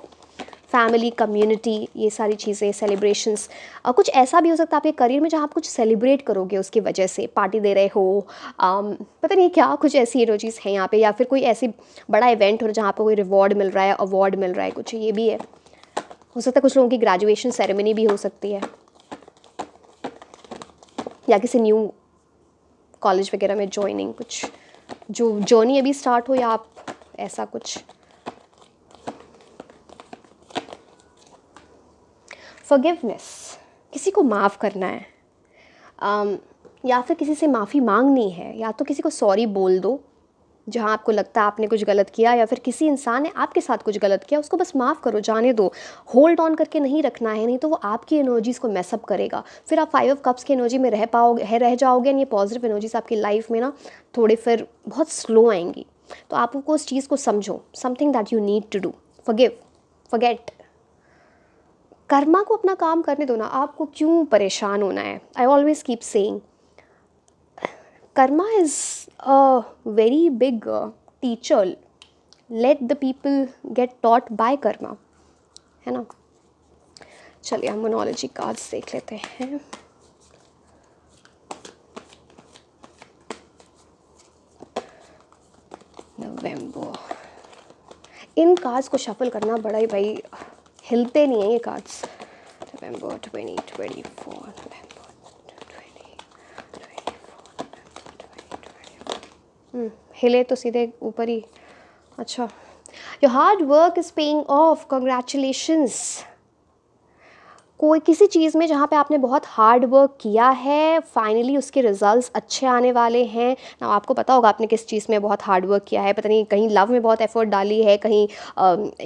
S1: फैमिली, कम्युनिटी, ये सारी चीज़ें, सेलिब्रेशंस, कुछ ऐसा भी हो सकता है आपके करियर में जहाँ आप कुछ सेलिब्रेट करोगे, उसकी वजह से पार्टी दे रहे हो, पता नहीं क्या, कुछ ऐसी एनर्जीज़ हैं यहाँ पे, या फिर कोई ऐसी बड़ा इवेंट हो जहाँ पर कोई रिवॉर्ड मिल रहा है, अवार्ड मिल रहा है, कुछ ये भी है। हो सकता है कुछ लोगों की ग्रेजुएशन सेरेमनी भी हो सकती है, या किसी न्यू कॉलेज वगैरह में ज्वाइनिंग, कुछ जो जर्नी अभी स्टार्ट हो, या आप ऐसा कुछ। फॉरगिवनेस, किसी को माफ़ करना है, या फिर किसी से माफ़ी मांगनी है, या तो किसी को सॉरी बोल दो, जहाँ आपको लगता है आपने कुछ गलत किया या फिर किसी इंसान ने आपके साथ कुछ गलत किया, उसको बस माफ़ करो, जाने दो। होल्ड ऑन करके नहीं रखना है, नहीं तो वो आपकी एनर्जीज़ को मैसअप करेगा। फिर आप 5 ऑफ कप्स की एनर्जी में रह जाओगे, एंड ये पॉजिटिव एनर्जीज आपकी लाइफ में ना थोड़े फिर बहुत स्लो आएंगी। तो आपको उस चीज़ को समझो, something that you need to do, forgive, forget. Karma को अपना काम करने दो ना, आपको क्यों परेशान होना है। I always keep saying karma is a very big teacher. Let the people get taught by karma, है ना। चलिए हम मोनोलॉजी कार्ड्स देख लेते हैं। नवंबर, इन कार्ड्स को शफल करना बड़ा ही भाई, हिलते नहीं हैं ये कार्ड्स। नवंबर 2024, हिले तो सीधे ऊपर ही। अच्छा, your hard work is paying of, congratulations. कोई किसी चीज़ में जहाँ पे आपने बहुत हार्ड वर्क किया है, फाइनली उसके रिजल्ट्स अच्छे आने वाले हैं ना। आपको पता होगा आपने किस चीज़ में बहुत हार्ड वर्क किया है, पता नहीं कहीं लव में बहुत एफर्ट डाली है, कहीं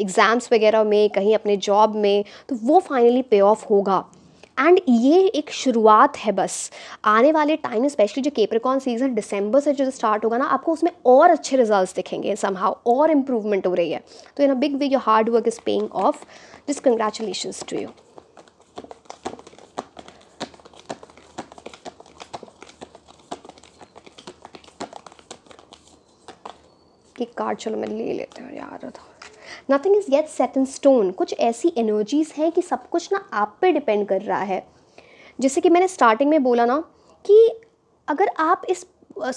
S1: एग्ज़ाम्स वगैरह में, कहीं अपने जॉब में, तो वो फाइनली पे ऑफ होगा। एंड ये एक शुरुआत है बस। आने वाले टाइम स्पेशली जो कैप्रिकॉर्न सीजन दिसंबर से जो स्टार्ट होगा ना, आपको उसमें और अच्छे रिजल्ट्स दिखेंगे, समहाउ और इम्प्रूवमेंट हो रही है। तो in a big way your hard work is paying off, just congratulations to you. कि कार्ड चलो मैं ले लेते हैं यार। तो nothing is yet set in stone. कुछ ऐसी एनर्जीज़ हैं कि सब कुछ ना आप पे डिपेंड कर रहा है। जैसे कि मैंने स्टार्टिंग में बोला ना कि अगर आप इस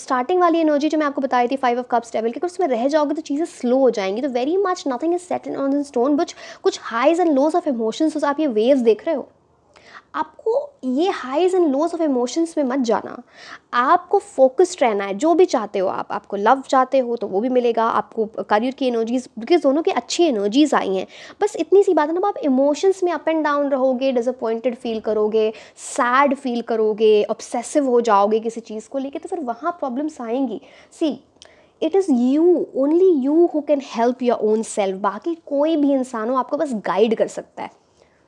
S1: स्टार्टिंग वाली एनर्जी जो मैं आपको बताई थी 5 ऑफ कप्स डेविल की, अगर उसमें रह जाओगे तो चीज़ें स्लो हो जाएंगी। तो very much nothing is set in on stone, but कुछ highs and lows of emotions, आप ये वेव्स देख रहे हो, आपको ये highs and lows of emotions में मत जाना। आपको फोकस्ड रहना है, जो भी चाहते हो आप। आपको लव चाहते हो तो वो भी मिलेगा, आपको करियर की एनर्जीज, बिकॉज दोनों की अच्छी एनर्जीज आई हैं। बस इतनी सी बात है ना, आप इमोशंस में अप एंड डाउन रहोगे, डिसअपॉइंटेड फील करोगे, सैड फील करोगे, ऑब्सेसिव हो जाओगे किसी चीज़ को लेके, तो फिर वहाँ प्रॉब्लम्स आएंगी। See, it is you, only you who can help your own self. बाकी कोई भी इंसान हो आपको बस गाइड कर सकता है।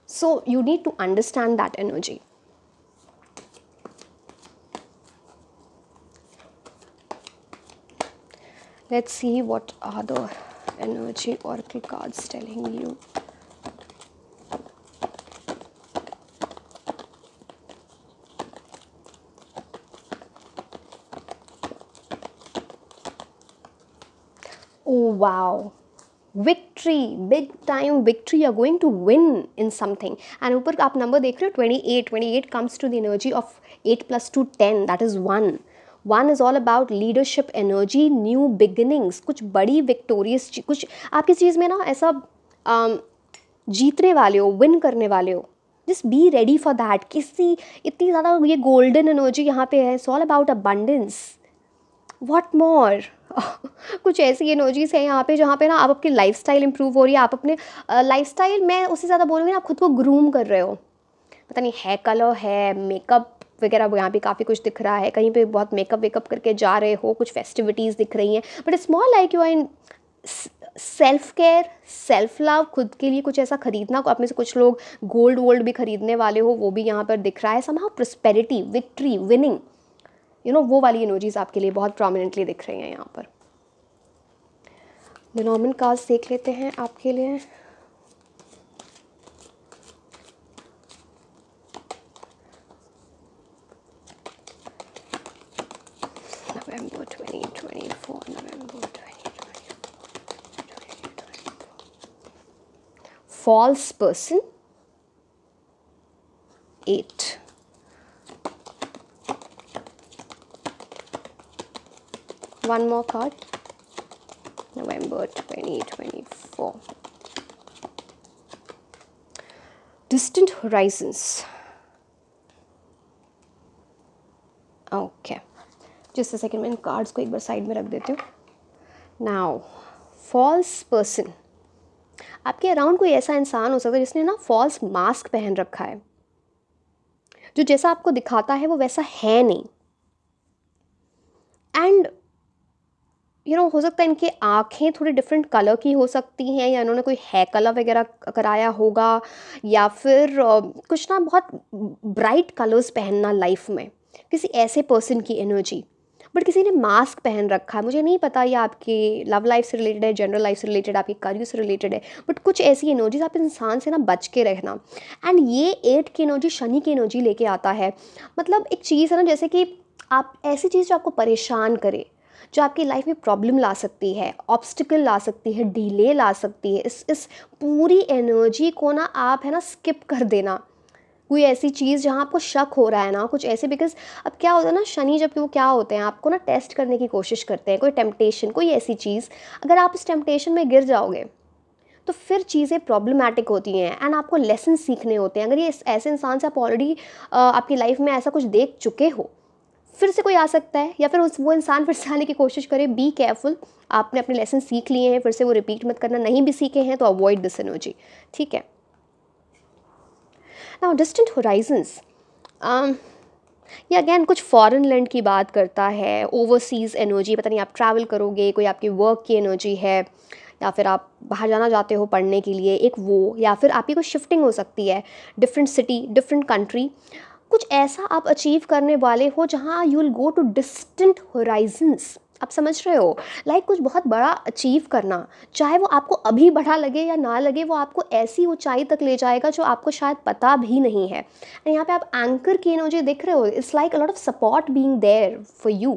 S1: So you need to understand that energy. Let's see what are the energy oracle cards telling you. Oh wow, victory, big time victory, you are going to win in something. And ऊपर आप नंबर देख रहे हो 28, 28 comes to the energy of 8 + 2 10, that is 1। 1 is all about leadership energy, new beginnings, कुछ बड़ी विक्टोरियस, कुछ आप किस चीज़ में ना ऐसा जीतने वाले हो, विन करने वाले हो। Just be ready for that. किसी इतनी ज़्यादा ये गोल्डन एनर्जी यहाँ पे है, it's all about abundance, what more. कुछ ऐसी एनर्जीज है यहाँ पे जहाँ पे ना आप अपनी लाइफस्टाइल इंप्रूव हो रही है। आप अपने लाइफस्टाइल में उससे ज़्यादा बोलूँगी ना, आप खुद को ग्रूम कर रहे हो। पता नहीं है कलर है, मेकअप वगैरह यहाँ पे काफ़ी कुछ दिख रहा है। कहीं पे बहुत मेकअप वेकअप करके जा रहे हो, कुछ फेस्टिविटीज़ दिख रही हैं, but it's more like you are in self care, self love, खुद के लिए कुछ ऐसा खरीदना। आप में से कुछ लोग गोल्ड वोल्ड भी खरीदने वाले हो, वो भी यहाँ पर दिख रहा है। Somehow prosperity, victory, winning, you know, वो वाली एनर्जीज आपके लिए बहुत प्रोमिनेंटली दिख रही हैं यहाँ पर। लेनॉर्मन कार्ड्स देख लेते हैं आपके लिए। नवंबर 2024, November 2024, false person, 8। One more card. November 2024. Distant horizons. Okay. Just a second, मैं इन कार्ड्स को एक बार साइड में रख देती हूँ। Now, false person. आपके अराउंड कोई ऐसा इंसान हो सकता है जिसने ना फॉल्स मास्क पहन रखा है, जो जैसा आपको दिखाता है वो वैसा है नहीं। एंड हो सकता है इनकी आँखें थोड़ी डिफरेंट कलर की हो सकती हैं, या इन्होंने कोई हेयर कलर वगैरह कराया होगा, या फिर कुछ ना बहुत ब्राइट कलर्स पहनना लाइफ में, किसी ऐसे पर्सन की एनर्जी। बट किसी ने मास्क पहन रखा है, मुझे नहीं पता ये आपकी लव लाइफ से रिलेटेड है, जनरल लाइफ से रिलेटेड, आपके करियर से रिलेटेड है, बट कुछ ऐसी एनर्जीज आप इंसान से ना बच के रहना। एंड ये 8 की एनर्जी शनि की एनर्जी लेके आता है। मतलब एक चीज़ है ना, जैसे कि आप ऐसी चीज़ जो आपको परेशान करे, जो आपकी लाइफ में प्रॉब्लम ला सकती है, ऑब्स्टिकल ला सकती है, डिले ला सकती है, इस पूरी एनर्जी को ना आप है ना स्किप कर देना। कोई ऐसी चीज़ जहाँ आपको शक हो रहा है ना, कुछ ऐसे, बिकॉज अब क्या होता है ना, शनि जब वो क्या होते हैं, आपको ना टेस्ट करने की कोशिश करते हैं, कोई टेम्पटेशन, कोई ऐसी चीज़, अगर आप इस टेम्पटेशन में गिर जाओगे तो फिर चीज़ें प्रॉब्लमैटिक होती हैं, एंड आपको लेसन सीखने होते हैं। अगर ये ऐसे इंसान से आप ऑलरेडी आपकी लाइफ में ऐसा कुछ देख चुके हो, फिर से कोई आ सकता है, या फिर वो इंसान फिर से आने की कोशिश करे, बी केयरफुल। आपने अपने लेसन सीख लिए हैं, फिर से वो रिपीट मत करना, नहीं भी सीखे हैं तो अवॉइड दिस एनर्जी, ठीक है। नाउ डिस्टेंट होराइजन्स, ये अगेन कुछ फॉरेन लैंड की बात करता है, ओवरसीज़ एनर्जी, पता नहीं आप ट्रैवल करोगे, कोई आपकी वर्क की एनर्जी है, या फिर आप बाहर जाना चाहते हो पढ़ने के लिए, एक वो, या फिर आपकी कोई शिफ्टिंग हो सकती है, डिफरेंट सिटी, डिफरेंट कंट्री, कुछ ऐसा आप अचीव करने वाले हो जहाँ you will go to distant horizons. आप समझ रहे हो, लाइक कुछ बहुत बड़ा अचीव करना, चाहे वो आपको अभी बड़ा लगे या ना लगे, वो आपको ऐसी ऊंचाई तक ले जाएगा जो आपको शायद पता भी नहीं है। एंड यहाँ पे आप एंकर की एनर्जी देख रहे हो, it's like a lot of support being there for you.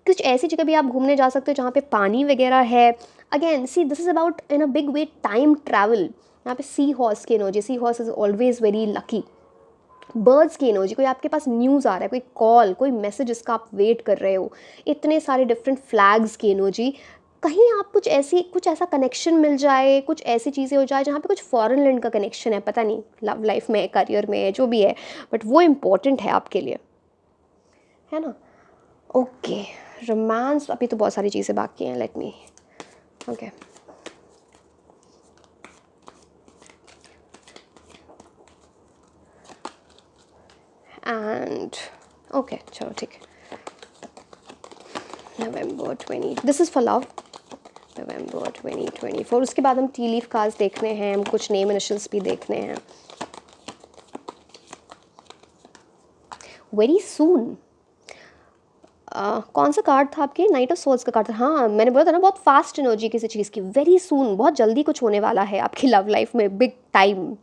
S1: कुछ ऐसी जगह भी आप घूमने जा सकते हो जहाँ पे पानी वगैरह है। Again see, this is about in a big way time travel. यहाँ पे सी हॉर्स की energy, sea horse is always very lucky. Birds की एनर्जी, कोई आपके पास न्यूज़ आ रहा है, कोई कॉल, कोई मैसेज जिसका आप वेट कर रहे हो, इतने सारे डिफरेंट फ्लैग्स की एनर्जी, कहीं आप कुछ ऐसा कनेक्शन मिल जाए, कुछ ऐसी चीज़ें हो जाए जहाँ पे कुछ फॉरेन लैंड का कनेक्शन है, पता नहीं लव लाइफ में, करियर में, जो भी है, बट वो इम्पोर्टेंट है आपके लिए, है ना। ओके, रोमांस, अभी तो बहुत सारी चीज़ें बाकी हैं, let me, okay. And okay, चलो ठीक है। नवंबर 20, this is for love, November 2024। उसके बाद हम टी लीफ कार्ड्स देखने हैं, हम कुछ नेम इनिशियल्स भी देखने हैं। वेरी सून, कौन सा कार्ड था आपके, नाइट ऑफ सोल्स का कार्ड था। हाँ, मैंने बोला था ना, बहुत फास्ट एनर्जी किसी चीज़ की, वेरी सून, बहुत जल्दी कुछ होने वाला है आपकी लव लाइफ में, बिग टाइम।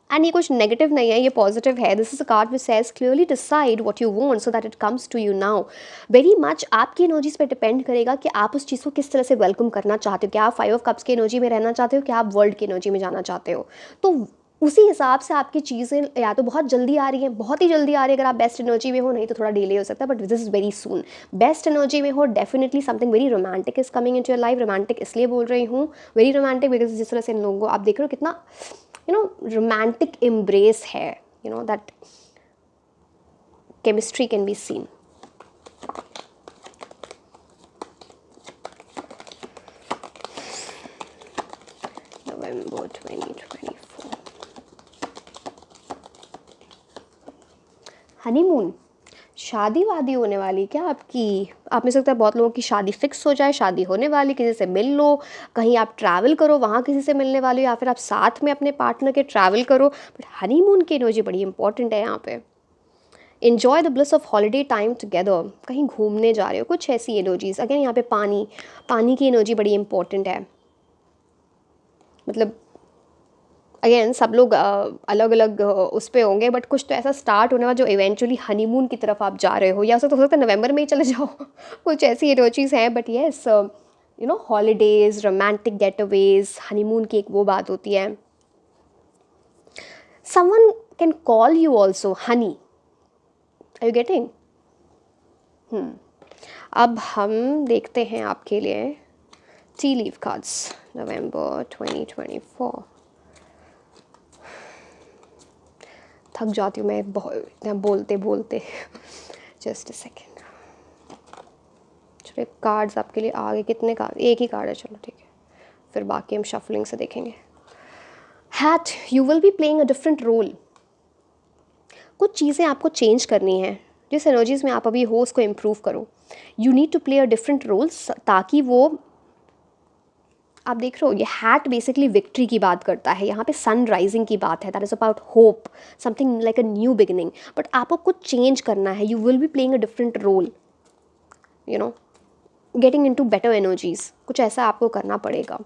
S1: एंड ये कुछ नेगेटिव नहीं है, ये पॉजिटिव है। This is a card which says clearly decide what you want so that it comes to you now. Very much आपकी एनर्जीज पे डिपेंड करेगा कि आप उस चीज़ को किस तरह से वेलकम करना चाहते हो। क्या आप 5 ऑफ कप्स की एनर्जी में रहना चाहते हो, क्या आप वर्ल्ड की एनर्जी में जाना चाहते हो, तो उसी हिसाब से आपकी चीज़ें या तो बहुत जल्दी आ रही हैं, बहुत ही जल्दी आ रही है अगर आप बेस्ट एनर्जी में हो, नहीं तो थोड़ा डिले हो सकता है, but this is very soon. Best energy में हो, definitely something very romantic is coming into your life. Romantic इसलिए बोल रही हूँ, वेरी रोमांटिक, बिकॉज जिस तरह से इन लोगों को आप देख रहे हो कितना romantic embrace है, that chemistry can be seen. November 2024, honeymoon, शादी वादी होने वाली क्या आपकी। आप में सकता है बहुत लोगों की शादी फिक्स हो जाए, शादी होने वाली, किसी से मिल लो, कहीं आप ट्रैवल करो, वहाँ किसी से मिलने वाले हो, या फिर आप साथ में अपने पार्टनर के ट्रैवल करो, बट हनीमून की एनर्जी बड़ी इंपॉर्टेंट है यहाँ पे। Enjoy the bliss of holiday time together, कहीं घूमने जा रहे हो, कुछ ऐसी एनर्जीज। अगेन यहाँ पे पानी की एनर्जी बड़ी इंपॉर्टेंट है। मतलब अगेन सब लोग अलग अलग उस पे होंगे, बट कुछ तो ऐसा स्टार्ट होने वाला जो इवेंचुअली हनीमून की तरफ आप जा रहे हो, या हो सकता है नवंबर में ही चले जाओ कुछ ऐसी एनर्जीज हैं, but yes holidays, romantic getaways, honeymoon की एक वो बात होती है। Someone can call you also honey, are you getting. अब हम देखते हैं आपके लिए टी लीफ कार्ड्स, नवंबर 2024। थक जाती हूँ मैं बहुत बोलते बोलते जस्ट अ सेकेंड। चलो कार्ड्स आपके लिए आगे कितने कार्ड, एक ही कार्ड है, चलो ठीक है, फिर बाकी हम शफलिंग से देखेंगे। Hat, you will be playing a different role. कुछ चीज़ें आपको चेंज करनी है, जिस एनर्जीज में आप अभी हो उसको इम्प्रूव करो। You need to play a different roles, ताकि वो, आप देख रहे हो ये हैट बेसिकली विक्ट्री की बात करता है, यहाँ पे सन राइजिंग की बात है, that is about hope, something like a new beginning, but आपको कुछ चेंज करना है, you will be playing a different role, you know, getting into better energies, कुछ ऐसा आपको करना पड़ेगा।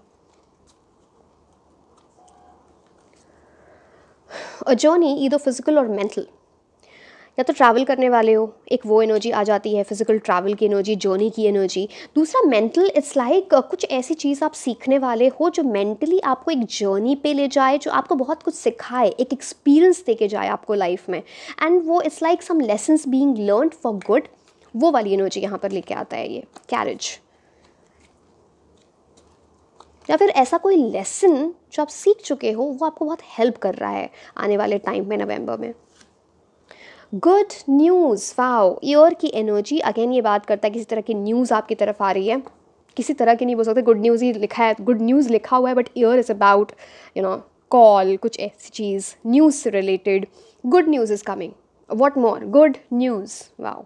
S1: अ जर्नी ईदर फिजिकल और मेंटल, या तो ट्रैवल करने वाले हो, एक वो एनर्जी आ जाती है, फिजिकल ट्रैवल की एनर्जी, जर्नी की एनर्जी। दूसरा मेंटल, इट्स लाइक कुछ ऐसी चीज़ आप सीखने वाले हो जो मेंटली आपको एक जर्नी पे ले जाए, जो आपको बहुत कुछ सिखाए, एक एक्सपीरियंस दे के जाए आपको लाइफ में, एंड वो it's like some lessons being learned for good, वो वाली एनर्जी यहाँ पर लेके आता है ये कैरेज। या फिर ऐसा कोई लेसन जो आप सीख चुके हो, वो आपको बहुत हेल्प कर रहा है आने वाले टाइम में, नवंबर में। गुड न्यूज़, वाओ, ईयर की एनर्जी अगेन ये बात करता है किसी तरह की न्यूज़ आपकी तरफ आ रही है, किसी तरह की नहीं बोल सकते, गुड न्यूज़ ही लिखा है, गुड न्यूज़ लिखा हुआ है, but year is about you know call, कुछ ऐसी चीज़ न्यूज़ से related, good news is coming, what more, good news, wow.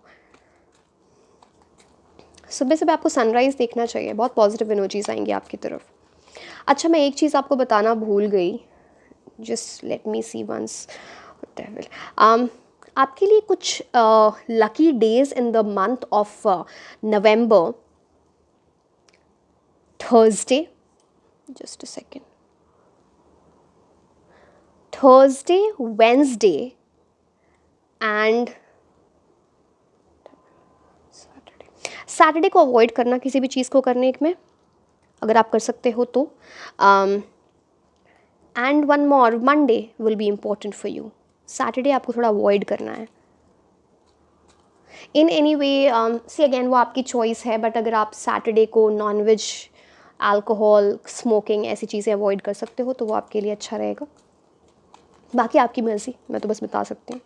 S1: सुबह सुबह आपको सनराइज़ देखना चाहिए, बहुत पॉजिटिव एनर्जीज आएंगी आपकी तरफ। अच्छा, मैं एक चीज़ आपको बताना भूल गई, just let me see once, आपके लिए कुछ lucky days in the month of November, Thursday, just a second, Thursday, Wednesday and Saturday को अवॉइड करना किसी भी चीज़ को करने में, अगर आप कर सकते हो तो, and one more, Monday will be important for you, Saturday आपको थोड़ा अवॉइड करना है in any way. See again वो आपकी चॉइस है, बट अगर आप सैटरडे को नॉन वेज, अल्कोहल, स्मोकिंग ऐसी चीज़ें अवॉइड कर सकते हो तो वो आपके लिए अच्छा रहेगा, बाकी आपकी मर्जी, मैं तो बस बता सकती हूँ।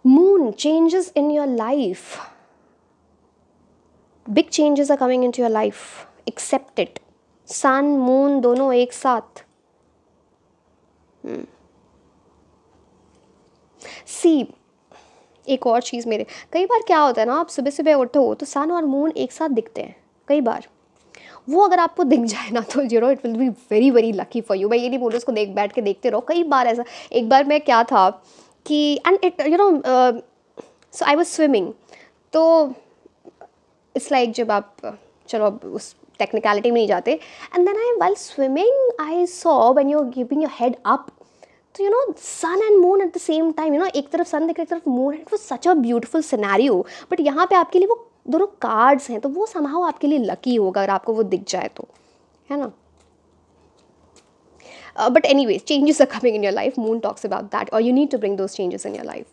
S1: Moon changes in your life, big changes are coming into your life, accept it, sun moon दोनों एक साथ। सी एक और चीज़, मेरे कई बार क्या होता है ना, आप सुबह सुबह उठो तो सन और मून एक साथ दिखते हैं कई बार, वो अगर आपको दिख जाए ना तो it will be very very lucky for you. मैं ये नहीं बोल रही उसको देख बैठ के देखते रहो, कई बार ऐसा, एक बार मैं क्या था कि and it so I was swimming, तो इट्स लाइक जब आप चलो अब उस टेक्निकलिटी में नहीं जाते, and then I while swimming I saw when you are keeping your head up, तो sun and moon at the same time, एक तरफ सन दिख रहा है, एक तरफ moon, it was such a beautiful scenario, but यहाँ पे आपके लिए वो दोनों कार्ड्स हैं, तो वो समहाउ आपके लिए लकी होगा अगर आपको वो दिख जाए तो, है ना। But anyways, changes are coming in your life, moon talks about that, और you need to bring those changes in your life.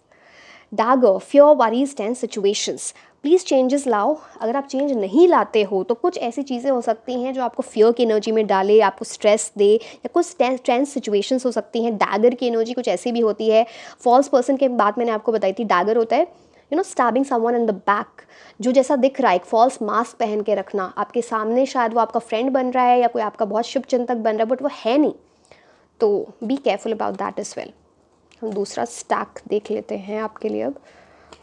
S1: Dagger, fear, worries, tense situations, please changes लाओ। अगर आप चेंज नहीं लाते हो तो कुछ ऐसी चीज़ें हो सकती हैं जो आपको फियर की एनर्जी में डाले, आपको स्ट्रेस दे, या कुछ टेंस सिचुएशंस हो सकती हैं। डैगर की एनर्जी कुछ ऐसी भी होती है। फॉल्स पर्सन के बात मैंने आपको बताई थी, डैगर होता है stabbing someone in the back, जो जैसा दिख रहा है, एक फॉल्स मास्क पहन के रखना आपके सामने, शायद वो आपका फ्रेंड बन रहा है या कोई आपका बहुत शुभ चिंतक बन रहा है, बट वो है नहीं, तो be careful about that is well. हम दूसरा स्टैक देख लेते हैं आपके लिए अब,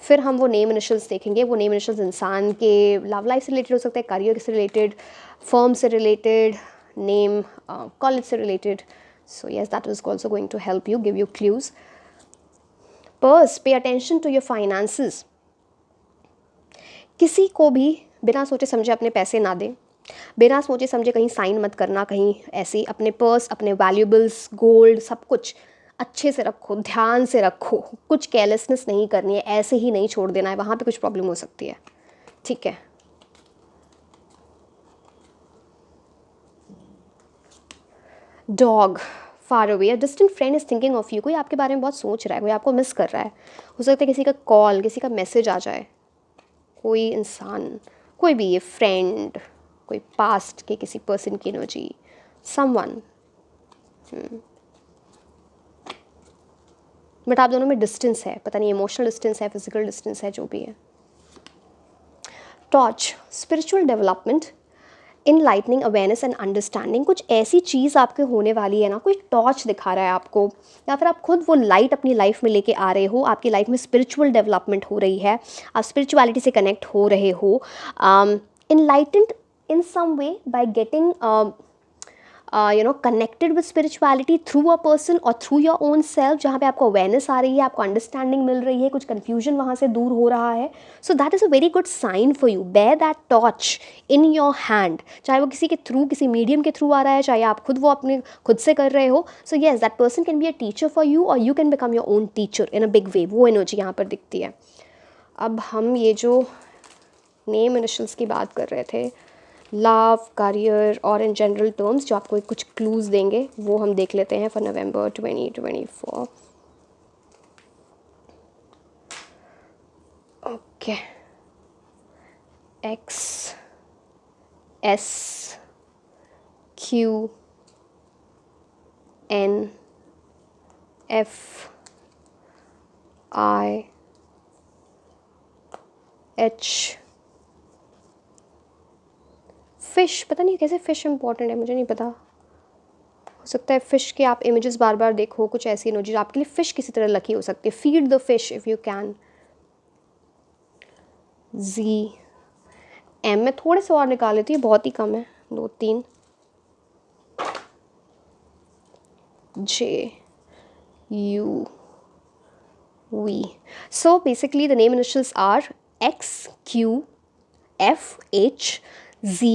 S1: फिर हम वो नेम इनिशियल्स देखेंगे। वो नेम इनिशियल्स इंसान के लव लाइफ से रिलेटेड हो सकते हैं, करियर से रिलेटेड, फर्म से रिलेटेड, नेम कॉलेज से related. So yes, that is also going to help you, give you clues. Purse, pay attention to your finances, किसी को भी बिना सोचे समझे अपने पैसे ना दें, बिना सोचे समझे कहीं साइन मत करना, कहीं ऐसे अपने पर्स, अपने वैल्यूबल्स, गोल्ड, सब कुछ अच्छे से रखो, ध्यान से रखो, कुछ केयरलेसनेस नहीं करनी है, ऐसे ही नहीं छोड़ देना है, वहाँ पे कुछ प्रॉब्लम हो सकती है, ठीक है। Dog, far away, distant friend is thinking of you, कोई आपके बारे में बहुत सोच रहा है, कोई आपको मिस कर रहा है, हो सकता है किसी का कॉल, किसी का मैसेज आ जाए, कोई इंसान, कोई भी, ये फ्रेंड, कोई पास्ट के किसी पर्सन की एनर्जी, समवन, बट आप दोनों में डिस्टेंस है, पता नहीं इमोशनल डिस्टेंस है, फिजिकल डिस्टेंस है, जो भी है। Torch, spiritual development, enlightening awareness and understanding, कुछ ऐसी चीज़ आपके होने वाली है ना, कोई टॉर्च दिखा रहा है आपको, या फिर आप खुद वो लाइट अपनी लाइफ में लेके आ रहे हो, आपकी लाइफ में स्पिरिचुअल डेवलपमेंट हो रही है, आप स्पिरिचुअलिटी से कनेक्ट हो रहे हो, enlightened in some way by getting connected with spirituality through a person or through your own self, जहाँ पे आपको अवेयरनेस आ रही है, आपको अंडरस्टैंडिंग मिल रही है, कुछ कन्फ्यूजन वहाँ से दूर हो रहा है. So that is a very good sign for you. Bear that torch in your hand, चाहे वो किसी के थ्रू, किसी मीडियम के थ्रू आ रहा है, चाहे आप खुद वो अपने खुद से कर रहे हो. So yes, that person can be a teacher for you और you can become your own teacher in a big way. वो एनर्जी यहाँ पर दिखती है. अब हम ये जो नेम इनिशियल्स की बात कर रहे थे, लव, करियर और इन जनरल टर्म्स जो आपको कुछ क्लूज़ देंगे, वो हम देख लेते हैं for November 2024. Okay, X, S, Q, N, F, I, H, fish. पता नहीं कैसे फ़िश इंपॉर्टेंट है, मुझे नहीं पता. हो सकता है फ़िश के आप इमेजेस बार बार देखो, कुछ ऐसी एनर्जी आपके लिए फ़िश किसी तरह लकी हो सकती है. Feed the fish if you can. G, M में थोड़े से और निकाल लेती है, बहुत ही कम है, 2-3. J, U, V. So basically the name initials are X, Q, F, H, Z,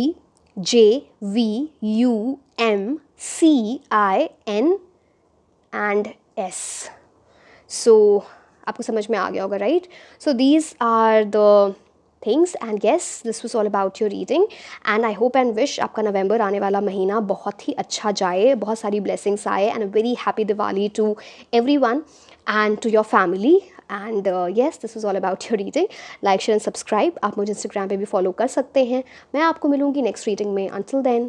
S1: J, V, U, M, C, I, N and S. So आपको समझ में आ गया होगा, right? So these are the things and yes, this was all about your reading and I hope and wish आपका नवंबर आने वाला महीना बहुत ही अच्छा जाए, बहुत सारी blessings आए and a very happy Diwali to everyone and to your family. And yes, this is all about your reading. Like, share and subscribe. आप मुझे इंस्टाग्राम पे भी फॉलो कर सकते हैं. मैं आपको मिलूँगी नेक्स्ट रीडिंग में. Until then,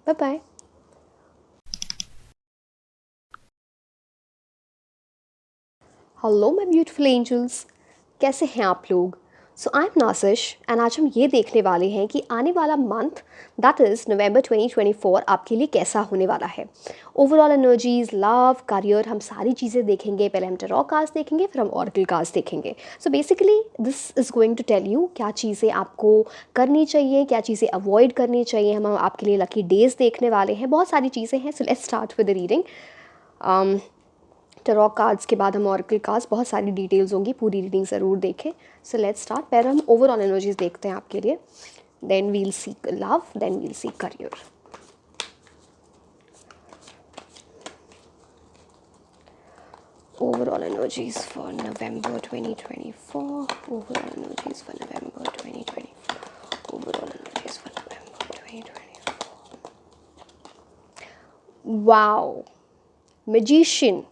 S1: bye bye. Hello my beautiful angels, कैसे हैं आप लोग? सो आई एम नासिश एंड आज हम ये देखने वाले हैं कि आने वाला मंथ दैट इज़ नवंबर 2024 आपके लिए कैसा होने वाला है. ओवरऑल एनर्जीज, लव, करियर, हम सारी चीज़ें देखेंगे. पहले हम टैरो कार्ड्स देखेंगे, फिर हम ऑरेकल कार्ड्स देखेंगे. So basically this is going to tell you क्या चीज़ें आपको करनी चाहिए, क्या चीज़ें अवॉइड करनी चाहिए. हम आपके लिए लकी डेज़ देखने वाले हैं, बहुत सारी चीज़ें हैं. सो let's start with the reading. Tarot cards के बाद हम ऑरेकल कार्ड्स, बहुत सारी डिटेल्स होंगी, पूरी रीडिंग ज़रूर देखें. So let's start. पहले हम ओवरऑल एनर्जीज देखते हैं आपके लिए. Then we'll see love, then we'll see career. Overall energies for November 2024. Overall energies for November 2024. Overall energies for November 2024. Wow. Magician.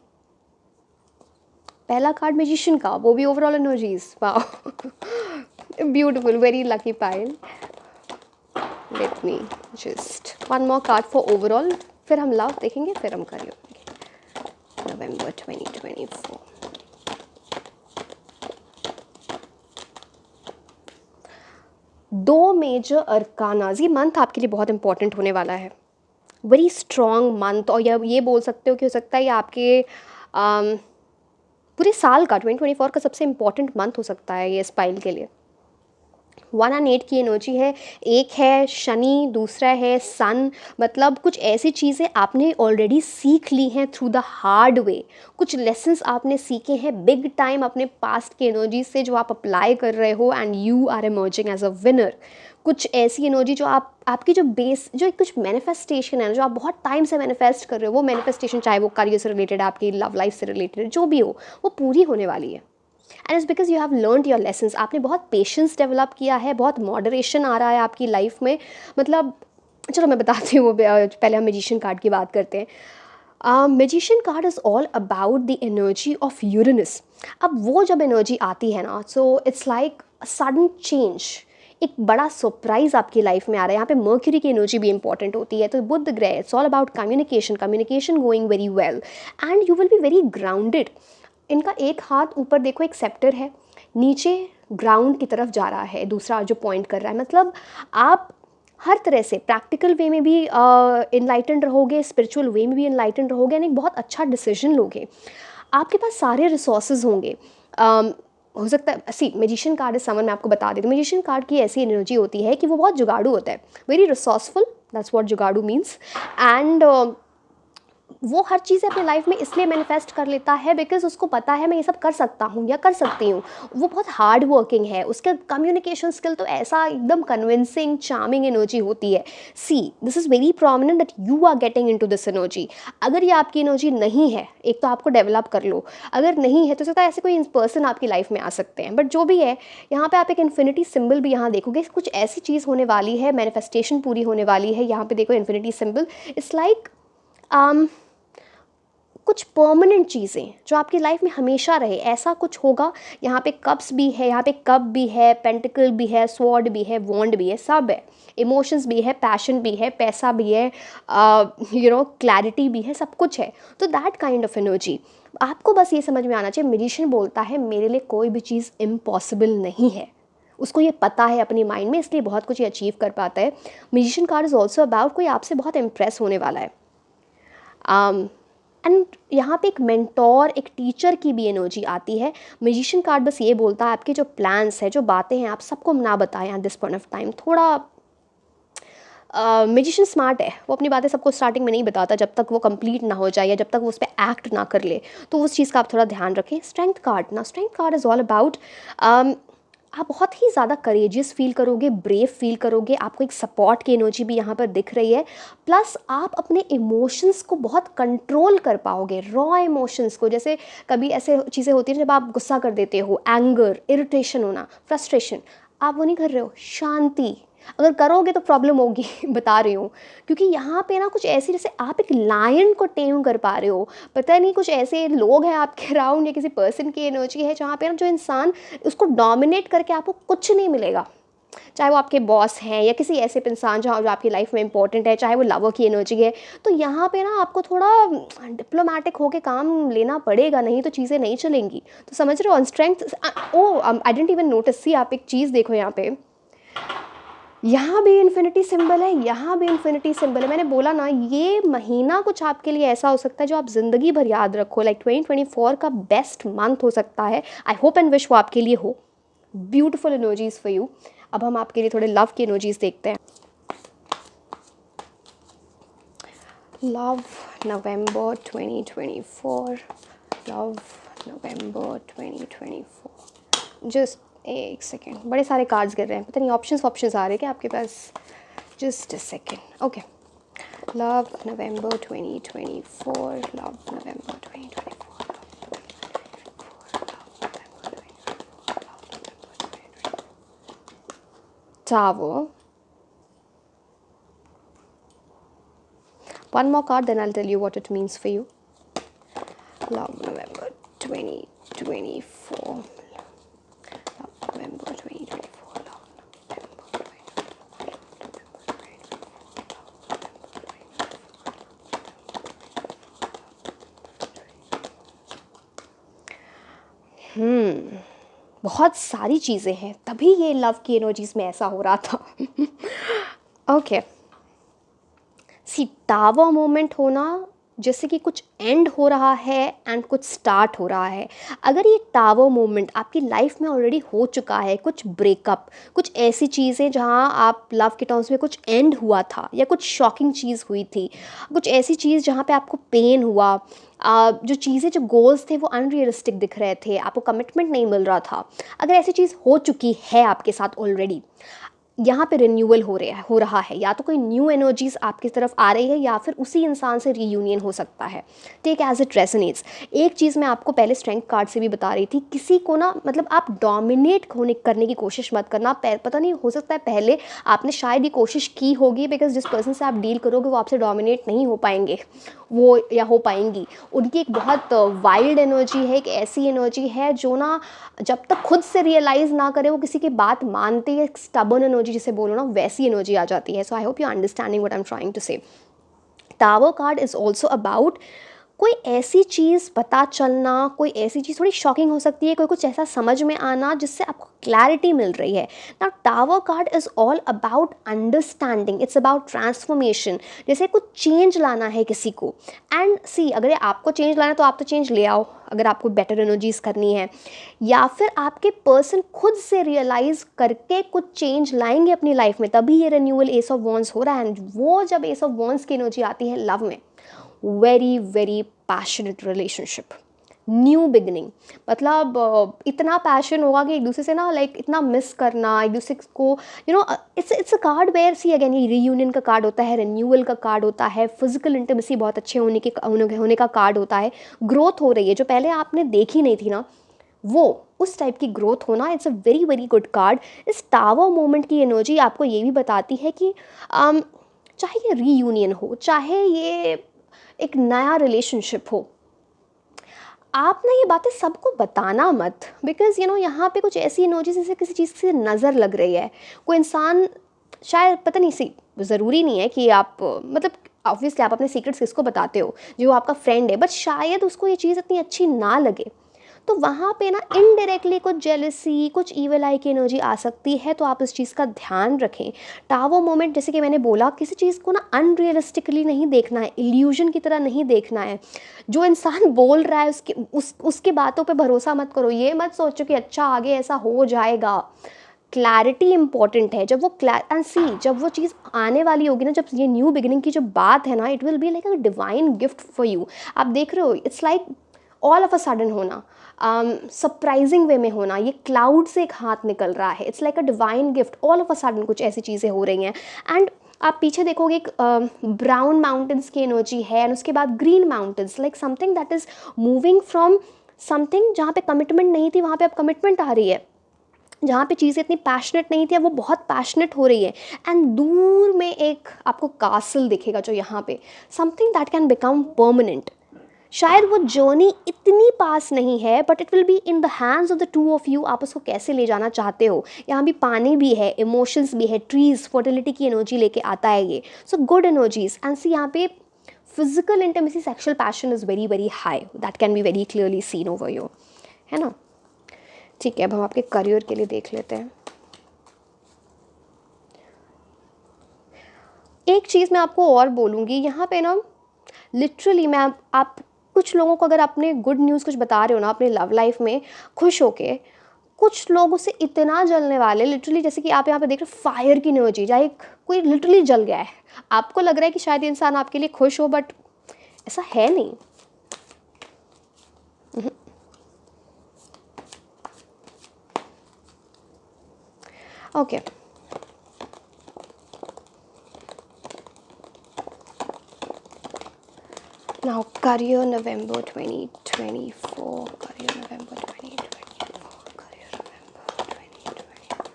S1: पहला कार्ड मैजिशियन का, वो भी overall energies. Wow, beautiful, very lucky pile. Late me just one more card for overall, फिर हम लव देखेंगे, फिर हम करियर. नवंबर 2024. दो मेजर अरकानाज. ये मंथ आपके लिए बहुत इंपॉर्टेंट होने वाला है. Very strong month. और ये बोल सकते हो कि हो सकता है ये आपके पूरे साल का 2024 का सबसे इम्पॉर्टेंट मंथ हो सकता है ये स्पाइल के लिए. 1 और 8 की एनर्जी है. एक है शनि, दूसरा है सन. मतलब कुछ ऐसी चीज़ें आपने ऑलरेडी सीख ली हैं थ्रू द हार्ड वे. कुछ लेसन्स आपने सीखे हैं बिग टाइम अपने पास्ट की एनर्जी से, जो आप अप्लाई कर रहे हो and you are emerging as a winner. कुछ ऐसी एनर्जी जो आपकी जो बेस, जो कुछ मैनिफेस्टेशन है, जो आप बहुत टाइम से मैनिफेस्ट कर रहे हो, वो मैनिफेस्टेशन, चाहे वो करियर से रिलेटेड, आपकी लव लाइफ से रिलेटेड, जो भी हो, वो पूरी होने वाली है. And it's because you have learned your lessons. आपने बहुत पेशेंस डेवलप किया है, बहुत मॉडरेशन आ रहा है आपकी लाइफ में. मतलब चलो मैं बताती हूँ, पहले हम मैजिशियन कार्ड की बात करते हैं. Magician card is all about the energy of Uranus. अब वो जब एनर्जी आती है ना, सो इट्स लाइक सडन चेंज, एक बड़ा सरप्राइज आपकी लाइफ में आ रहा है. यहाँ पे मर्क्यूरी की एनर्जी भी इंपॉर्टेंट होती है. तो बुध ग्रह, it's all about communication going very well and you will be very grounded. इनका एक हाथ ऊपर देखो, एक सेप्टर है, नीचे ग्राउंड की तरफ जा रहा है, दूसरा जो पॉइंट कर रहा है. मतलब आप हर तरह से प्रैक्टिकल वे में भी इनलाइटेंड रहोगे, स्पिरिचुअल वे में भी इनलाइटेंड रहोगे, एंड एक बहुत अच्छा डिसीजन लोगे। आपके पास सारे रिसोर्सेज होंगे। हो सकता है, सी मैजिशियन कार्ड इज समवन, मैं आपको बता देती हूँ, मैजिशियन कार्ड की ऐसी एनर्जी होती है कि वो बहुत जुगाड़ू होता है, वेरी रिसोर्सफुल, दैट्स व्हाट जुगाड़ू मीन्स। एंड वो हर चीज़ अपने लाइफ में इसलिए मैनिफेस्ट कर लेता है बिकॉज उसको पता है मैं ये सब कर सकता हूँ या कर सकती हूँ। वो बहुत हार्ड वर्किंग है, उसका कम्युनिकेशन स्किल तो ऐसा एकदम कन्विंसिंग चार्मिंग एनर्जी होती है। See this is very prominent that you are getting into this energy. अगर ये आपकी एनर्जी नहीं है, एक तो आपको डेवलप कर लो, अगर नहीं है तो सकता है ऐसे कोई पर्सन आपकी लाइफ में आ सकते हैं, बट जो भी है यहाँ पे आप एक इन्फिनिटी सिंबल भी यहाँ देखोगे, कुछ ऐसी चीज़ होने वाली है, मैनिफेस्टेशन पूरी होने वाली है। यहाँ पे देखो इन्फिनिटी सिंबल, इट्स लाइक कुछ परमानेंट चीज़ें जो आपकी लाइफ में हमेशा रहे, ऐसा कुछ होगा। यहाँ पे कप्स भी है, यहाँ पे कप भी है, पेंटिकल भी है, स्वॉर्ड भी है, वॉन्ड भी है, सब है। इमोशंस भी है, पैशन भी है, पैसा भी है, क्लैरिटी भी है, सब कुछ है। तो दैट काइंड ऑफ एनर्जी आपको बस ये समझ में आना चाहिए। मैजिशियन बोलता है मेरे लिए कोई भी चीज़ इम्पॉसिबल नहीं है, उसको ये पता है अपनी माइंड में, इसलिए बहुत कुछ ये अचीव कर पाता है। Magician card is also about कोई आपसे बहुत इम्प्रेस होने वाला है। एंड यहाँ पे एक मेंटोर, एक टीचर की भी एनर्जी आती है। मैजिशियन कार्ड बस ये बोलता है आपके जो प्लान्स हैं, जो बातें हैं, आप सबको ना बताएं at this point of time. थोड़ा मैजिशियन स्मार्ट है, वो अपनी बातें सबको स्टार्टिंग में नहीं बताता जब तक वो कंप्लीट ना हो जाए या जब तक वो उस पर एक्ट ना कर ले, तो उस चीज़ का आप थोड़ा ध्यान रखें। स्ट्रेंथ कार्ड ना, strength card is all about आप बहुत ही ज़्यादा करेजियस फील करोगे, ब्रेव फील करोगे, आपको एक सपोर्ट की एनर्जी भी यहाँ पर दिख रही है। प्लस आप अपने इमोशंस को बहुत कंट्रोल कर पाओगे, रॉ इमोशंस को। जैसे कभी ऐसे चीज़ें होती हैं जब आप गुस्सा कर देते हो, एंगर, इरिटेशन होना, फ्रस्ट्रेशन, आप वो नहीं कर रहे हो, शांति। अगर करोगे तो प्रॉब्लम होगी बता रही हूँ, क्योंकि यहाँ पे ना कुछ ऐसी, जैसे आप एक लायन को टेम कर पा रहे हो। पता नहीं कुछ ऐसे लोग हैं आपके अराउंड या किसी पर्सन की एनर्जी है जहाँ पे ना जो इंसान उसको डोमिनेट करके आपको कुछ नहीं मिलेगा, चाहे वो आपके बॉस हैं या किसी ऐसे इंसान जो आपकी लाइफ में इंपॉर्टेंट है, चाहे वो लवर की एनर्जी है। तो यहाँ पे ना आपको थोड़ा डिप्लोमेटिक होके काम लेना पड़ेगा, नहीं तो चीज़ें नहीं चलेंगी। तो समझ रहे हो। Strength, oh I didn't even notice, see आप एक चीज़ देखो यहाँ पे, यहाँ भी इन्फिनिटी सिंबल है, यहाँ भी इन्फिनिटी सिंबल है। मैंने बोला ना ये महीना कुछ आपके लिए ऐसा हो सकता है जो आप ज़िंदगी भर याद रखो। लाइक 2024 का बेस्ट मंथ हो सकता है। आई होप एंड विश वो आपके लिए हो। Beautiful energies for you. अब हम आपके लिए थोड़े लव की एनर्जीज देखते हैं। Love November 2024, love November 2024। Just एक सेकेंड, बड़े सारे कार्ड्स गिर रहे हैं, पता नहीं ऑप्शंस आ रहे हैं क्या आपके पास। Just a second, okay. Love November 2024, love November 2024, Tower. One more card, then I'll tell you what it means for you. Love November 2024. Love November 2024. Love November 2024. बहुत सारी चीज़ें हैं, तभी ये लव की एनर्जीज में ऐसा हो रहा था। ओके, सी टावर मोमेंट होना जैसे कि कुछ एंड हो रहा है एंड कुछ स्टार्ट हो रहा है। अगर ये टावर मोमेंट आपकी लाइफ में ऑलरेडी हो चुका है, कुछ ब्रेकअप, कुछ ऐसी चीज़ें जहाँ आप लव के टर्म्स में कुछ एंड हुआ था या कुछ शॉकिंग चीज़ हुई थी, कुछ ऐसी चीज़ जहाँ पे आपको पेन हुआ, जो चीज़ें, जो गोल्स थे वो अनरियलिस्टिक दिख रहे थे, आपको कमिटमेंट नहीं मिल रहा था, अगर ऐसी चीज़ हो चुकी है आपके साथ ऑलरेडी, यहाँ पे रिन्यूअल हो रहा है। या तो कोई न्यू एनर्जीज आपकी तरफ आ रही है या फिर उसी इंसान से रीयूनियन हो सकता है। Take as it resonates. एक चीज़ मैं आपको पहले स्ट्रेंथ कार्ड से भी बता रही थी, किसी को ना मतलब आप डोमिनेट करने की कोशिश मत करना। पता नहीं, हो सकता है पहले आपने शायद ये कोशिश की होगी, बिकॉज जिस पर्सन से आप डील करोगे वो आपसे डोमिनेट नहीं हो पाएंगे, वो या हो पाएंगी। उनकी एक बहुत वाइल्ड एनर्जी है, एक ऐसी एनर्जी है जो ना जब तक खुद से रियलाइज़ ना करे वो किसी की बात मानते हैं। स्टबर्न एनर्जी जिसे बोलो ना, वैसी एनर्जी आ जाती है। So I hope you understanding what I am trying to say. Tower card is also about कोई ऐसी चीज़ पता चलना, कोई ऐसी चीज़ थोड़ी शॉकिंग हो सकती है, कोई कुछ ऐसा समझ में आना जिससे आपको क्लैरिटी मिल रही है। Now tower card is all about understanding, it's about transformation, जैसे कुछ चेंज लाना है किसी को। एंड सी, अगर आपको चेंज लाना है तो आप तो चेंज ले आओ, अगर आपको बेटर एनर्जीज़ करनी है, या फिर आपके पर्सन खुद से रियलाइज़ करके कुछ चेंज लाएंगे अपनी लाइफ में, तभी ये रिन्यूअल एस ऑफ वॉन्ड्स हो रहा है। एंड वो जब एस ऑफ वॉन्ड्स की एनर्जी आती है लव में, very very passionate relationship, new beginning, मतलब इतना पैशन होगा कि एक दूसरे से ना लाइक इतना मिस करना एक दूसरे को, it's a card where, see again ये रीयूनियन का कार्ड होता है, रिन्यूअल का कार्ड होता है, फिजिकल इंटीमेसी बहुत अच्छे होने का कार्ड होता है, ग्रोथ हो रही है जो पहले आपने देखी नहीं थी ना, वो उस टाइप की ग्रोथ होना, it's a very very good card. इस टावर मोमेंट की एनर्जी आपको ये भी बताती है कि चाहे ये रीयूनियन हो, चाहे ये एक नया रिलेशनशिप हो, आप ना ये बातें सबको बताना मत, बिकॉज यहाँ पे कुछ ऐसी एनर्जी जैसे किसी चीज़ से नज़र लग रही है। कोई इंसान शायद, पता नहीं, सी ज़रूरी नहीं है कि आप मतलब ऑब्वियसली आप अपने सीक्रेट्स किसको बताते हो, जो आपका फ्रेंड है, बट शायद उसको ये चीज़ इतनी अच्छी ना लगे, तो वहाँ पे ना इनडायरेक्टली कुछ जेलसी, कुछ ईविल आई की एनर्जी आ सकती है, तो आप इस चीज़ का ध्यान रखें। टावर मोमेंट, जैसे कि मैंने बोला, किसी चीज़ को ना अनरियलिस्टिकली नहीं देखना है, इल्यूजन की तरह नहीं देखना है। जो इंसान बोल रहा है उसकी बातों पे भरोसा मत करो, ये मत सोचो कि अच्छा आगे ऐसा हो जाएगा। क्लैरिटी इंपॉर्टेंट है। जब वो जब वो चीज़ आने वाली होगी ना, जब ये न्यू बिगिनिंग की जो बात है ना, it will be like a divine gift for you. आप देख रहे हो, it's like all of a sudden होना, सरप्राइजिंग वे में होना, ये क्लाउड से एक हाथ निकल रहा है, it's like a divine gift, all of a sudden कुछ ऐसी चीज़ें हो रही हैं। एंड आप पीछे देखोगे, एक ब्राउन माउंटेन्स की एनर्जी है, एंड उसके बाद green mountains, like something that is moving from something जहाँ पे कमिटमेंट नहीं थी, वहाँ पे अब कमिटमेंट आ रही है। जहाँ पे चीज़ें इतनी पैशनेट नहीं थी, अब वो बहुत पैशनेट हो रही है। एंड दूर में एक आपको कासल दिखेगा जो यहाँ पे, something that can become permanent. शायद वो जर्नी इतनी पास नहीं है, but it will be in the hands of the two of you, आप उसको कैसे ले जाना चाहते हो। यहाँ भी पानी भी है, इमोशंस भी है, ट्रीज, फर्टिलिटी की एनर्जी लेके आता है ये, so good energies. And see यहाँ पे physical intimacy, sexual passion is very very high, that can be very clearly seen over you, है ना। ठीक है, अब हम आपके करियर के लिए देख लेते हैं। एक चीज़ मैं आपको और बोलूँगी यहाँ पे ना, लिटरली मैं आप कुछ लोगों को अगर आपने गुड न्यूज़ कुछ बता रहे हो ना अपने लव लाइफ में खुश होके, कुछ लोग उससे इतना जलने वाले, लिटरली जैसे कि आप यहाँ पे देख रहे हो फायर की एनर्जी, चाहे कोई लिटरली जल गया है, आपको लग रहा है कि शायद ये इंसान आपके लिए खुश हो, बट ऐसा है नहीं। Okay, now career November 2024, career November 2024, career November 2024.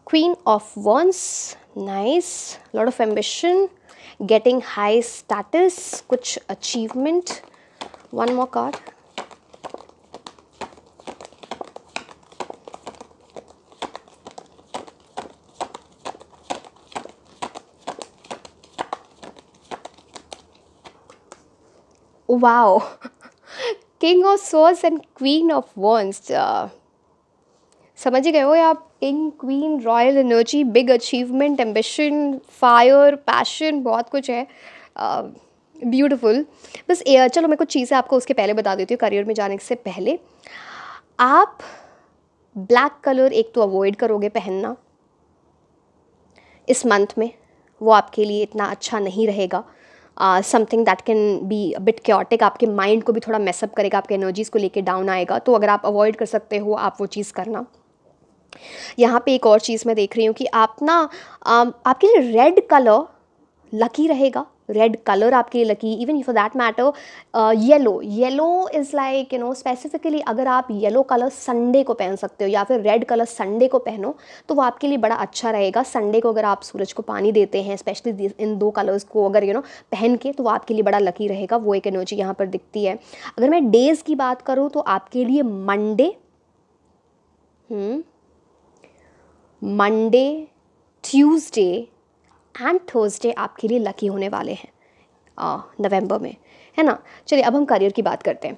S1: Queen of Wands, nice, lot of ambition, getting high status, कुछ achievement. One more card. Wow. King of Swords and Queen of Wands. समझ ही गए हो आप, king, queen, royal energy, big achievement, ambition, fire, passion, बहुत कुछ है। ब्यूटीफुल। बस चलो मैं कुछ चीज़ें आपको उसके पहले बता देती हूँ, करियर में जाने से पहले। आप ब्लैक कलर एक तो अवॉइड करोगे पहनना इस मंथ में, वो आपके लिए इतना अच्छा नहीं रहेगा। Something that can be a bit chaotic, आपके माइंड को भी थोड़ा मेसअप करेगा, आपके एनर्जीज़ को लेके डाउन आएगा, तो अगर आप अवॉइड कर सकते हो आप वो चीज़ करना। यहाँ पे एक और चीज़ मैं देख रही हूँ कि आप ना आपके लिए रेड कलर लकी रहेगा, रेड कलर आपके लिए lucky, even for that matter yellow is like specifically अगर आप येलो कलर संडे को पहन सकते हो या फिर रेड कलर संडे को पहनो तो वो आपके लिए बड़ा अच्छा रहेगा। संडे को अगर आप सूरज को पानी देते हैं, स्पेशली इन दो कलर्स को अगर पहन के, तो वो आपके लिए बड़ा लकी रहेगा। वो एक एनर्जी यहाँ पर दिखती है। अगर मैं डेज़ की बात करूँ तो आपके लिए मंडे, ट्यूसडे एंड थर्सडे आपके लिए लकी होने वाले हैं नवंबर में। है ना। चलिए अब हम करियर की बात करते हैं।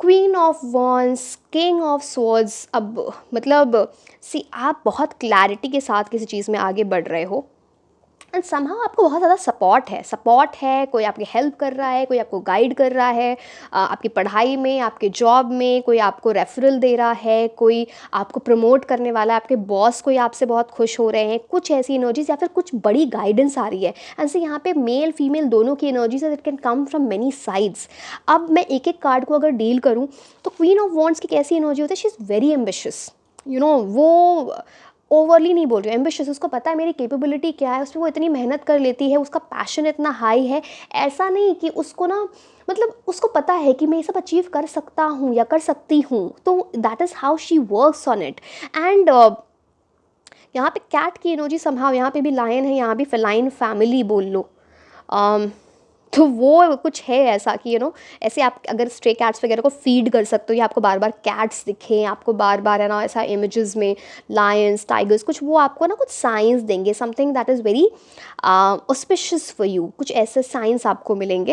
S1: Queen of once, king of swords, अब मतलब सी आप बहुत क्लैरिटी के साथ किसी चीज़ में आगे बढ़ रहे हो एंड समहाउ आपको बहुत ज़्यादा सपोर्ट है, कोई आपकी हेल्प कर रहा है, कोई आपको गाइड कर रहा है, आपकी पढ़ाई में, आपके जॉब में, कोई आपको रेफरल दे रहा है, कोई आपको प्रमोट करने वाला है, आपके बॉस कोई आपसे बहुत खुश हो रहे हैं, कुछ ऐसी एनर्जीज या फिर कुछ बड़ी गाइडेंस आ रही है। एंड से यहाँ पे मेल फीमेल दोनों की energies it can come from many sides. अब मैं एक एक कार्ड को अगर डील करूँ तो क्वीन ऑफ वॉन्ड्स की कैसी एनर्जी होती है, शी इज़ वेरी एम्बिशियस, वो ओवरली नहीं बोल रही हूँ, एम्बिशियस, उसको पता है मेरी कैपेबिलिटी क्या है, उसमें वो इतनी मेहनत कर लेती है, उसका पैशन इतना हाई है। ऐसा नहीं कि उसको ना मतलब उसको पता है कि मैं ये सब अचीव कर सकता हूँ या कर सकती हूँ, तो that is how she works on it. And यहाँ पे कैट की एनर्जी समहाउ, यहाँ पे भी लायन है, यहाँ भी फेलाइन फैमिली बोल लो। तो वो कुछ है ऐसा कि ऐसे आप अगर स्ट्रे कैट्स वगैरह को फीड कर सकते हो या आपको बार बार कैट्स दिखें, आपको बार बार है ना ऐसा इमेजेस में लायंस टाइगर्स कुछ, वो आपको ना कुछ साइंस देंगे, something that is very auspicious for you, कुछ ऐसे साइंस आपको मिलेंगे।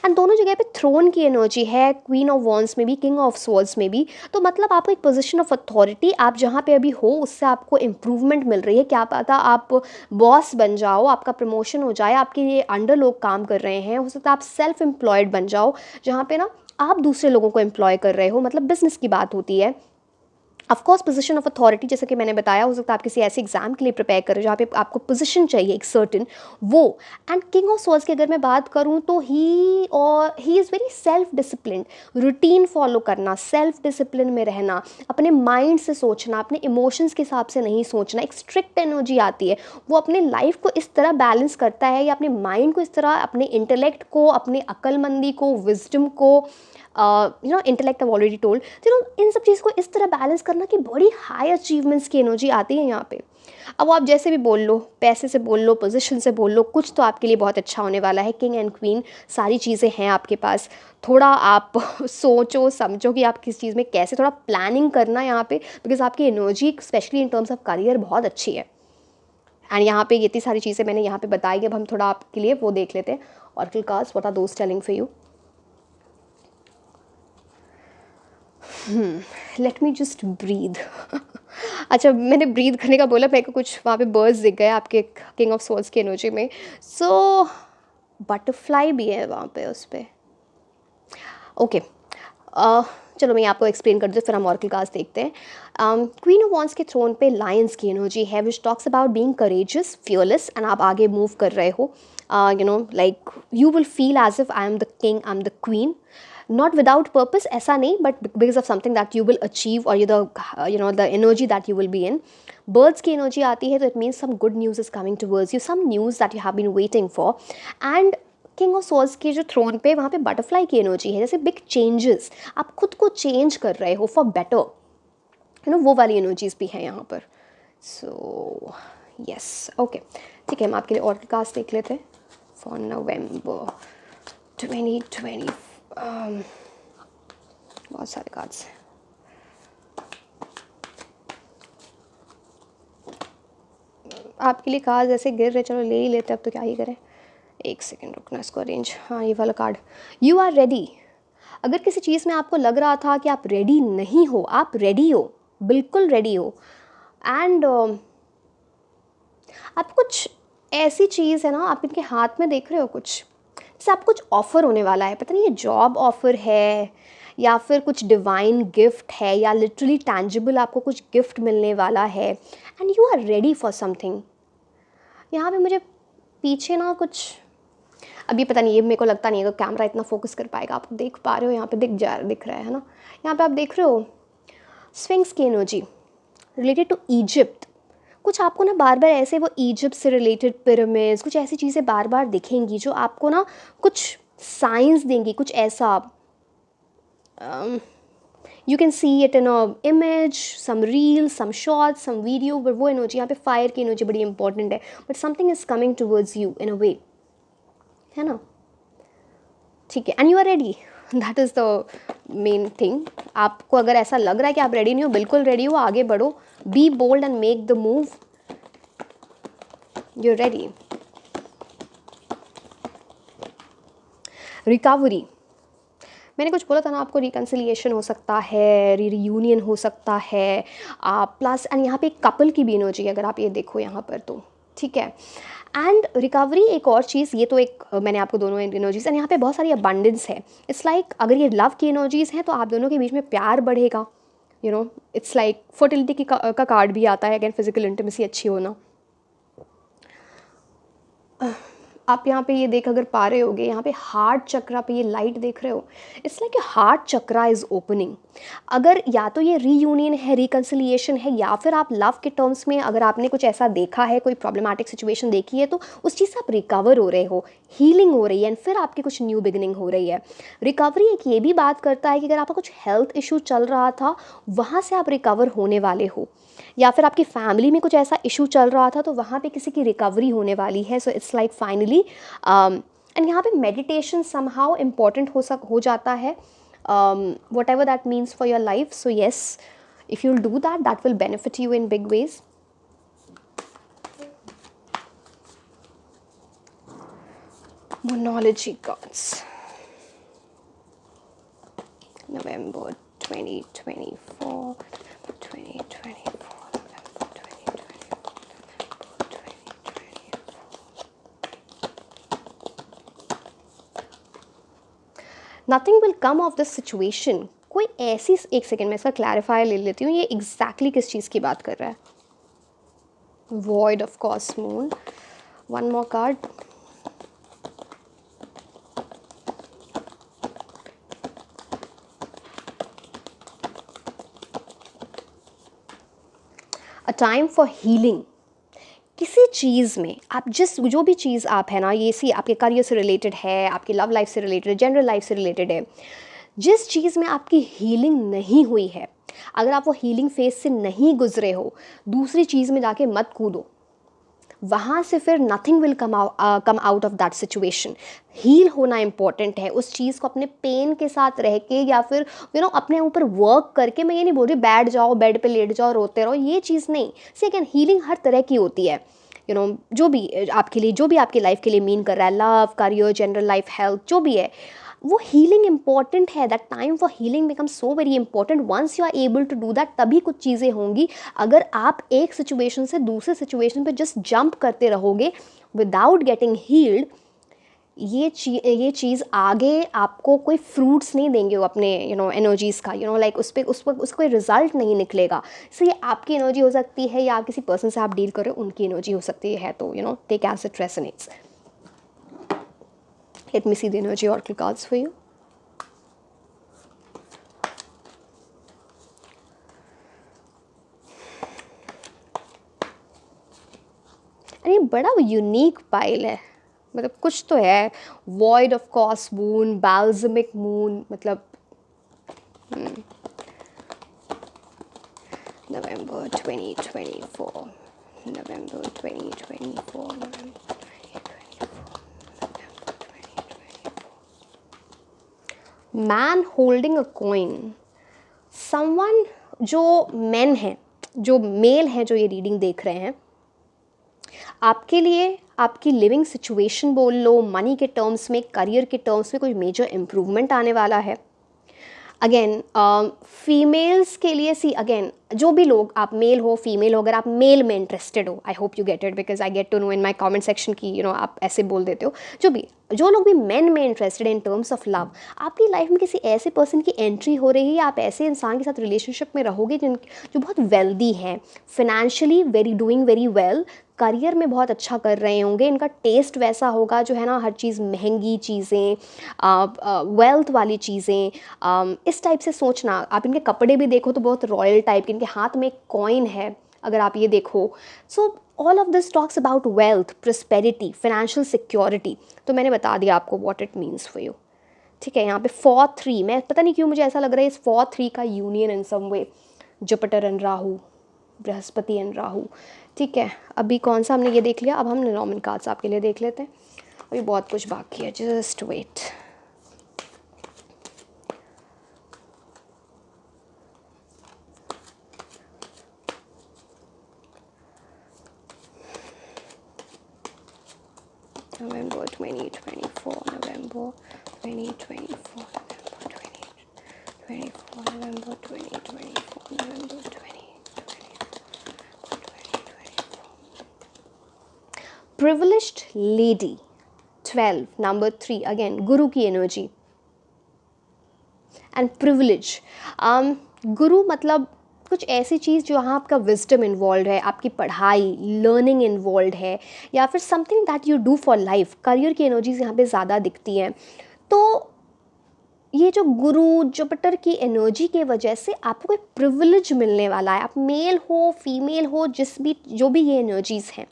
S1: एंड दोनों जगह पे थ्रोन की एनर्जी है, क्वीन ऑफ वॉन्ड्स में भी, किंग ऑफ स्वॉर्ड्स में भी। तो मतलब आपको एक पोजिशन ऑफ अथॉरिटी, आप जहाँ पे अभी हो उससे आपको इम्प्रूवमेंट मिल रही है, क्या पता आप बॉस बन जाओ, आपका प्रमोशन हो जाए, आपके लिए अंडर लोग काम कर रहे हैं, हो सकता है आप सेल्फ एम्प्लॉयड बन जाओ, जहाँ पे ना आप दूसरे लोगों को एम्प्लॉय कर रहे हो, मतलब बिजनेस की बात होती है। Of course position of authority, जैसे कि मैंने बताया, हो सकता है आप किसी ऐसे एग्जाम के लिए प्रिपेयर करें जहाँ पे आपको पोजीशन चाहिए एक सर्टेन, वो। एंड किंग ऑफ स्वॉर्ड्स की अगर मैं बात करूँ तो he is very self discipline, routine follow करना, सेल्फ डिसिप्लिन में रहना, अपने माइंड से सोचना, अपने इमोशंस के हिसाब से नहीं सोचना, एक स्ट्रिक्ट एनर्जी आती है। वो अपने लाइफ को इस तरह बैलेंस करता है या अपने माइंड को इस तरह, अपने इंटेलेक्ट को, अपने अक्लमंदी को, विजडम को, इंटेलेक्ट आई ऑलरेडी टोल्ड, इन सब चीज़ को इस तरह बैलेंस करना कि बड़ी हाई अचीवमेंट्स की एनर्जी आती है यहाँ पे। अब वो आप जैसे भी बोल लो, पैसे से बोल लो, पोजीशन से बोल लो, कुछ तो आपके लिए बहुत अच्छा होने वाला है। किंग एंड क्वीन सारी चीज़ें हैं आपके पास, थोड़ा आप सोचो समझो कि आप किस चीज़ में कैसे, थोड़ा प्लानिंग करना यहाँ पे, बिकॉज आपकी energy specially in terms of career बहुत अच्छी है। एंड यहाँ पे ये इतनी सारी चीज़ें मैंने यहाँ पे बताई, अब हम थोड़ा आपके लिए वो देख लेते हैं, oracle cards, what are those telling for you. Let me just breathe. अच्छा, मैंने ब्रीद करने का बोला, मेरे को कुछ वहाँ पे बर्ड्स दिख गए आपके किंग ऑफ सोल्स की एनर्जी में। सो बटरफ्लाई भी है वहाँ पे उस पर। ओके, चलो मैं आपको एक्सप्लेन कर दूँ, फिर हम ऑरेकल कार्ड्स देखते हैं। क्वीन ऑफ वॉन्ड्स के थ्रोन पे लायंस की एनर्जी है, which talks about being courageous, fearless, and आप आगे मूव कर रहे हो। Like you will feel as if I am the king, I am the queen, not without purpose, ऐसा नहीं, but because of something that you will achieve, और the energy that you will be in. Birds की एनर्जी आती है तो it means some good news is coming towards you, some news that you have been waiting for. And king of swords के जो थ्रोन पे, वहाँ पे बटरफ्लाई की एनर्जी है, जैसे बिग चेंजेस, आप खुद को चेंज कर रहे हो फॉर बेटर, वो वाली एनर्जीज भी हैं यहाँ पर। सो यस, ओके, ठीक है, हम आपके लिए और कास्ट देख लेते हैं फॉर नवंबर 2020। बहुत सारे कार्ड्स हैं। आपके लिए कार्ड ऐसे गिर रहे, चलो ले ही लेते, अब तो क्या ही करें। एक सेकेंड रुकना, इसको अरेंज, हाँ ये वाला कार्ड, यू आर रेडी। अगर किसी चीज़ में आपको लग रहा था कि आप रेडी नहीं हो, आप रेडी हो, बिल्कुल रेडी हो। एंड आप कुछ ऐसी चीज़ है ना, आप इनके हाथ में देख रहे हो कुछ, जैसे आप कुछ ऑफ़र होने वाला है, पता नहीं ये जॉब ऑफ़र है या फिर कुछ डिवाइन गिफ्ट है या लिटरली टैंजिबल आपको कुछ गिफ्ट मिलने वाला है, and you are ready for something. यहाँ पे मुझे पीछे ना कुछ, अभी पता नहीं, ये मेरे को लगता नहीं है कि कैमरा इतना फोकस कर पाएगा, आप देख पा रहे हो, यहाँ पे दिख रहा है ना, यहाँ पे आप देख रहे हो स्विंग्स की एनर्जी रिलेटेड टू इजिप्ट। कुछ आपको ना बार बार ऐसे वो इजिप्ट से रिलेटेड पिरामिड्स, कुछ ऐसी चीज़ें बार बार दिखेंगी जो आपको ना कुछ साइंस देंगी, कुछ ऐसा, you can see it in a image, some reel, some short, some video, but वो एनर्जी यहाँ पे फायर की एनर्जी बड़ी इंपॉर्टेंट है, but something is coming towards you in a way, है ना, ठीक है, and you are ready, that is the main thing. आपको अगर ऐसा लग रहा है कि आप रेडी नहीं हो, बिल्कुल रेडी हो, आगे बढ़ो, be bold and make the move, you ready. Recovery, मैंने कुछ बोला था ना आपको, रिकन्सिलिएशन हो सकता है, रीयूनियन हो सकता है, प्लस एंड यहाँ पे एक कपल की भी एनर्जी है अगर आप ये देखो यहाँ पर तो, ठीक है। एंड रिकवरी एक और चीज़, ये तो एक मैंने आपको दोनों एनर्जीज, एंड यहाँ पे बहुत सारी अबंडेंस है। इट्स लाइक अगर ये लव की एनर्जीज हैं तो आप दोनों के बीच में प्यार बढ़ेगा, you know, it's like fertility का कार्ड भी आता है, अगेन फिजिकल इंटीमेसी अच्छी होना। आप यहाँ पे ये देख अगर पा रहे होगे, यहाँ पे हार्ट चक्रा पे ये लाइट देख रहे हो, it's like heart chakra is opening. अगर या तो ये रीयूनियन है, रिकन्सिलिएशन है, या फिर आप लव के टर्म्स में अगर आपने कुछ ऐसा देखा है, कोई प्रॉब्लमेटिक सिचुएशन देखी है, तो उस चीज़ से आप रिकवर हो रहे हो, हीलिंग हो रही है, एंड फिर आपकी कुछ न्यू बिगिनिंग हो रही है। रिकवरी एक ये भी बात करता है कि अगर आपका कुछ हेल्थ इशू चल रहा था, वहाँ से आप रिकवर होने वाले हो, या फिर आपकी फैमिली में कुछ ऐसा इशू चल रहा था तो वहाँ पे किसी की रिकवरी होने वाली है। So it's like finally, and यहाँ पे मेडिटेशन समहाउ इम्पॉर्टेंट हो जाता है, whatever that means for your life. So yes, if you will do that, that will benefit you in big ways. मोनोलॉजी cards, November 2024, 2024. Nothing will come of this situation. कोई ऐसी, एक सेकेंड मैं इसका क्लैरिफायर ले लेती हूँ, ये एग्जैक्टली किस चीज़ की बात कर रहा है। Void of course moon, one more card. A time for healing. किसी चीज़ में आप जो भी चीज़ आप है ना, ये सी आपके करियर से रिलेटेड है, आपकी लव लाइफ से रिलेटेड है, जनरल लाइफ से रिलेटेड है, जिस चीज़ में आपकी हीलिंग नहीं हुई है, अगर आप वो हीलिंग फेज से नहीं गुजरे हो, दूसरी चीज़ में जाके मत कूदो, वहाँ से फिर nothing will come out of that situation. Heal होना इम्पॉर्टेंट है, उस चीज़ को अपने पेन के साथ रह के या फिर अपने ऊपर वर्क करके। मैं ये नहीं बोल रही बैठ जाओ, बेड पे लेट जाओ, रोते रहो, ये चीज़ नहीं। सेकेंड, हीलिंग हर तरह की होती है, जो भी आपके लिए, जो भी आपकी लाइफ के लिए मीन कर रहा है, love, career, general life, health, जो भी है, वो हीलिंग इंपॉर्टेंट है। That time for healing become so very important once you are able to do that, तभी कुछ चीज़ें होंगी। अगर आप एक सिचुएशन से दूसरे सिचुएशन पे जस्ट जंप करते रहोगे विदाउट गेटिंग हील्ड, ये चीज़ आगे आपको कोई फ्रूट्स नहीं देंगे वो अपने एनर्जीज़ का, लाइक उस पर उसका कोई रिजल्ट नहीं निकलेगा। सो ये आपकी एनर्जी हो सकती है, या आप किसी पर्सन से आप डील कर रहे हो उनकी एनर्जी हो सकती है, तो take as it resonates. Let me see the energy oracle cards for you. अरे ये बड़ा यूनिक पाइल है, मतलब कुछ तो है। Void of cos moon, balsamic moon, मतलब November 2024, November 2024, November 2024। Man holding a coin, someone, जो मैन है, जो मेल है, जो ये रीडिंग देख रहे हैं, आपके लिए आपकी लिविंग सिचुएशन बोल लो, मनी के टर्म्स में, करियर के टर्म्स में कोई मेजर इम्प्रूवमेंट आने वाला है। अगेन फीमेल्स के लिए, सी अगेन, जो भी लोग, आप मेल हो, फीमेल हो, अगर आप मेल में इंटरेस्टेड हो, I hope you get it, because I get to know in my comment section की आप ऐसे बोल देते हो। जो लोग भी मेन में interested in terms of love, आपकी लाइफ में किसी ऐसे पर्सन की एंट्री हो रही है, या आप ऐसे इंसान के साथ रिलेशनशिप में रहोगे जो बहुत वेल्दी हैं, financially doing very well, career में बहुत अच्छा कर रहे होंगे, इनका टेस्ट वैसा होगा जो है ना, हर चीज़ महंगी चीज़ें, वेल्थ वाली चीज़ें, इस टाइप से सोचना। आप इनके कपड़े भी देखो तो बहुत रॉयल टाइप के, इनके हाथ में एक कॉइन है अगर आप ये देखो। So all of this talks about wealth, prosperity, financial security. तो मैंने बता दिया आपको what it means for you, ठीक है। यहाँ पे 4-3, मैं पता नहीं क्यों मुझे ऐसा लग रहा है इस 4-3 का union in some way, Jupiter and Rahu, Brihaspati and Rahu, ठीक है। अभी कौन सा हमने ये देख लिया, अब हम नॉर्मल कार्ड्स आपके लिए देख लेते हैं। अभी बहुत कुछ बाकी है, just wait. November 2024, November 2024, November 2024। 2024 November 2024 November 2024 privileged lady 12 number 3 again गुरु की एनर्जी एंड प्रिविलेज गुरु मतलब कुछ ऐसी चीज़ जो यहाँ आपका विजडम इन्वॉल्व है, आपकी पढ़ाई लर्निंग इन्वॉल्व है, या फिर something that you do for life, career की एनर्जीज यहाँ पे ज़्यादा दिखती हैं। तो ये जो गुरु जुपिटर की एनर्जी के वजह से आपको कोई प्रिविलेज मिलने वाला है, आप मेल हो फीमेल हो, जो भी ये एनर्जीज़ हैं,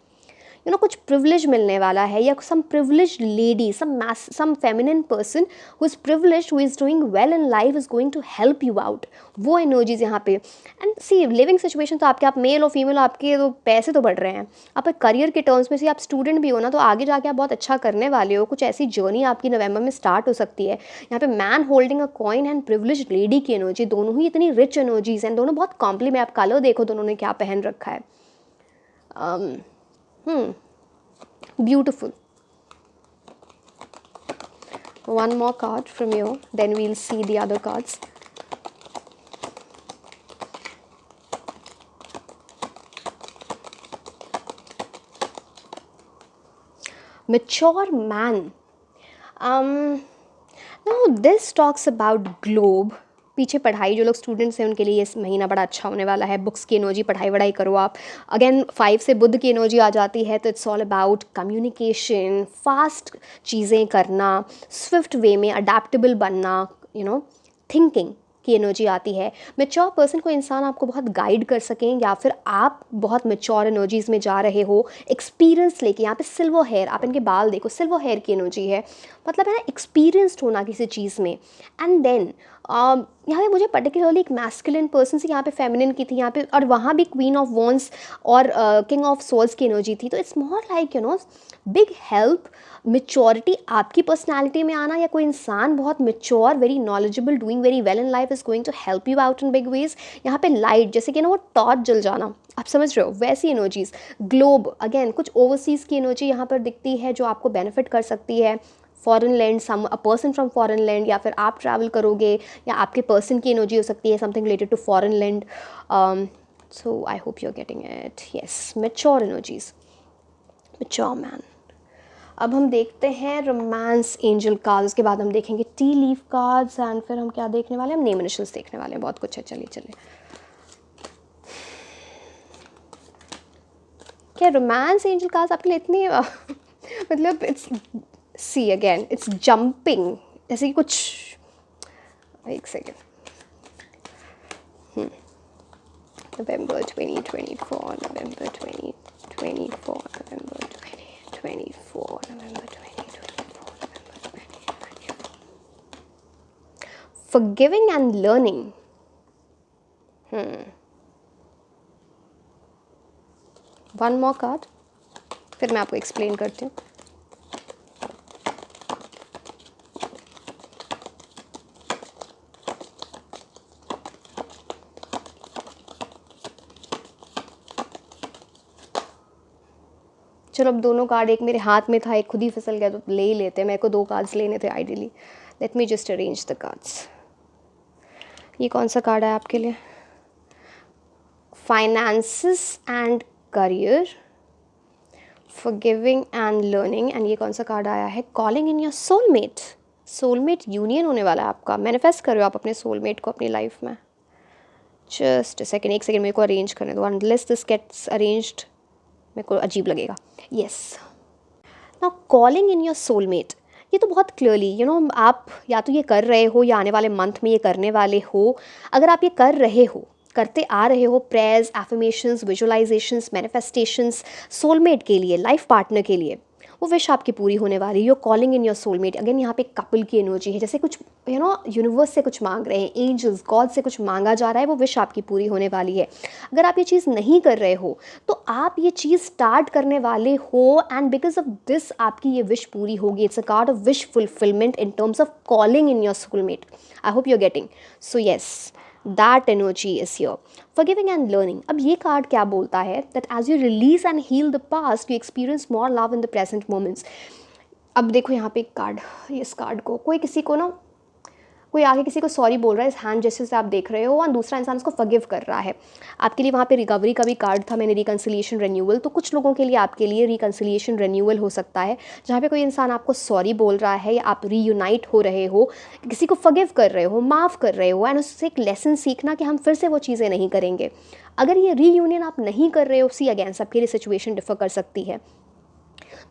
S1: कुछ प्रिविलेज मिलने वाला है, या some privileged lady, some feminine person who is privileged, who is doing well in life, is going to help you out, वो एनर्जीज यहाँ पे। एंड सी लिविंग सिचुएशन तो आपके, आप मेल और फीमेल हो, आपके तो पैसे तो बढ़ रहे हैं, आप करियर के टर्म्स में से आप स्टूडेंट भी हो ना, तो आगे जाके आप बहुत अच्छा करने वाले हो, कुछ ऐसी जर्नी आपकी नवंबर में स्टार्ट हो सकती है। यहाँ पे man holding a coin and privileged lady की एनर्जी, दोनों ही इतनी रिच एनर्जीज हैं, दोनों बहुत कॉम्प्लीमेंट। आप कलर देखो दोनों ने क्या पहन रखा है, beautiful. One more card from you, then we'll see the other cards. Mature man. Now this talks about globe. पीछे पढ़ाई, जो लोग स्टूडेंट्स हैं उनके लिए इस महीना बड़ा अच्छा होने वाला है, बुक्स की एनर्जी, पढ़ाई वढ़ाई करो आप। अगेन 5 से बुध की एनर्जी आ जाती है, तो it's all about communication, fast चीज़ें करना, स्विफ्ट वे में अडेप्टेबल बनना, थिंकिंग की एनर्जी आती है। मैच्योर पर्सन को इंसान आपको बहुत गाइड कर सकें, या फिर आप बहुत मैच्योर एनर्जीज़ में जा रहे हो एक्सपीरियंस लेके। यहाँ पे सिल्वर हेयर, आप इनके बाल देखो, सिल्वर हेयर की एनर्जी है, मतलब है ना एक्सपीरियंस्ड होना किसी चीज़ में। एंड देन यहाँ पे मुझे पर्टिकुलरली एक मैस्कुलिन पर्सन से, यहाँ पे फेमिनिन की थी यहाँ पे, और वहाँ भी क्वीन ऑफ वॉन्स और किंग ऑफ सोल्स की एनर्जी थी। तो it's more like big help, maturity आपकी पर्सनालिटी में आना, या कोई इंसान बहुत mature, very knowledgeable, doing very well in life is going to help you out in big ways. यहाँ पे लाइट, जैसे कि वो टॉर्च जल जाना, आप समझ रहे हो, वैसी एनर्जीज़। ग्लोब, अगेन कुछ ओवरसीज़ की एनर्जी यहाँ पर दिखती है जो आपको बेनिफिट कर सकती है। Foreign land, a person from foreign land, या फिर आप ट्रैवल करोगे, या आपके पर्सन की एनर्जी हो सकती है, something related to foreign land. So I hope you are getting it. Yes, mature energies, mature man. अब हम देखते हैं रोमांस एंजल कार्ड, उसके बाद हम देखेंगे टी लीफ कार्ड्स, एंड फिर हम क्या देखने वाले हैं, हम नेम इनिशियल्स देखने वाले हैं, बहुत कुछ है। चलिए क्या रोमांस एंजल कार्ड्स आपके लिए इतनी मतलब it's see again it's jumping, जैसे कि कुछ, एक second, November 2024 November 2024 November 2024 November 2024 November 2024 forgiving and learning. One more card, फिर मैं आपको एक्सप्लेन करती हूँ। चलो अब दोनों कार्ड, एक मेरे हाथ में था, एक खुद ही फिसल गया, तो ले ही लेते हैं। मेरे को 2 कार्ड्स लेने थे ideally. Late me just arrange the cards. ये कौन सा कार्ड है आपके लिए? Finances and career, forgiving and learning. And ये कौन सा कार्ड आया है? Calling in your soulmate. Soulmate union होने वाला है आपका, मैनिफेस्ट कर रहे हो आप अपने सोलमेट को अपनी लाइफ में। जस्ट एक सेकेंड मेरे को अरेंज करने दो, अनलेस दिस गेट्स अरेंज्ड मेरे को अजीब लगेगा। Yes, now calling in your soulmate, ये तो बहुत क्लियरली आप या तो ये कर रहे हो, या आने वाले मंथ में ये करने वाले हो। अगर आप ये करते आ रहे हो, prayers, affirmations, visualisations, manifestations soulmate के लिए, लाइफ पार्टनर के लिए, वो विश आपकी पूरी होने वाली है। Your calling in your soulmate. Again यहाँ पे कपल की एनर्जी है, जैसे कुछ यूनिवर्स से कुछ मांग रहे हैं, एंजल्स, गॉड से कुछ मांगा जा रहा है, वो विश आपकी पूरी होने वाली है। अगर आप ये चीज़ नहीं कर रहे हो तो आप ये चीज़ स्टार्ट करने वाले हो, एंड बिकॉज ऑफ दिस आपकी ये विश पूरी होगी। It's a card of wish fulfilment in terms of calling in your soulmate. I hope you are getting. So yes, that energy is here. Forgiving and learning. अब ये कार्ड क्या बोलता है? That as you release and heal the past, you experience more love in the present moments. अब देखो यहाँ पे एक कार्ड, इस कार्ड को कोई कोई आगे किसी को सॉरी बोल रहा है, इस हैंड जेस्चर से आप देख रहे हो, और दूसरा इंसान उसको फॉरगिव कर रहा है। आपके लिए वहाँ पे रिकवरी का भी कार्ड था मैंने, रिकंसिलिएशन रेन्यूअल। तो कुछ लोगों के लिए आपके लिए रिकंसिलिएशन रेन्यूअल हो सकता है, जहाँ पे कोई इंसान आपको सॉरी बोल रहा है, या आप रीयूनाइट हो रहे हो, किसी को फॉरगिव कर रहे हो, माफ़ कर रहे हो, एंड उससे एक लेसन सीखना कि हम फिर से वो चीज़ें नहीं करेंगे। अगर ये रीयूनियन आप नहीं कर रहे हो, सी अगेन सबके लिए सिचुएशन डिफर कर सकती है।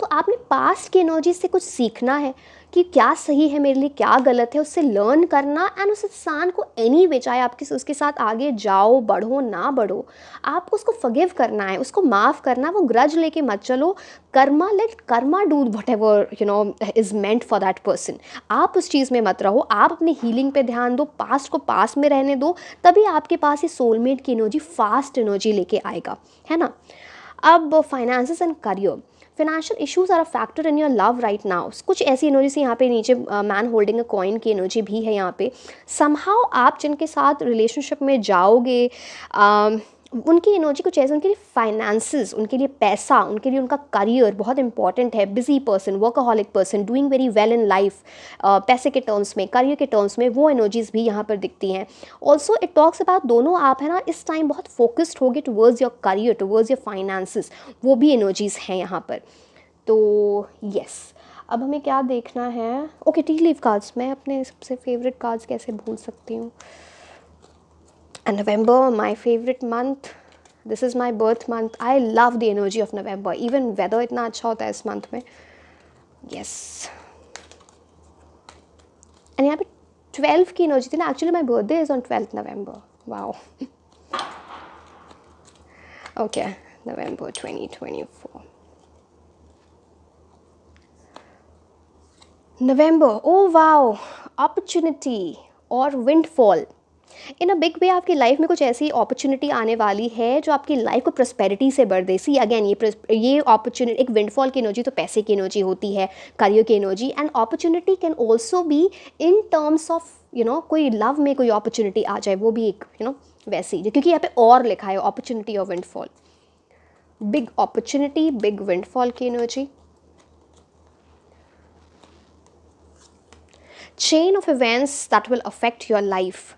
S1: तो आपने पास्ट की एनर्जी से कुछ सीखना है कि क्या सही है मेरे लिए, क्या गलत है, उससे लर्न करना, एंड उस इंसान को एनी वे, चाहे आपके उसके साथ आगे जाओ, बढ़ो ना बढ़ो, आपको उसको फॉरगिव करना है, उसको माफ़ करना। वो ग्रज लेके मत चलो। Karma, let karma do whatever is meant for that person. आप उस चीज़ में मत रहो, आप अपनी हीलिंग पे ध्यान दो, पास्ट को पास में रहने दो, तभी आपके पास ये सोलमेट की एनर्जी, फास्ट एनर्जी लेके आएगा, है ना। अब finances and career, financial issues are a factor in your love right now. कुछ ऐसी एनर्जी से यहाँ पे नीचे मैन होल्डिंग अ कॉइन की एनर्जी भी है यहाँ पे। समहाउ आप जिनके साथ रिलेशनशिप में जाओगे, उनकी एनर्जी कुछ ऐसे, उनके लिए फाइनेंसेस, उनके लिए पैसा, उनके लिए उनका करियर बहुत इंपॉर्टेंट है। Busy person, workaholic person, doing very well in life, पैसे के टर्म्स में, करियर के टर्म्स में, वो एनर्जीज भी यहाँ पर दिखती हैं। ऑल्सो इट टॉक्स अबाउट दोनों आप है ना इस टाइम बहुत फोकस्ड होगे towards your career, towards your finances, वो भी एनर्जीज हैं यहाँ पर। तो यस, अब हमें क्या देखना है। ओके, टी लीफ कार्ड्स, मैं अपने सबसे फेवरेट कार्ड्स कैसे भूल सकती हूँ। And November, my favorite month. This is my birth month. I love the energy of November. Even weather इतना अच्छा होता है इस month में. Yes. And यहाँ पे 12 की energy थी ना. Actually, my birthday is on 12th November. Wow. Okay, November 2024. November. Oh wow. Opportunity or windfall. In a big वे आपकी लाइफ में कुछ ऐसी अपॉर्चुनिटी आने वाली है जो आपकी लाइफ को प्रॉस्पेरिटी से भर दे। सी अगेन, ये अपॉर्चुनिटी, एक विंडफॉल की एनर्जी तो पैसे की एनर्जी होती है, करियर की energy, and opportunity can also be in terms of कोई लव में कोई अपॉर्चुनिटी आ जाए, वो भी एक वैसी, क्योंकि यहाँ पे और लिखा है अपॉर्चुनिटी और windfall. Big opportunity, big windfall की energy. Chain of events that will affect your life.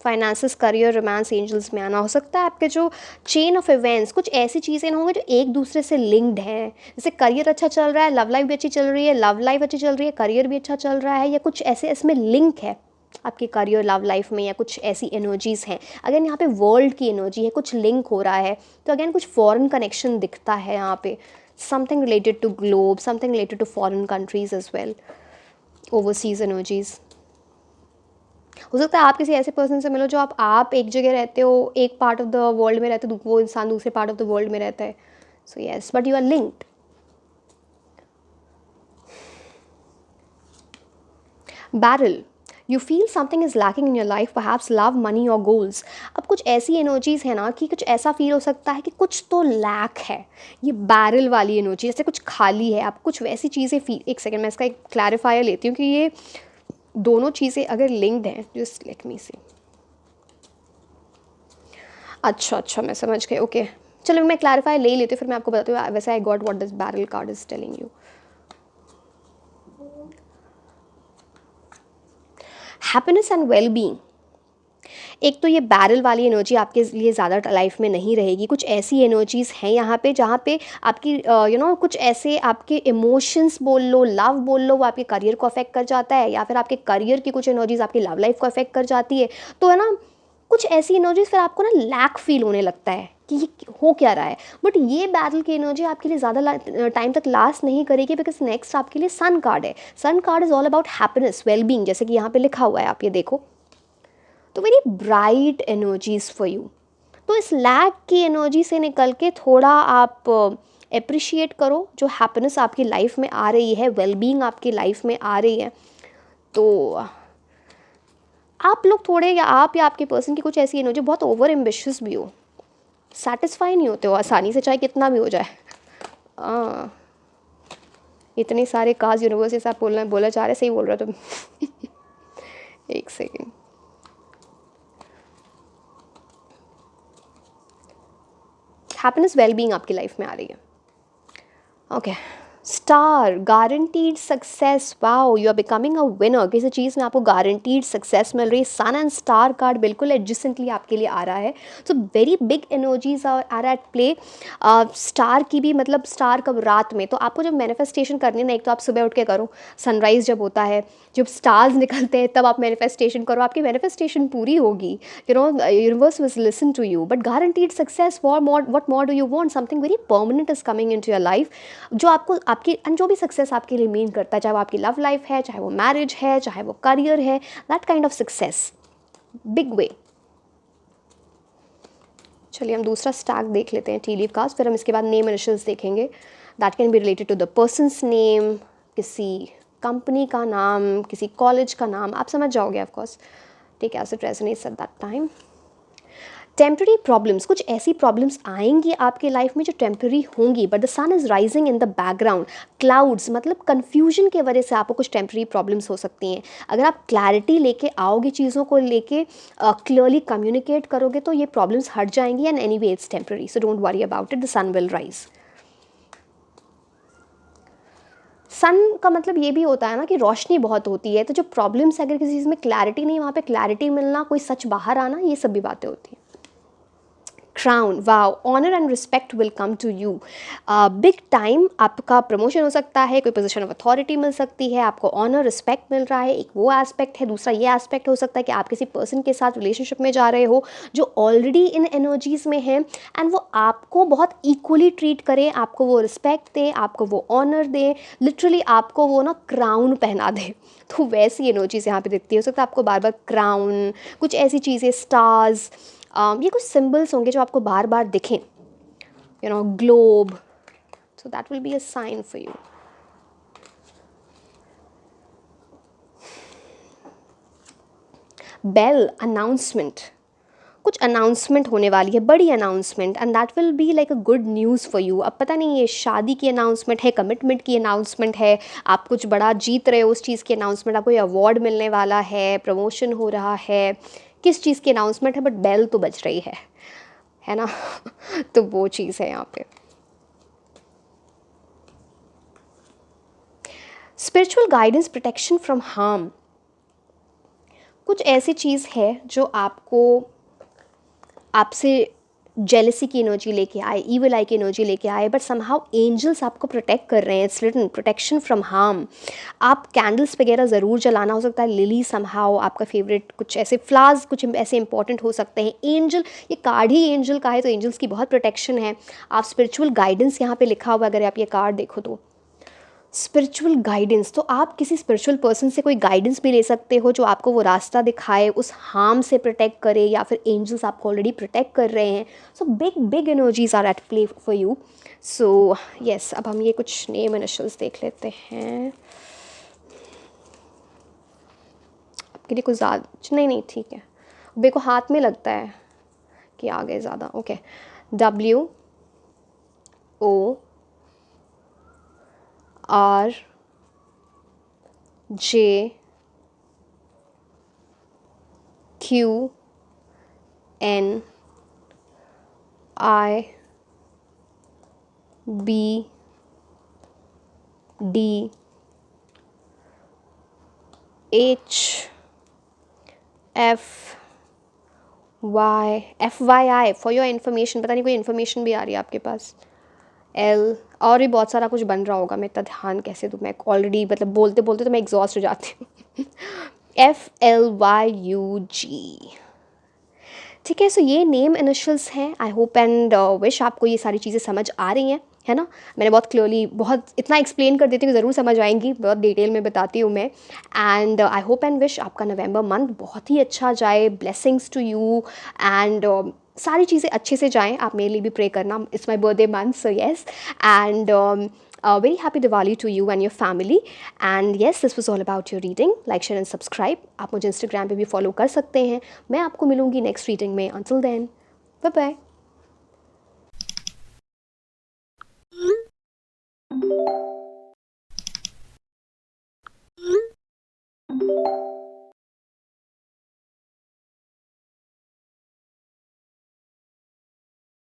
S1: Finances, career, romance, angels में आना। हो सकता है आपके जो चेन ऑफ इवेंट्स, कुछ ऐसी चीज़ें होंगी जो एक दूसरे से लिंक्ड हैं। जैसे करियर अच्छा चल रहा है, लव लाइफ भी अच्छी चल रही है, लव लाइफ अच्छी चल रही है, करियर भी अच्छा चल रहा है, या कुछ ऐसे इसमें लिंक है आपके करियर लव लाइफ में, या कुछ ऐसी एनर्जीज़ हैं। अगर यहाँ पे वर्ल्ड की एनर्जी है, कुछ लिंक हो रहा है, तो अगेन कुछ फॉरेन कनेक्शन दिखता है यहाँ पे। Something related to globe, something related to foreign countries as well, overseas energies. हो सकता है आप किसी ऐसे पर्सन से मिलो जो आप एक जगह रहते हो, एक पार्ट ऑफ द वर्ल्ड में रहते हो, वो इंसान दूसरे पार्ट ऑफ द वर्ल्ड में रहता है। So yes, but you are linked. Barrel, you feel something is lacking in your life, perhaps love, money और गोल्स। अब कुछ ऐसी एनर्जीज़ है ना कि कुछ ऐसा फील हो सकता है कि कुछ तो लैक है। ये बैरल वाली एनर्जी, जैसे कुछ खाली है, आप कुछ वैसी चीज़ें फील। एक सेकेंड, मैं इसका एक क्लैरिफायर लेती हूँ कि ये दोनों चीज़ें अगर लिंक्ड हैं, जस्ट लेट मी सी। अच्छा, मैं समझ गई। ओके, चलो मैं क्लैरिफाई ले लेती हूँ, फिर मैं आपको बताती हूँ वैसे I got what this barrel card is telling you. Happiness and well being. एक तो ये बैरल वाली एनर्जी आपके लिए ज़्यादा लाइफ में नहीं रहेगी। कुछ ऐसी एनर्जीज़ हैं यहाँ पे जहाँ पे आपकी कुछ ऐसे आपके इमोशंस बोल लो, लव बोल लो, वो आपके करियर को अफेक्ट कर जाता है, या फिर आपके करियर की कुछ एनर्जीज़ आपकी लव लाइफ को अफेक्ट कर जाती है। तो है ना, कुछ ऐसी एनर्जीज फिर आपको ना लैक फील होने लगता है कि ये हो क्या रहा है। बट ये बैटल की एनर्जी आपके लिए ज़्यादा टाइम तक लास्ट नहीं करेगी, बिकॉज नेक्स्ट आपके लिए सन कार्ड है। Sun card is all about happiness, well being, जैसे कि यहाँ पे लिखा हुआ है, आप ये देखो। तो very bright energies for you. तो इस लैक की एनर्जी से निकल के थोड़ा आप अप्रिशिएट करो जो हैप्पीनेस आपकी लाइफ में आ रही है, वेल बीइंग आपकी लाइफ में आ रही है। तो आप लोग थोड़े, या आप या आपके पर्सन की कुछ ऐसी एनर्जी बहुत ओवर एम्बिशियस भी हो, सेटिस्फाई नहीं होते हो आसानी से, चाहे कितना भी हो जाए। इतने सारे काज यूनिवर्स से आप बोला चाह रहे, सही बोल रहे हो तुम। एक सेकेंड, हैप्पीनेस वेल बीइंग आपकी लाइफ में आ रही है। Okay, star, guaranteed success, wow you are becoming a winner, किसी चीज़ में आपको गारंटीड सक्सेस मिल रही है। सन एंड स्टार कार्ड बिल्कुल एडजेसेंटली आपके लिए आ रहा है, so very big energies are at play. Star की भी मतलब स्टार कब, रात में, तो आपको जब मैनिफेस्टेशन करनी है ना, एक तो आप सुबह उठ के करो, सनराइज़ जब होता है, जब स्टार्स निकलते हैं तब आप मैनिफेस्टेशन करो, आपकी मैनिफेस्टेशन पूरी होगी, you know universe will listen to you. But guaranteed success, what more do you want, something very permanent is coming into your life, जो आपको आपकी जो भी सक्सेस आपके लिए मीन करता है, चाहे वो आपकी लव लाइफ है, चाहे वो मैरिज है, चाहे वो करियर है, that kind of success, big way. चलिए हम दूसरा स्टैक देख लेते हैं टी लीफ कार्ड्स, फिर हम इसके बाद नेम इनिशियल्स देखेंगे। That can be related to the person's name, किसी कंपनी का नाम, किसी कॉलेज का नाम, आप समझ जाओगे of course, take as it resonates at that time. Temporary problems, कुछ ऐसी प्रॉब्लम्स आएंगी आपके लाइफ में जो टेम्प्रेरी होंगी, but the sun is rising in the background. Clouds मतलब कन्फ्यूजन की वजह से आपको कुछ टेम्प्रेरी प्रॉब्लम्स हो सकती हैं। अगर आप क्लैरिटी लेके आओगे, चीज़ों को लेके क्लियरली कम्युनिकेट करोगे, तो ये प्रॉब्लम्स हट जाएंगी, and any way it's temporary, so don't worry about it, the sun will rise. Sun का मतलब ये भी होता है ना कि रोशनी बहुत होती है, तो जो प्रॉब्लम्स, अगर किसी चीज़ में क्लैरिटी नहीं, वहाँ पे क्लैरिटी मिलना, कोई सच बाहर आना, ये सब भी बातें होती हैं। Crown, wow, honour and respect will come to you, big time आपका प्रमोशन हो सकता है, कोई पोजीशन ऑफ अथॉरिटी मिल सकती है, आपको ऑनर रिस्पेक्ट मिल रहा है, एक वो एस्पेक्ट है। दूसरा ये एस्पेक्ट हो सकता है कि आप किसी पर्सन के साथ रिलेशनशिप में जा रहे हो जो ऑलरेडी इन एनर्जीज़ में है, एंड वो आपको बहुत इक्वली ट्रीट करे, आपको वो रिस्पेक्ट दे, आपको वो ऑनर दे, लिटरली आपको वो ना क्राउन पहना दे। तो वैसी एनर्जीज यहाँ पे दिखती है। हो सकता है आपको बार बार क्राउन, कुछ ऐसी चीज़ें, स्टार्स, ये कुछ सिंबल्स होंगे जो आपको बार बार दिखें, you know, globe, so that will be a sign for you. Bell, announcement, कुछ अनाउंसमेंट होने वाली है, बड़ी announcement, and that will be like a good news for you. अब पता नहीं ये शादी की अनाउंसमेंट है, कमिटमेंट की अनाउंसमेंट है, आप कुछ बड़ा जीत रहे हो, उस चीज़ की अनाउंसमेंट, आपको ये अवार्ड मिलने वाला है, प्रमोशन हो रहा है, किस चीज़ की अनाउंसमेंट है, बट बेल तो बज रही है ना। तो वो चीज़ है यहाँ पे। Spiritual guidance, protection from harm, कुछ ऐसी चीज़ है जो आपको, आपसे जेलसी की एनर्जी लेके आए, ईविल आई की एनर्जी लेके आए, बट समहाउ एंजल्स आपको प्रोटेक्ट कर रहे हैं। It's written protection from harm. आप कैंडल्स वगैरह ज़रूर जलाना, हो सकता है लिली, समहाउ आपका फेवरेट, कुछ ऐसे फ्लावर्स, कुछ ऐसे इंपॉर्टेंट हो सकते हैं। एंजल, ये कार्ड ही एंजल का है, तो एंजल्स की बहुत प्रोटेक्शन है। आप स्पिरिचुअल गाइडेंस, यहाँ पे लिखा हुआ, अगर आप ये कार्ड देखो तो स्पिरिचुअल गाइडेंस, तो आप किसी स्पिरिचुअल पर्सन से कोई गाइडेंस भी ले सकते हो जो आपको वो रास्ता दिखाए, उस हार्म से प्रोटेक्ट करे, या फिर एंजल्स आपको ऑलरेडी प्रोटेक्ट कर रहे हैं। So big big energies are at play for you. So yes, अब हम ये कुछ नेम इनिशियल्स देख लेते हैं आपके लिए। कुछ ज़्यादा नहीं, ठीक है, मेरे को हाथ में लगता है कि आ गए ज़्यादा। Okay, WO R J Q N I B D H F FYI, for your information, पता नहीं कोई इन्फॉर्मेशन भी आ रही है आपके पास। L, और भी बहुत सारा कुछ बन रहा होगा, मैं इतना ध्यान कैसे दूँ, मैं ऑलरेडी मतलब बोलते बोलते तो मैं एग्जॉस्ट हो जाती हूँ। FLYUG, ठीक है। सो ये नेम इनिशियल्स हैं। आई होप एंड विश आपको ये सारी चीज़ें समझ आ रही हैं, है ना। मैंने बहुत क्लियरली, बहुत इतना एक्सप्लेन कर देती हूँ, ज़रूर समझ आएंगी, बहुत डिटेल में बताती हूँ मैं। And I hope and wish आपका नवंबर मंथ बहुत ही अच्छा जाए, ब्लेसिंग्स टू यू, एंड सारी चीज़ें अच्छे से जाएँ। आप मेरे लिए भी प्रे करना, it's my birthday month, so yes, and very happy Diwali to you and your family. And yes, this was all about your reading. Like, share and subscribe. आप मुझे Instagram पे भी follow कर सकते हैं। मैं आपको मिलूँगी next reading में। Until then, bye bye.